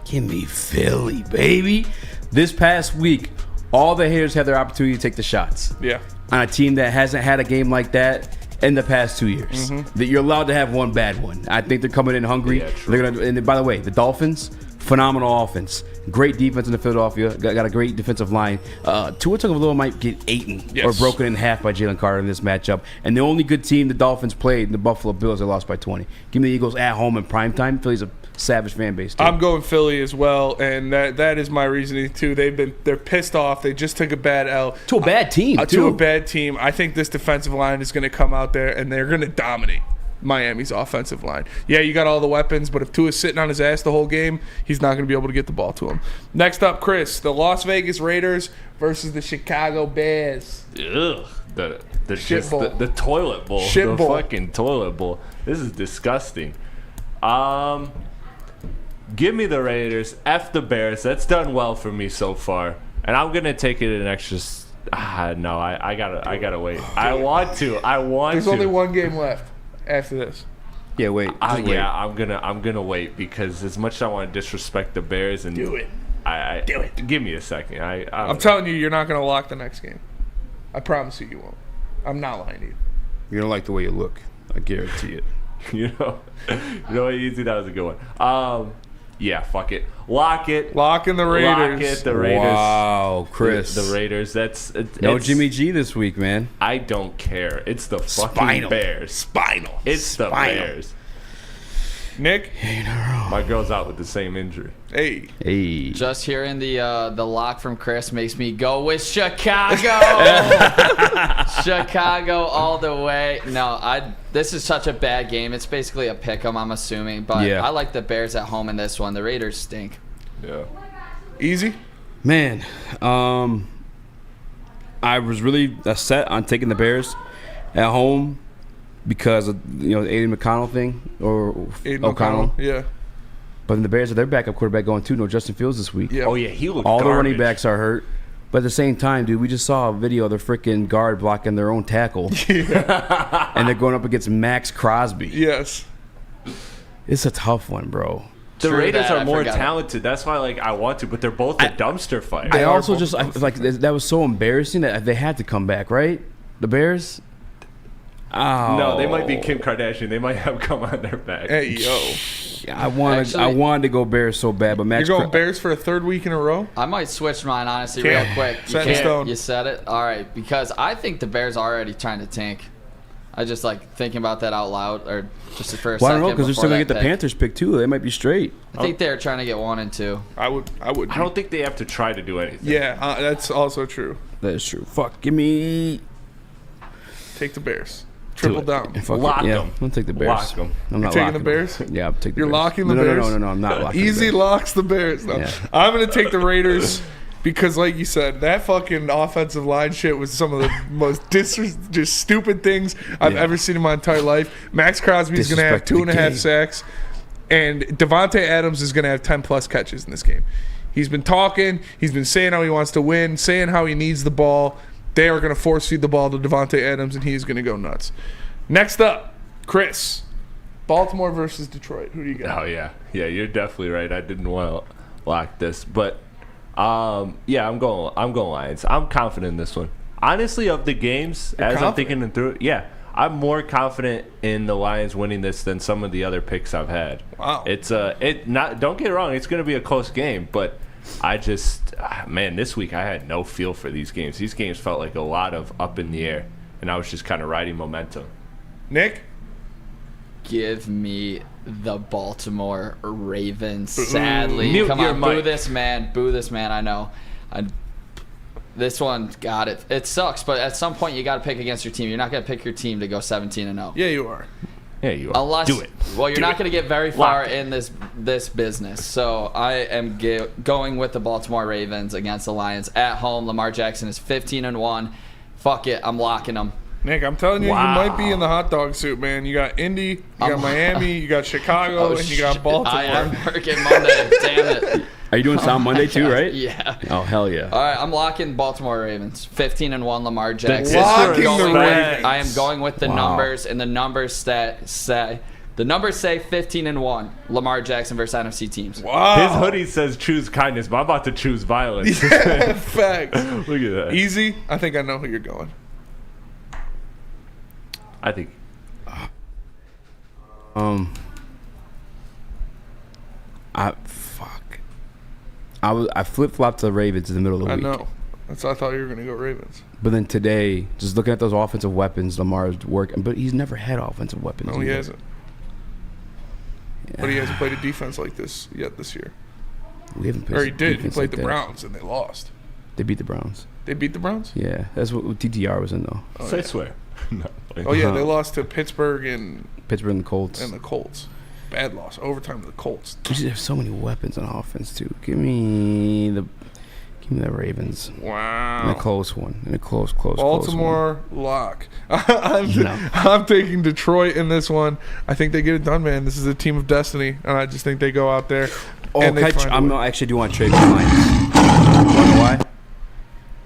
Speaker 1: Give me Philly, baby. This past week, all the haters had their opportunity to take the shots.
Speaker 3: Yeah.
Speaker 1: On a team that hasn't had a game like that in the past 2 years. That you're allowed to have one bad one. I think they're coming in hungry.
Speaker 2: Yeah, true.
Speaker 1: And by the way, the Dolphins, phenomenal offense. Great defense in the Philadelphia. Got a great defensive line. Tua Tagovailoa might get eaten or broken in half by Jalen Carter in this matchup. And the only good team the Dolphins played, the Buffalo Bills, they lost by 20. Give me the Eagles at home in primetime. Philly's a savage fan base, too.
Speaker 3: I'm going Philly as well, and that is my reasoning too. They're pissed off. They just took a bad L
Speaker 1: to a bad team.
Speaker 3: To a bad team. I think this defensive line is going to come out there and they're going to dominate Miami's offensive line. Yeah, you got all the weapons, but if Tua's sitting on his ass the whole game, he's not going to be able to get the ball to him. Next up, Chris, the Las Vegas Raiders versus the Chicago Bears.
Speaker 2: Ugh. The
Speaker 3: shit bowl.
Speaker 2: The toilet bowl.
Speaker 3: Shit bowl.
Speaker 2: Fucking toilet bowl. This is disgusting. Give me the Raiders. F the Bears. That's done well for me so far. And I'm going to take it an extra... no, I gotta wait. I want to.
Speaker 3: There's only one game left after this.
Speaker 1: Yeah, wait.
Speaker 2: Yeah, I'm gonna wait because as much as I want to disrespect the Bears and
Speaker 3: do it.
Speaker 2: Do it. Give me a second.
Speaker 3: I'm telling you, you're not gonna lock the next game. I promise you won't. I'm not lying to you.
Speaker 1: You don't like the way you look. I guarantee it.
Speaker 2: You know what, easy. That was a good one. Yeah, fuck it. Lock it.
Speaker 3: Lock in the Raiders.
Speaker 2: Lock it. The Raiders.
Speaker 1: Wow, Chris.
Speaker 2: The Raiders.
Speaker 1: No Jimmy G this week, man.
Speaker 2: I don't care. It's the fucking Bears.
Speaker 3: Spinal.
Speaker 2: It's the Bears.
Speaker 3: Nick?
Speaker 2: My girl's out with the same injury.
Speaker 3: Hey.
Speaker 4: Just hearing the lock from Chris makes me go with Chicago. Chicago all the way. No, this is such a bad game. It's basically a pick 'em, I'm assuming. But I like the Bears at home in this one. The Raiders stink.
Speaker 2: Yeah.
Speaker 3: Easy?
Speaker 1: Man, I was really set on taking the Bears at home because of Aiden McConnell thing or
Speaker 3: Aiden
Speaker 1: O'Connell.
Speaker 3: Yeah.
Speaker 1: But then the Bears have their backup quarterback going too. No Justin Fields this week.
Speaker 3: Yeah.
Speaker 2: Oh yeah, he looked
Speaker 1: all
Speaker 2: garbage.
Speaker 1: the running backs are hurt. But at the same time, dude, we just saw a video of their freaking guard blocking their own tackle.
Speaker 3: Yeah.
Speaker 1: And they're going up against Max Crosby.
Speaker 3: Yes.
Speaker 1: It's a tough one, bro.
Speaker 2: The Raiders are more talented. That's why I want to, but they're both a dumpster fire.
Speaker 1: I also just that was so embarrassing that they had to come back, right? The Bears? Oh.
Speaker 2: No, they might be Kim Kardashian. They might have come on their back.
Speaker 3: Hey, yo.
Speaker 1: I wanted to go Bears so bad, but Max.
Speaker 3: You're going Bears for a third week in a row?
Speaker 4: I might switch mine, honestly, real quick.
Speaker 3: Set in stone.
Speaker 4: You said it? All right, because I think the Bears are already trying to tank. I just thinking about that out loud, or just for a second.
Speaker 1: I don't know, because they're still going to get the Panthers pick, too. They might be straight.
Speaker 4: I think they're trying to get 1 and 2.
Speaker 3: I would.
Speaker 2: I don't think they have to try to do anything.
Speaker 3: Yeah, that's also true.
Speaker 1: That is true. Fuck, give me...
Speaker 3: Take the Bears. Triple down.
Speaker 2: Lock them.
Speaker 1: I'll take the Bears.
Speaker 2: Lock them.
Speaker 1: I'm not
Speaker 3: taking
Speaker 1: locking
Speaker 3: the Bears?
Speaker 1: Yeah, I'm taking the
Speaker 3: You're
Speaker 1: Bears.
Speaker 3: locking the Bears?
Speaker 1: No, I'm not locking
Speaker 3: Easy
Speaker 1: the Bears.
Speaker 3: locks the Bears. No.
Speaker 1: Yeah.
Speaker 3: I'm going to take the Raiders because, like you said, that fucking offensive line shit was some of the most just stupid things I've ever seen in my entire life. Max Crosby's going to have 2.5 sacks, and Devontae Adams is going to have 10-plus catches in this game. He's been talking. He's been saying how he wants to win, saying how he needs the ball. They are going to force feed the ball to Devontae Adams, and he's going to go nuts. Next up, Chris. Baltimore versus Detroit. Who do you got?
Speaker 2: Oh, yeah. Yeah, you're definitely right. I didn't want to lock this. But, yeah, I'm going Lions. I'm confident in this one. Honestly, of the games, I'm thinking them through it, I'm more confident in the Lions winning this than some of the other picks I've had.
Speaker 3: Wow.
Speaker 2: Don't get it wrong. It's going to be a close game, but I just, this week I had no feel for these games. These games felt like a lot of up in the air, and I was just kind of riding momentum.
Speaker 3: Nick?
Speaker 4: Give me the Baltimore Ravens. Sadly. Come on, boo this man. Boo this man, I know. This one, got it. It sucks, but at some point you got to pick against your team. You're not going to pick your team to go 17-0.
Speaker 3: Yeah, you are.
Speaker 2: Yeah, you are.
Speaker 4: Unless,
Speaker 2: do it.
Speaker 4: Well, you're not going to get very far in this business. So I am going with the Baltimore Ravens against the Lions at home. Lamar Jackson is 15-1. Fuck it, I'm locking them.
Speaker 3: Nick, I'm telling you, you might be in the hot dog suit, man. You got Indy, you got Miami, you got Chicago, and you got Baltimore.
Speaker 4: I am working Monday. Damn it.
Speaker 1: Are you doing Sound Monday too, right?
Speaker 4: Yeah.
Speaker 1: Oh, hell yeah.
Speaker 4: All right, I'm locking Baltimore Ravens. 15-1 Lamar Jackson.
Speaker 3: Locking the Ravens.
Speaker 4: I am going with the numbers, and the numbers say 15-1 Lamar Jackson versus NFC teams.
Speaker 3: Wow.
Speaker 2: His hoodie says choose kindness, but I'm about to choose violence.
Speaker 3: Yeah, facts.
Speaker 2: Look at that.
Speaker 3: Easy. I think I know who you're going.
Speaker 2: I think.
Speaker 1: Fuck. I flip-flopped to the Ravens in the middle of the week.
Speaker 3: I know. I thought you were going to go Ravens.
Speaker 1: But then today, just looking at those offensive weapons, Lamar's working. But he's never had offensive weapons.
Speaker 3: No, he hasn't. Yeah. But he hasn't played a defense like this yet this year.
Speaker 1: We haven't played.
Speaker 3: Or he did. He played the Browns, and they lost.
Speaker 1: They beat the Browns.
Speaker 3: They beat the Browns?
Speaker 1: Yeah, that's what TTR was in, though.
Speaker 2: I swear.
Speaker 3: No. Oh, yeah, they lost to Pittsburgh and
Speaker 1: the Colts.
Speaker 3: And the Colts. Bad loss. Overtime to the Colts.
Speaker 1: We just have so many weapons on offense, too. Give me the Ravens.
Speaker 3: Wow.
Speaker 1: And a close one. And a close
Speaker 3: Baltimore lock. I'm taking Detroit in this one. I think they get it done, man. This is a team of destiny, and I just think they go out there.
Speaker 1: I actually do want to trade the Lions. You know why?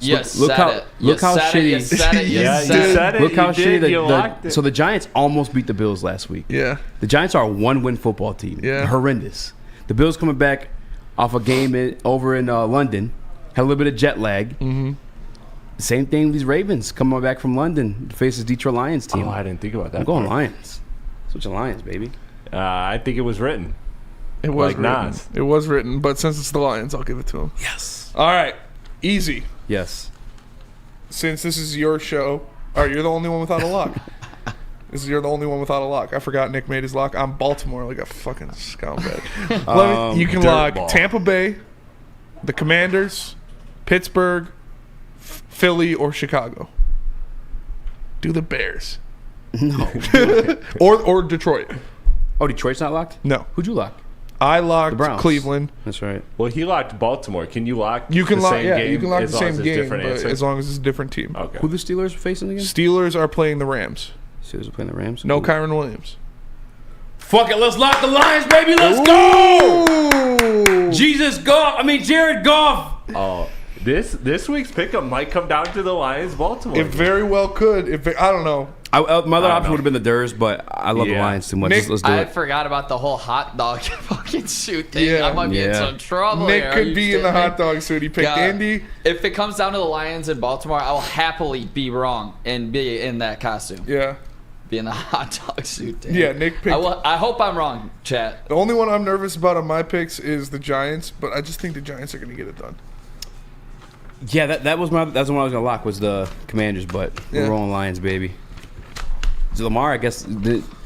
Speaker 1: Look how shitty.
Speaker 4: You said it.
Speaker 1: Look how shitty.
Speaker 2: You locked it.
Speaker 1: So the Giants almost beat the Bills last week.
Speaker 3: Yeah.
Speaker 1: The Giants are a 1-win football team.
Speaker 3: Yeah.
Speaker 1: Horrendous. The Bills coming back off a game over in London. Had a little bit of jet lag.
Speaker 3: Mm-hmm.
Speaker 1: Same thing with these Ravens coming back from London to face this Detroit Lions team.
Speaker 2: Oh, I didn't think about that.
Speaker 1: I'm going Lions. Switching Lions, baby.
Speaker 2: I think it was written.
Speaker 3: It was
Speaker 2: like
Speaker 3: written.
Speaker 2: Nas.
Speaker 3: It was written, but since it's the Lions, I'll give it to him.
Speaker 1: Yes.
Speaker 3: All right. Easy.
Speaker 1: Yes.
Speaker 3: Since this is your show, you're the only one without a lock. You're the only one without a lock. I forgot Nick made his lock. I'm Baltimore like a fucking scumbag. You can lock Tampa Bay, the Commanders, Pittsburgh, Philly, or Chicago. Do the Bears.
Speaker 1: No.
Speaker 3: or Detroit.
Speaker 1: Oh, Detroit's not locked?
Speaker 3: No.
Speaker 1: Who'd you lock?
Speaker 3: I locked Cleveland.
Speaker 1: That's right.
Speaker 2: Well, he locked Baltimore. Can you lock
Speaker 3: You can
Speaker 2: the
Speaker 3: lock,
Speaker 2: same
Speaker 3: yeah,
Speaker 2: game
Speaker 3: you can lock
Speaker 2: as
Speaker 3: the
Speaker 2: long as
Speaker 3: same
Speaker 2: it's
Speaker 3: game,
Speaker 2: different
Speaker 3: but
Speaker 2: answer?
Speaker 3: as long as it's a different team.
Speaker 2: Okay.
Speaker 1: Who the Steelers are facing again?
Speaker 3: Steelers are playing the Rams.
Speaker 1: Steelers are playing the Rams?
Speaker 3: No Kyron Williams.
Speaker 1: Fuck it, let's lock the Lions, baby. Let's go! Jared Goff.
Speaker 2: Oh, this week's pickup might come down to the Lions, Baltimore.
Speaker 3: It very well could. I don't know.
Speaker 1: My other option would have been the Durs, but I love the Lions too much.
Speaker 3: Nick,
Speaker 1: let's do
Speaker 4: I
Speaker 1: it.
Speaker 4: forgot about the whole hot dog fucking suit thing.
Speaker 3: Yeah.
Speaker 4: I might be in some trouble.
Speaker 3: Nick
Speaker 4: here.
Speaker 3: could be in the hot dog suit. He picked Indy.
Speaker 4: If it comes down to the Lions in Baltimore, I will happily be wrong and be in that costume.
Speaker 3: Yeah.
Speaker 4: Be in the hot dog suit. Dude.
Speaker 3: Yeah, Nick picked.
Speaker 4: I hope I'm wrong, chat.
Speaker 3: The only one I'm nervous about on my picks is the Giants, but I just think the Giants are going to get it done.
Speaker 1: Yeah, that's the one I was going to lock was the Commanders, but we're rolling Lions, baby. So Lamar, I guess,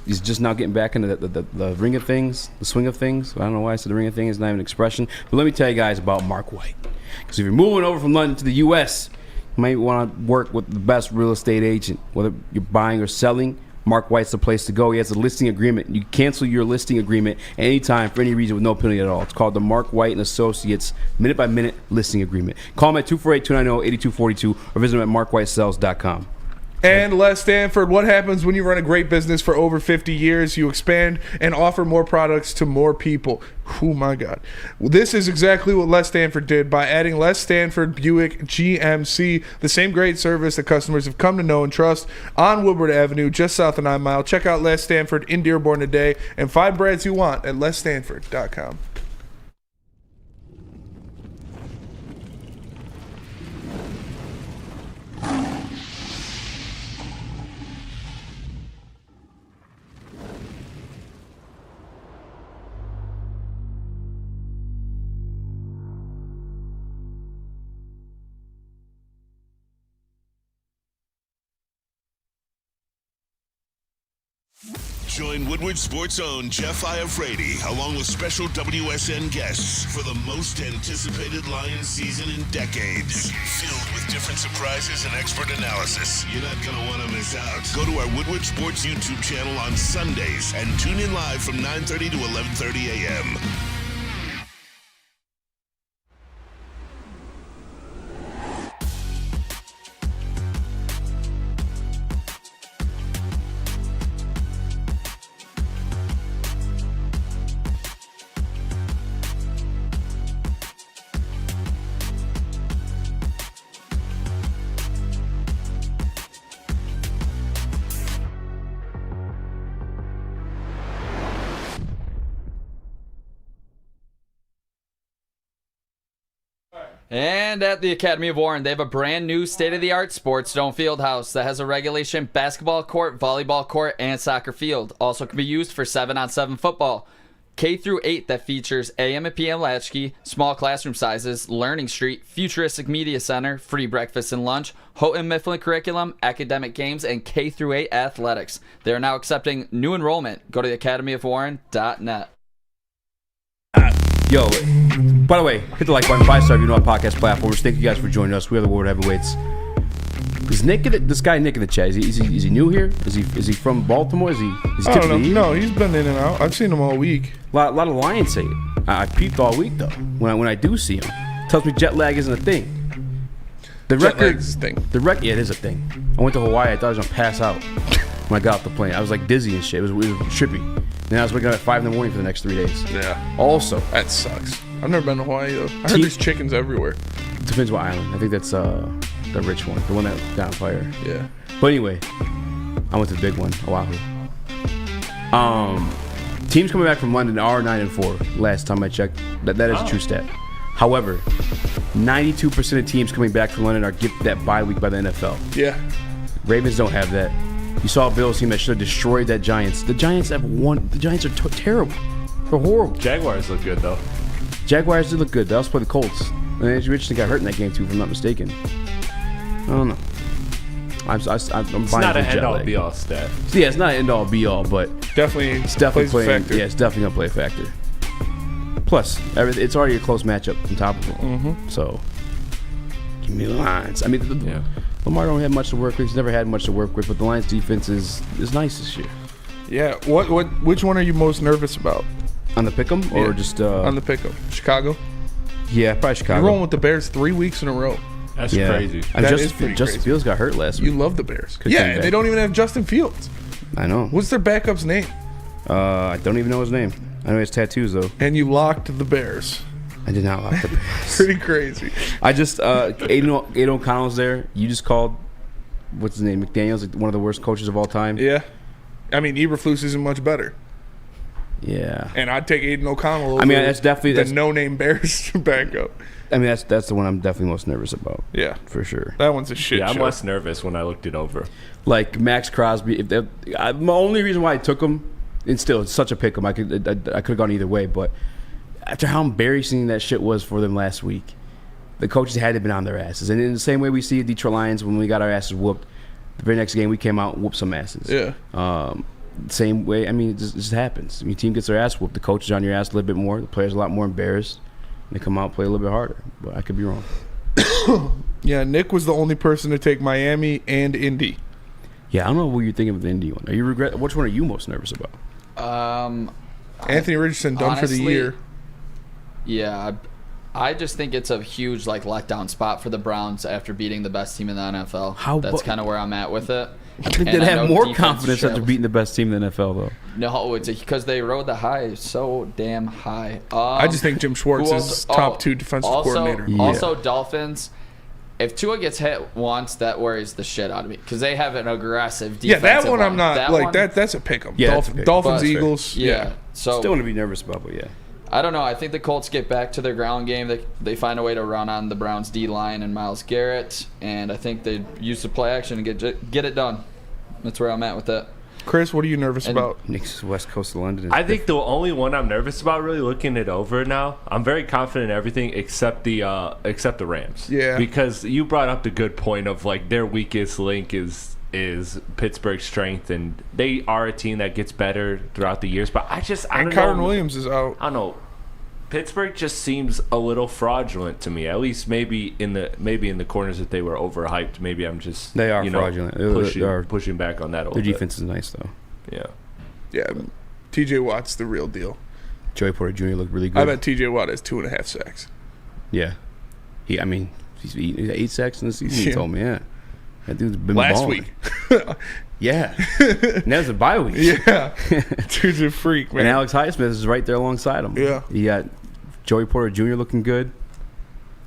Speaker 1: he's just now getting back into the ring of things, the swing of things. I don't know why I said the ring of things. It's not even an expression. But let me tell you guys about Mark White. Because if you're moving over from London to the U.S., you might want to work with the best real estate agent. Whether you're buying or selling, Mark White's the place to go. He has a listing agreement. You cancel your listing agreement anytime for any reason with no penalty at all. It's called the Mark White & Associates minute-by-minute listing agreement. Call him at 248-290-8242 or visit him at markwhitesales.com.
Speaker 3: And Les Stanford, what happens when you run a great business for over 50 years? You expand and offer more products to more people. Oh, my God. This is exactly what Les Stanford did by adding Les Stanford Buick GMC, the same great service that customers have come to know and trust on Woodward Avenue, just south of 9 Mile. Check out Les Stanford in Dearborn today and find brands you want at lesstanford.com.
Speaker 6: Join Woodward Sports' own Jeff Iafrate, along with special WSN guests for the most anticipated Lions season in decades. Filled with different surprises and expert analysis. You're not going to want to miss out. Go to our Woodward Sports YouTube channel on Sundays and tune in live from 9:30 to 11:30 a.m.
Speaker 4: And at the Academy of Warren, they have a brand new state-of-the-art Sports Dome Fieldhouse that has a regulation basketball court, volleyball court, and soccer field. Also can be used for 7-on-7 football. K through 8 that features AM and PM latchkey, small classroom sizes, Learning Street, futuristic media center, free breakfast and lunch, Houghton Mifflin curriculum, academic games, and K through 8 athletics. They are now accepting new enrollment. Go to theacademyofwarren.net.
Speaker 1: Yo, by the way, hit the like button, 5-star if you know our podcast platforms. Thank you guys for joining us. We are the Woodward Heavyweights. Is this guy Nick in the chat? Is he new here? Is he from Baltimore? Is he
Speaker 3: I don't know. No, he's been in and out. I've seen him all week.
Speaker 1: A lot of Lions say it. I peeped all week though. When I do see him, tells me jet lag isn't a thing. The
Speaker 3: Jet
Speaker 1: record
Speaker 3: lag's a thing.
Speaker 1: Yeah, it is a thing. I went to Hawaii. I thought I was gonna pass out when I got off the plane. I was like dizzy and shit. It was trippy. Then I was waking up at 5 in the morning for the next 3 days.
Speaker 3: Yeah.
Speaker 1: Also,
Speaker 3: that sucks. I've never been to Hawaii though. I heard there's chickens everywhere.
Speaker 1: Depends what island. I think that's the rich one, the one that got on fire.
Speaker 3: Yeah.
Speaker 1: But anyway, I went to the big one, Oahu. Teams coming back from London are 9-4. Last time I checked, that is a true stat. However, 92% of teams coming back from London are gifted that bye week by the NFL.
Speaker 3: Yeah.
Speaker 1: Ravens don't have that. You saw a Bills team that should have destroyed that Giants. The Giants have won. The Giants are terrible. They're horrible.
Speaker 2: Jaguars look good though.
Speaker 1: Jaguars did look good. They also played the Colts. And Andrew Richardson got hurt in that game too, if I'm not mistaken. I don't know. I'm
Speaker 2: It's
Speaker 1: buying
Speaker 2: not an
Speaker 1: jet
Speaker 2: end-all
Speaker 1: lag.
Speaker 2: be-all stat.
Speaker 1: So yeah, it's not an end-all be-all, but
Speaker 3: it's
Speaker 1: definitely
Speaker 3: plays a
Speaker 1: playing.
Speaker 3: factor.
Speaker 1: Yeah, it's definitely gonna play a factor. Plus, it's already a close matchup on top of it.
Speaker 3: Mm-hmm.
Speaker 1: So, give me the Lions. I mean, Lamar don't have much to work with. He's never had much to work with, but the Lions' defense is nice this year.
Speaker 3: Yeah. Which one are you most nervous about?
Speaker 1: On the pick'em or just
Speaker 3: on the pick'em? Chicago.
Speaker 1: Yeah, probably Chicago.
Speaker 3: You're rolling with the Bears 3 weeks in a row.
Speaker 2: That's crazy.
Speaker 1: Justin Fields got hurt last week.
Speaker 3: You love the Bears. Yeah, and they don't even have Justin Fields.
Speaker 1: I know.
Speaker 3: What's their backup's name?
Speaker 1: I don't even know his name. I know he has tattoos though.
Speaker 3: And you locked the Bears.
Speaker 1: I did not lock the Bears.
Speaker 3: Pretty crazy.
Speaker 1: I just Aiden O'Connell's there. You just called what's his name? McDaniels, like one of the worst coaches of all time.
Speaker 3: Yeah. I mean, Eberflus isn't much better.
Speaker 1: Yeah.
Speaker 3: And I'd take Aiden O'Connell over
Speaker 1: that's definitely
Speaker 3: the no-name Bears backup.
Speaker 1: I mean, that's the one I'm definitely most nervous about.
Speaker 3: Yeah.
Speaker 1: For sure.
Speaker 3: That one's a shit show.
Speaker 2: I'm less nervous when I looked it over.
Speaker 1: Like Max Crosby. My only reason why I took him, and still, it's such a pick 'em. I could have gone either way, but after how embarrassing that shit was for them last week, the coaches had to have been on their asses. And in the same way we see Detroit Lions when we got our asses whooped, the very next game we came out and whooped some asses.
Speaker 3: Yeah.
Speaker 1: Same way, I mean, it just happens. I mean, team gets their ass whooped. The coach is on your ass a little bit more. The players are a lot more embarrassed. They come out and play a little bit harder. But I could be wrong.
Speaker 3: Yeah, Nick was the only person to take Miami and Indy.
Speaker 1: Yeah, I don't know what you're thinking of the Indy one. Are you which one are you most nervous about?
Speaker 3: Anthony Richardson done
Speaker 4: honestly,
Speaker 3: for the year.
Speaker 4: Yeah, I just think it's a huge letdown spot for the Browns after beating the best team in the NFL. That's kind of where I'm at with it.
Speaker 1: I think they'd have more confidence after beating the best team in the NFL, though.
Speaker 4: No, it's because they rode the high so damn high.
Speaker 3: I just think Jim Schwartz is top 2 defensive coordinator.
Speaker 4: Also, Dolphins. If Tua gets hit once, that worries the shit out of me because they have an aggressive defensive
Speaker 3: that one
Speaker 4: line.
Speaker 3: I'm not that's a pick 'em.
Speaker 1: Yeah,
Speaker 3: Dolphins, Eagles.
Speaker 4: Yeah. So
Speaker 1: still want to be nervous about, but yeah.
Speaker 4: I don't know. I think the Colts get back to their ground game. They find a way to run on the Browns D line and Myles Garrett, and I think they use the play action and get it done. That's where I'm at with that.
Speaker 3: Chris, what are you nervous about?
Speaker 1: Nick's West Coast of London.
Speaker 2: I think the only one I'm nervous about, really looking it over now, I'm very confident in everything except the Rams.
Speaker 3: Yeah.
Speaker 2: Because you brought up the good point of their weakest link is Pittsburgh's strength, and they are a team that gets better throughout the years. But I don't know.
Speaker 3: And Kyron Williams is out.
Speaker 2: I don't know. Pittsburgh just seems a little fraudulent to me. At least maybe in the corners that they were overhyped. Maybe I'm just
Speaker 1: fraudulent.
Speaker 2: Pushing back on that a little bit.
Speaker 1: Their defense is nice though.
Speaker 2: Yeah.
Speaker 3: Yeah. T.J. Watt's the real deal.
Speaker 1: Joey Porter Jr. looked really good.
Speaker 3: I bet T.J. Watt has 2.5 sacks.
Speaker 1: Yeah. He's 8 sacks in the season. He told me, yeah. That dude's been
Speaker 3: last
Speaker 1: balling.
Speaker 3: week.
Speaker 1: Yeah. And that was a bye week.
Speaker 3: Yeah. Dude's a freak, man.
Speaker 1: And Alex Highsmith is right there alongside him.
Speaker 3: Yeah.
Speaker 1: You got Joey Porter Jr. looking good.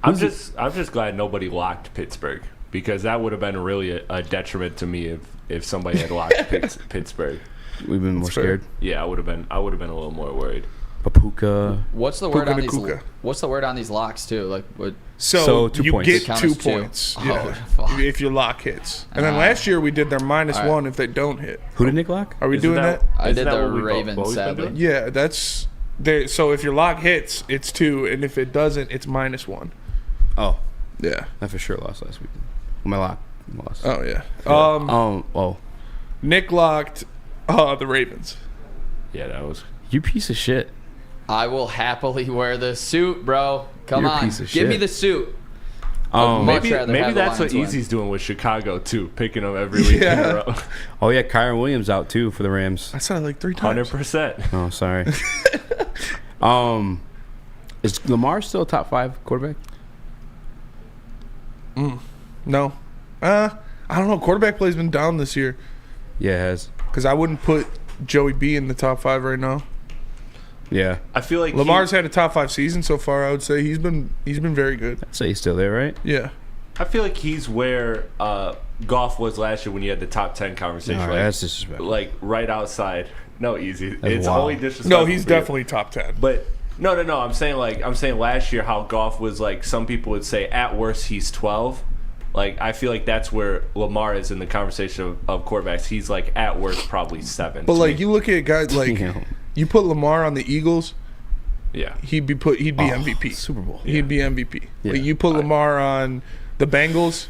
Speaker 2: I'm just glad nobody locked Pittsburgh because that would have been really a detriment to me if somebody had locked Pittsburgh.
Speaker 1: We've been more scared.
Speaker 2: Yeah, I would have been a little more worried.
Speaker 1: Papuka.
Speaker 4: What's the word on these? What's the word on these locks too? Like what?
Speaker 3: So
Speaker 1: 2
Speaker 3: you
Speaker 1: points.
Speaker 3: get 2 points. If your lock hits. And then last year we did their -1 if they don't hit.
Speaker 1: Who did Nick lock?
Speaker 3: Are we doing that?
Speaker 4: I did the Ravens, sadly.
Speaker 3: Yeah, that's So if your lock hits, it's 2, and if it doesn't, it's -1.
Speaker 1: Oh,
Speaker 3: yeah.
Speaker 1: I for sure lost last weekend. My lock lost.
Speaker 3: Oh yeah. Nick locked the Ravens.
Speaker 2: Yeah, that was.
Speaker 1: You piece of shit.
Speaker 4: I will happily wear the suit, bro. Come
Speaker 1: You're a
Speaker 4: on,
Speaker 1: piece of
Speaker 4: give
Speaker 1: shit.
Speaker 4: me the suit.
Speaker 2: Maybe that's what Easy's doing with Chicago too, picking them every week in a row.
Speaker 1: Oh yeah, Kyron Williams out too for the Rams.
Speaker 3: I said it like 3 times.
Speaker 2: 100%.
Speaker 1: Oh, sorry. Is Lamar still a top 5 quarterback?
Speaker 3: No. I don't know. Quarterback play's been down this year.
Speaker 1: Yeah, it has.
Speaker 3: Because I wouldn't put Joey B in the top 5 right now.
Speaker 1: Yeah.
Speaker 2: I feel like
Speaker 3: Lamar's had a top 5 season so far. I would say he's been very good.
Speaker 1: I'd say he's still there, right?
Speaker 3: Yeah.
Speaker 2: I feel like he's where Goff was last year when you had the top 10 conversation.
Speaker 1: No,
Speaker 2: like,
Speaker 1: that's disrespectful.
Speaker 2: Like right outside. No, Easy.
Speaker 1: That's
Speaker 2: It's
Speaker 1: wild.
Speaker 2: only disrespectful.
Speaker 3: No, he's definitely top 10.
Speaker 2: But no. I'm saying last year how Goff was like, some people would say at worst he's 12. Like, I feel like that's where Lamar is in the conversation of quarterbacks. He's like at worst probably 7.
Speaker 3: But like you look at guys like you put Lamar on the Eagles.
Speaker 2: Yeah.
Speaker 3: He'd be MVP.
Speaker 1: Super Bowl.
Speaker 3: He'd be MVP.
Speaker 1: Yeah.
Speaker 3: Like you put Lamar on the Bengals,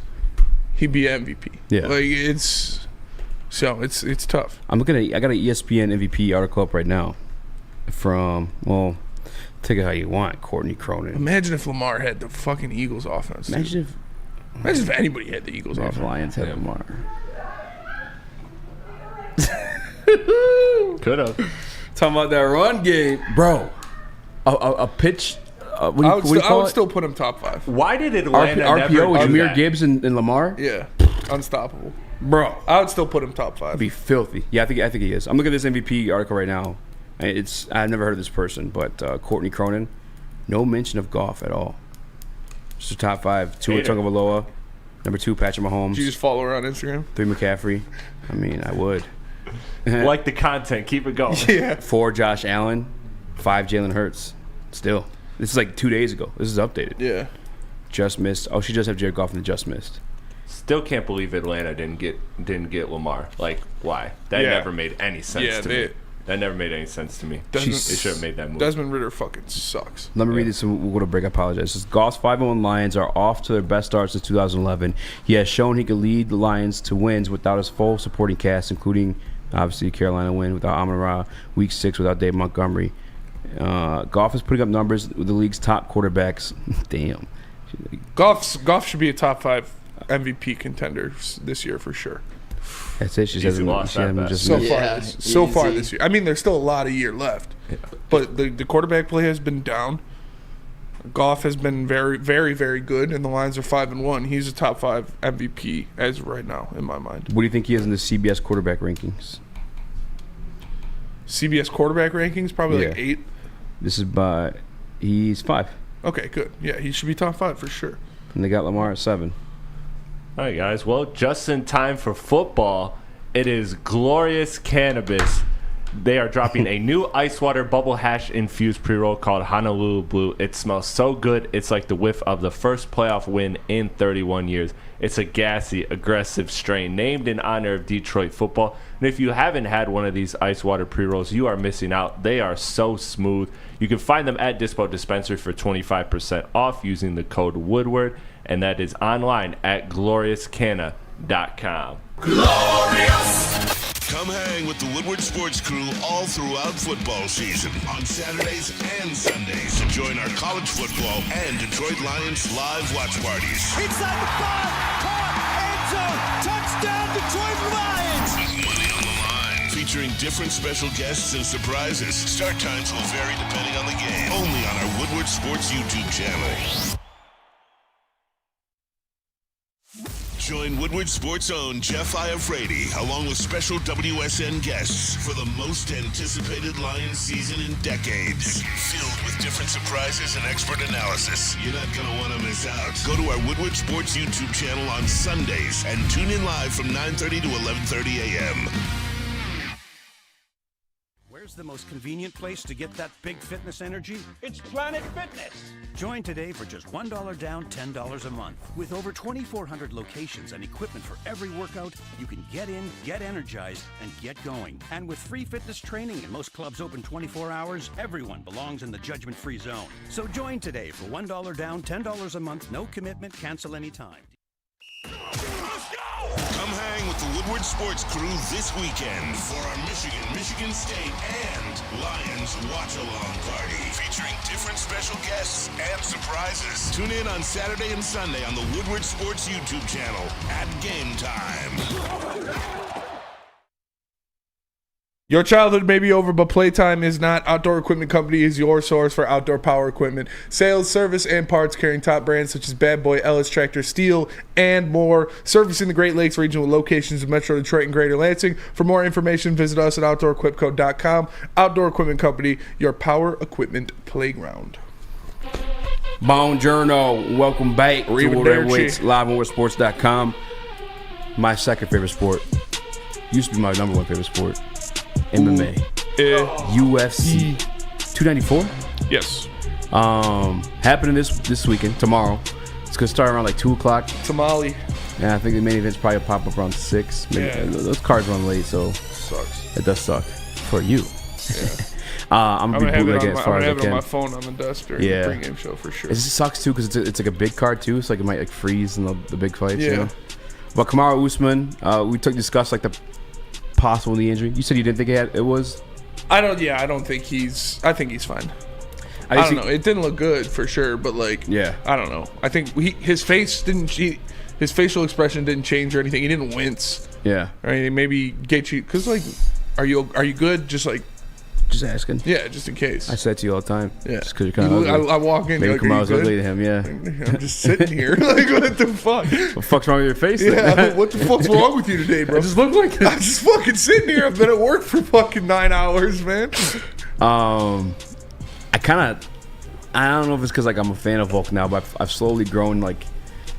Speaker 3: he'd be MVP.
Speaker 1: Yeah.
Speaker 3: Like it's tough.
Speaker 1: I got an ESPN MVP article up right now from, well, take it how you want, Courtney Cronin.
Speaker 3: Imagine if Lamar had the fucking Eagles offense.
Speaker 1: Imagine
Speaker 3: if anybody had the Eagles offense.
Speaker 1: If Lions had Lamar.
Speaker 2: Could have.
Speaker 1: Talking about that run game. Bro, a pitch.
Speaker 3: I would still put him top 5.
Speaker 2: Why did Atlanta
Speaker 1: RPO with
Speaker 2: never do
Speaker 1: Jahmyr
Speaker 2: that?
Speaker 1: Gibbs and Lamar?
Speaker 3: Yeah. Unstoppable.
Speaker 1: Bro.
Speaker 3: I would still put him top 5.
Speaker 1: That'd be filthy. Yeah, I think he is. I'm looking at this MVP article right now. I've never heard of this person, but Courtney Cronin, no mention of Goff at all. Just a top 5. 2 Tagovailoa. Number 2, Patrick Mahomes.
Speaker 3: Did you just follow her on Instagram?
Speaker 1: 3, McCaffrey. I mean, I would.
Speaker 2: Like the content. Keep it going.
Speaker 3: Yeah.
Speaker 1: 4, Josh Allen. 5, Jalen Hurts. Still. This is like 2 days ago. This is updated.
Speaker 3: Yeah.
Speaker 1: Just missed. Oh, she does have Jared Goff and just missed.
Speaker 2: Still can't believe Atlanta didn't get Lamar. Like, why? That never made any sense to me. That never made any sense to me. They should have made that move.
Speaker 3: Desmond Ridder fucking sucks.
Speaker 1: Let me read this and we'll go to break. I apologize. It says, Goff's 5-1 Lions are off to their best start since 2011. He has shown he could lead the Lions to wins without his full supporting cast, including, obviously, Carolina win without Amon-Ra, Week 6 without Dave Montgomery. Goff is putting up numbers with the league's top quarterbacks. Damn.
Speaker 3: Goff should be a top 5 MVP contender this year for sure.
Speaker 1: That's it. She says
Speaker 3: so far this year. I mean, there's still a lot of year left, but the quarterback play has been down. Goff has been very, very, very good, and the Lions are 5-1. He's a top 5 MVP as of right now, in my mind.
Speaker 1: What do you think he is in the CBS quarterback rankings?
Speaker 3: CBS quarterback rankings, probably like 8.
Speaker 1: This is he's 5.
Speaker 3: Okay, good. Yeah, he should be top 5 for sure.
Speaker 1: And they got Lamar at 7.
Speaker 2: All right, guys. Well, just in time for football, it is Glorious Cannabis. They are dropping a new ice water bubble hash infused pre-roll called Honolulu Blue. It smells so good. It's like the whiff of the first playoff win in 31 years. It's a gassy, aggressive strain named in honor of Detroit football. And if you haven't had one of these ice water pre-rolls, you are missing out. They are so smooth. You can find them at Dispo Dispensary for 25% off using the code Woodward. And that is online at gloriouscanna.com.
Speaker 6: Glorious! Come hang with the Woodward Sports Crew all throughout football season on Saturdays and Sundays. Join our college football and Detroit Lions live watch parties.
Speaker 18: Inside the 5, caught, end zone, touchdown, Detroit Lions!
Speaker 6: With money on the line, featuring different special guests and surprises. Start times will vary depending on the game. Only on our Woodward Sports YouTube channel. Join Woodward Sports' own Jeff Iafrate, along with special WSN guests for the most anticipated Lions season in decades. Filled with different surprises and expert analysis. You're not going to want to miss out. Go to our Woodward Sports YouTube channel on Sundays and tune in live from 9:30 to 11:30 a.m.
Speaker 19: Where's the most convenient place to get that big fitness energy? It's Planet Fitness. Join today for just $1 down, $10 a month. With over 2,400 locations and equipment for every workout, you can get in, get energized, and get going. And with free fitness training and most clubs open 24 hours, everyone belongs in the judgment-free zone. So join today for $1 down, $10 a month, no commitment, cancel anytime.
Speaker 6: Come hang with the Woodward Sports Crew this weekend for our Michigan State, and Lions watch-along party featuring different special guests and surprises. Tune in on Saturday and Sunday on the Woodward Sports YouTube channel at game time.
Speaker 3: Your childhood may be over, but playtime is not. Outdoor Equipment Company is your source for outdoor power equipment. Sales, service, and parts carrying top brands such as Bad Boy, Ellis Tractor, Steel, and more. Servicing the Great Lakes region with locations in Metro Detroit and Greater Lansing. For more information, visit us at OutdoorEquipCo.com. Outdoor Equipment Company, your power equipment playground.
Speaker 1: Buongiorno. Welcome back to Woodward Weights, live on WoodwardSports.com. My second favorite sport. Used to be my number one favorite sport. MMA, UFC 294.
Speaker 3: Yes.
Speaker 1: Happening this weekend, tomorrow. It's gonna start around like 2:00.
Speaker 3: Tamale.
Speaker 1: And I think the main event's probably pop up around 6.
Speaker 3: Yeah.
Speaker 1: Those cards run late, so
Speaker 3: sucks.
Speaker 1: It does suck for you.
Speaker 3: Yeah.
Speaker 1: I'm gonna be bootlegging as far as I
Speaker 3: have it
Speaker 1: can.
Speaker 3: on my phone on the desk during the pregame show for sure.
Speaker 1: It just sucks too because it's like a big card too, so like it might like freeze in the big fights.
Speaker 3: Yeah.
Speaker 1: You know? But Kamaru Usman, we discussed like the possible knee injury. You said you didn't think it was?
Speaker 3: I think he's fine. I don't know. It didn't look good for sure, but like,
Speaker 1: yeah,
Speaker 3: I don't know. I think his facial expression didn't change or anything. He didn't wince.
Speaker 1: Yeah.
Speaker 3: Right. Maybe get you because like, are you good? Just
Speaker 1: asking.
Speaker 3: Yeah, just in case.
Speaker 1: I say it to you all the time.
Speaker 3: Yeah.
Speaker 1: Just because you're kind of ugly.
Speaker 3: I walk in.
Speaker 1: Maybe
Speaker 3: like,
Speaker 1: Kamaru's ugly to him. Yeah.
Speaker 3: I'm just sitting here. Like, what the fuck?
Speaker 1: What the fuck's wrong with your face?
Speaker 3: Yeah. What the fuck's wrong with you today, bro?
Speaker 1: I just look like
Speaker 3: I'm just fucking sitting here. I've been at work for fucking 9 hours, man.
Speaker 1: I don't know if it's because like I'm a fan of Volk now, but I've slowly grown like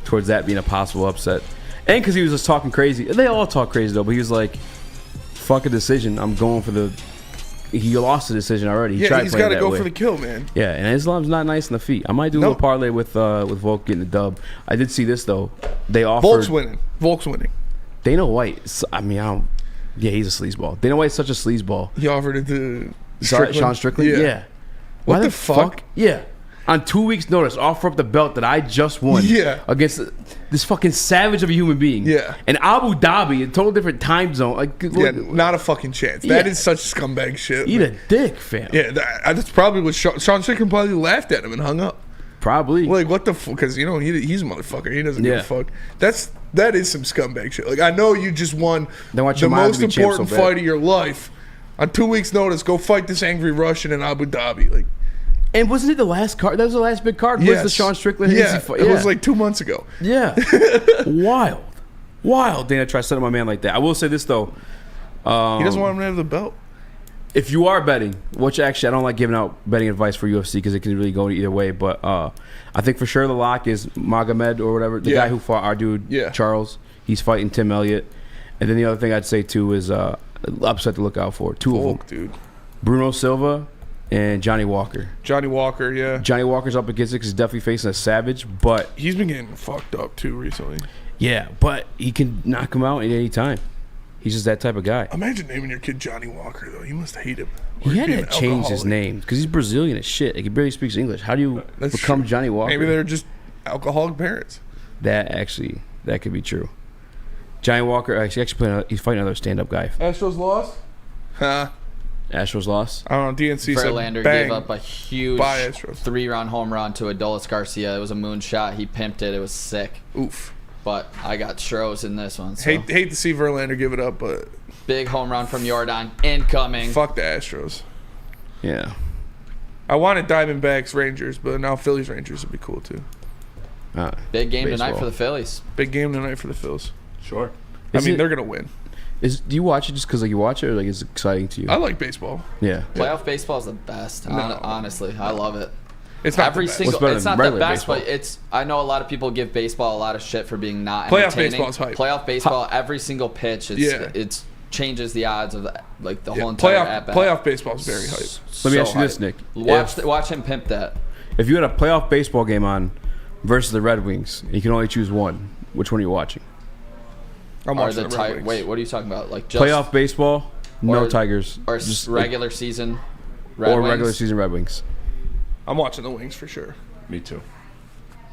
Speaker 1: towards that being a possible upset, and because he was just talking crazy. They all talk crazy though, but he was like, "Fuck a decision. I'm going for the." He lost the decision already.
Speaker 3: Yeah, he's got to go for the kill, man.
Speaker 1: Yeah, and Islam's not nice in the feet. I might do a little parlay with Volk getting the dub. I did see this though. They offered
Speaker 3: Volk's winning.
Speaker 1: Dana White. Yeah, he's a sleazeball. Dana White's such a sleazeball.
Speaker 3: He offered it to
Speaker 1: Sean Strickland. Yeah.
Speaker 3: What the fuck?
Speaker 1: Yeah. On 2 weeks' notice, offer up the belt that I just won.
Speaker 3: Yeah.
Speaker 1: Against this fucking savage of a human being.
Speaker 3: Yeah.
Speaker 1: And Abu Dhabi, a total different time zone. Like,
Speaker 3: yeah, not a fucking chance. That is such scumbag shit.
Speaker 1: Eat a dick, fam.
Speaker 3: Yeah, that's probably what Sean Strickland probably laughed at him and hung up.
Speaker 1: Probably.
Speaker 3: Like, what the fuck? Because, you know, he's a motherfucker. He doesn't give a fuck. That is some scumbag shit. Like, I know you just won the most important fight of your life. On 2 weeks' notice, go fight this angry Russian in Abu Dhabi. Like,
Speaker 1: and wasn't it the last card? That was the last big card.
Speaker 3: Yes.
Speaker 1: Was the Sean Strickland?
Speaker 3: Yeah,
Speaker 1: fight?
Speaker 3: It was like 2 months ago.
Speaker 1: Yeah. Wild. Dana tried to set up my man like that. I will say this though.
Speaker 3: He doesn't want him to have the belt.
Speaker 1: If you are betting, which actually I don't like giving out betting advice for UFC because it can really go either way, but I think for sure the lock is Magomed or whatever, the guy who fought our dude Charles. He's fighting Tim Elliott. And then the other thing I'd say too is upset to look out for. Two of them.
Speaker 3: Dude.
Speaker 1: Bruno Silva and Johnny Walker.
Speaker 3: Johnny Walker, yeah.
Speaker 1: Johnny Walker's up against it because he's definitely facing a savage, but
Speaker 3: he's been getting fucked up too recently.
Speaker 1: Yeah, but he can knock him out at any time. He's just that type of guy.
Speaker 3: Imagine naming your kid Johnny Walker though. You must hate him.
Speaker 1: He had to change his name because he's Brazilian as shit. Like, he barely speaks English. How do you become Johnny Walker?
Speaker 3: Maybe they're just alcoholic parents.
Speaker 1: That could be true. Johnny Walker he's fighting another stand-up guy.
Speaker 3: Astros lost? Huh?
Speaker 1: Astros lost?
Speaker 3: I don't know. DNC
Speaker 4: Verlander
Speaker 3: said bang.
Speaker 4: gave up a huge 3-run home run to Adolis Garcia. It was a moonshot. He pimped it. It was sick.
Speaker 3: Oof.
Speaker 4: But I got Stros in this one. So.
Speaker 3: Hate to see Verlander give it up, but
Speaker 4: big home run from Jordan incoming.
Speaker 3: Fuck the Astros.
Speaker 1: Yeah.
Speaker 3: I wanted Diamondbacks Rangers, but now Phillies Rangers would be cool too.
Speaker 4: Big game tonight for the Phillies.
Speaker 3: Big game tonight for the Phils.
Speaker 2: Sure.
Speaker 3: They're gonna win.
Speaker 1: Do you watch it just because you watch it, or like it's exciting to you?
Speaker 3: I like baseball.
Speaker 1: Yeah.
Speaker 4: Playoff baseball is the best. Honestly, I love it.
Speaker 3: It's not the best.
Speaker 4: It's not the best, but it's. I know a lot of people give baseball a lot of shit for being not
Speaker 3: playoff
Speaker 4: entertaining.
Speaker 3: baseball is hype.
Speaker 4: Playoff baseball, every single pitch, it's changes the odds of the whole entire at-bat.
Speaker 3: Playoff baseball is very hype.
Speaker 1: Let me ask you this, Nick.
Speaker 4: Watch him pimp that.
Speaker 1: If you had a playoff baseball game on versus the Red Wings, and you can only choose one, which one are you watching?
Speaker 3: I'm watching the Red Wings.
Speaker 4: Wait, what are you talking about? Like just
Speaker 1: playoff baseball, no Tigers,
Speaker 4: or just regular season
Speaker 1: Red Wings? Regular season Red Wings.
Speaker 3: I'm watching the Wings for sure.
Speaker 2: Me too.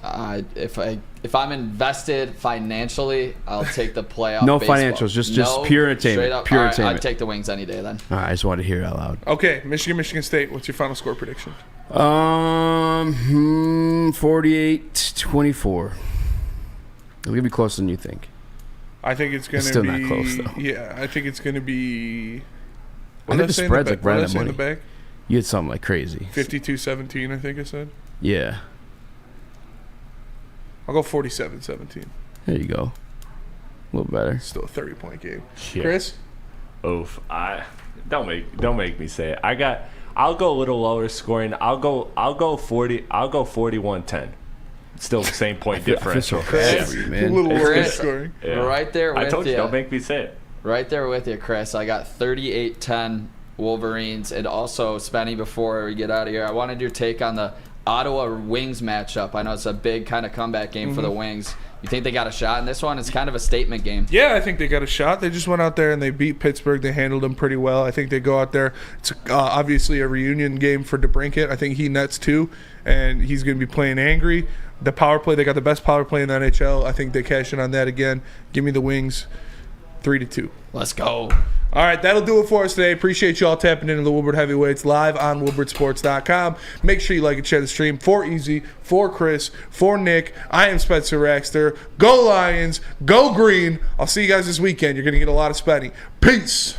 Speaker 4: If I'm invested financially, I'll take the playoff.
Speaker 1: No
Speaker 4: baseball.
Speaker 1: financials, just pure entertainment.
Speaker 4: Up,
Speaker 1: pure
Speaker 4: entertainment. I'd take the Wings any day then.
Speaker 1: All right, I just wanted to hear it out loud.
Speaker 3: Okay, Michigan State. What's your final score prediction?
Speaker 1: 48-24. It'll be closer than you think.
Speaker 3: I think it's going to be
Speaker 1: still not close though.
Speaker 3: Yeah, I think it's going to be.
Speaker 1: I think the spread's like right at money.
Speaker 3: In the back?
Speaker 1: You had something like crazy.
Speaker 3: 52-17, I think I said.
Speaker 1: Yeah.
Speaker 3: I'll go 47-17.
Speaker 1: There you go. A little better.
Speaker 3: Still a 30-point game.
Speaker 2: Shit.
Speaker 3: Chris?
Speaker 2: Oof. Don't make me say it. I'll go a little lower scoring. I'll go 40. I'll go 41-10. Still the same point differential.
Speaker 3: Chris,
Speaker 1: yeah, man.
Speaker 3: A little lower scoring.
Speaker 2: Yeah.
Speaker 4: Right there with you.
Speaker 2: I told you, don't make me say it.
Speaker 4: Right there with you, Chris. I got 38-10 Wolverines. And also, Spenny, before we get out of here, I wanted your take on the Ottawa Wings matchup. I know it's a big kind of comeback game for the Wings. You think they got a shot in this one? It's kind of a statement game.
Speaker 3: Yeah, I think they got a shot. They just went out there and they beat Pittsburgh. They handled them pretty well. I think they go out there. It's obviously a reunion game for DeBrincat. I think he nets too, and he's going to be playing angry. The power play, they got the best power play in the NHL. I think they cash in on that again. Give me the Wings 3-2.
Speaker 4: Let's go.
Speaker 3: All right, that'll do it for us today. Appreciate you all tapping into the Woodward Heavyweights live on WoodwardSports.com. Make sure you like and share the stream. For Easy, for Chris, for Nick, I am Spencer Raxter. Go Lions, go Green. I'll see you guys this weekend. You're going to get a lot of spending. Peace.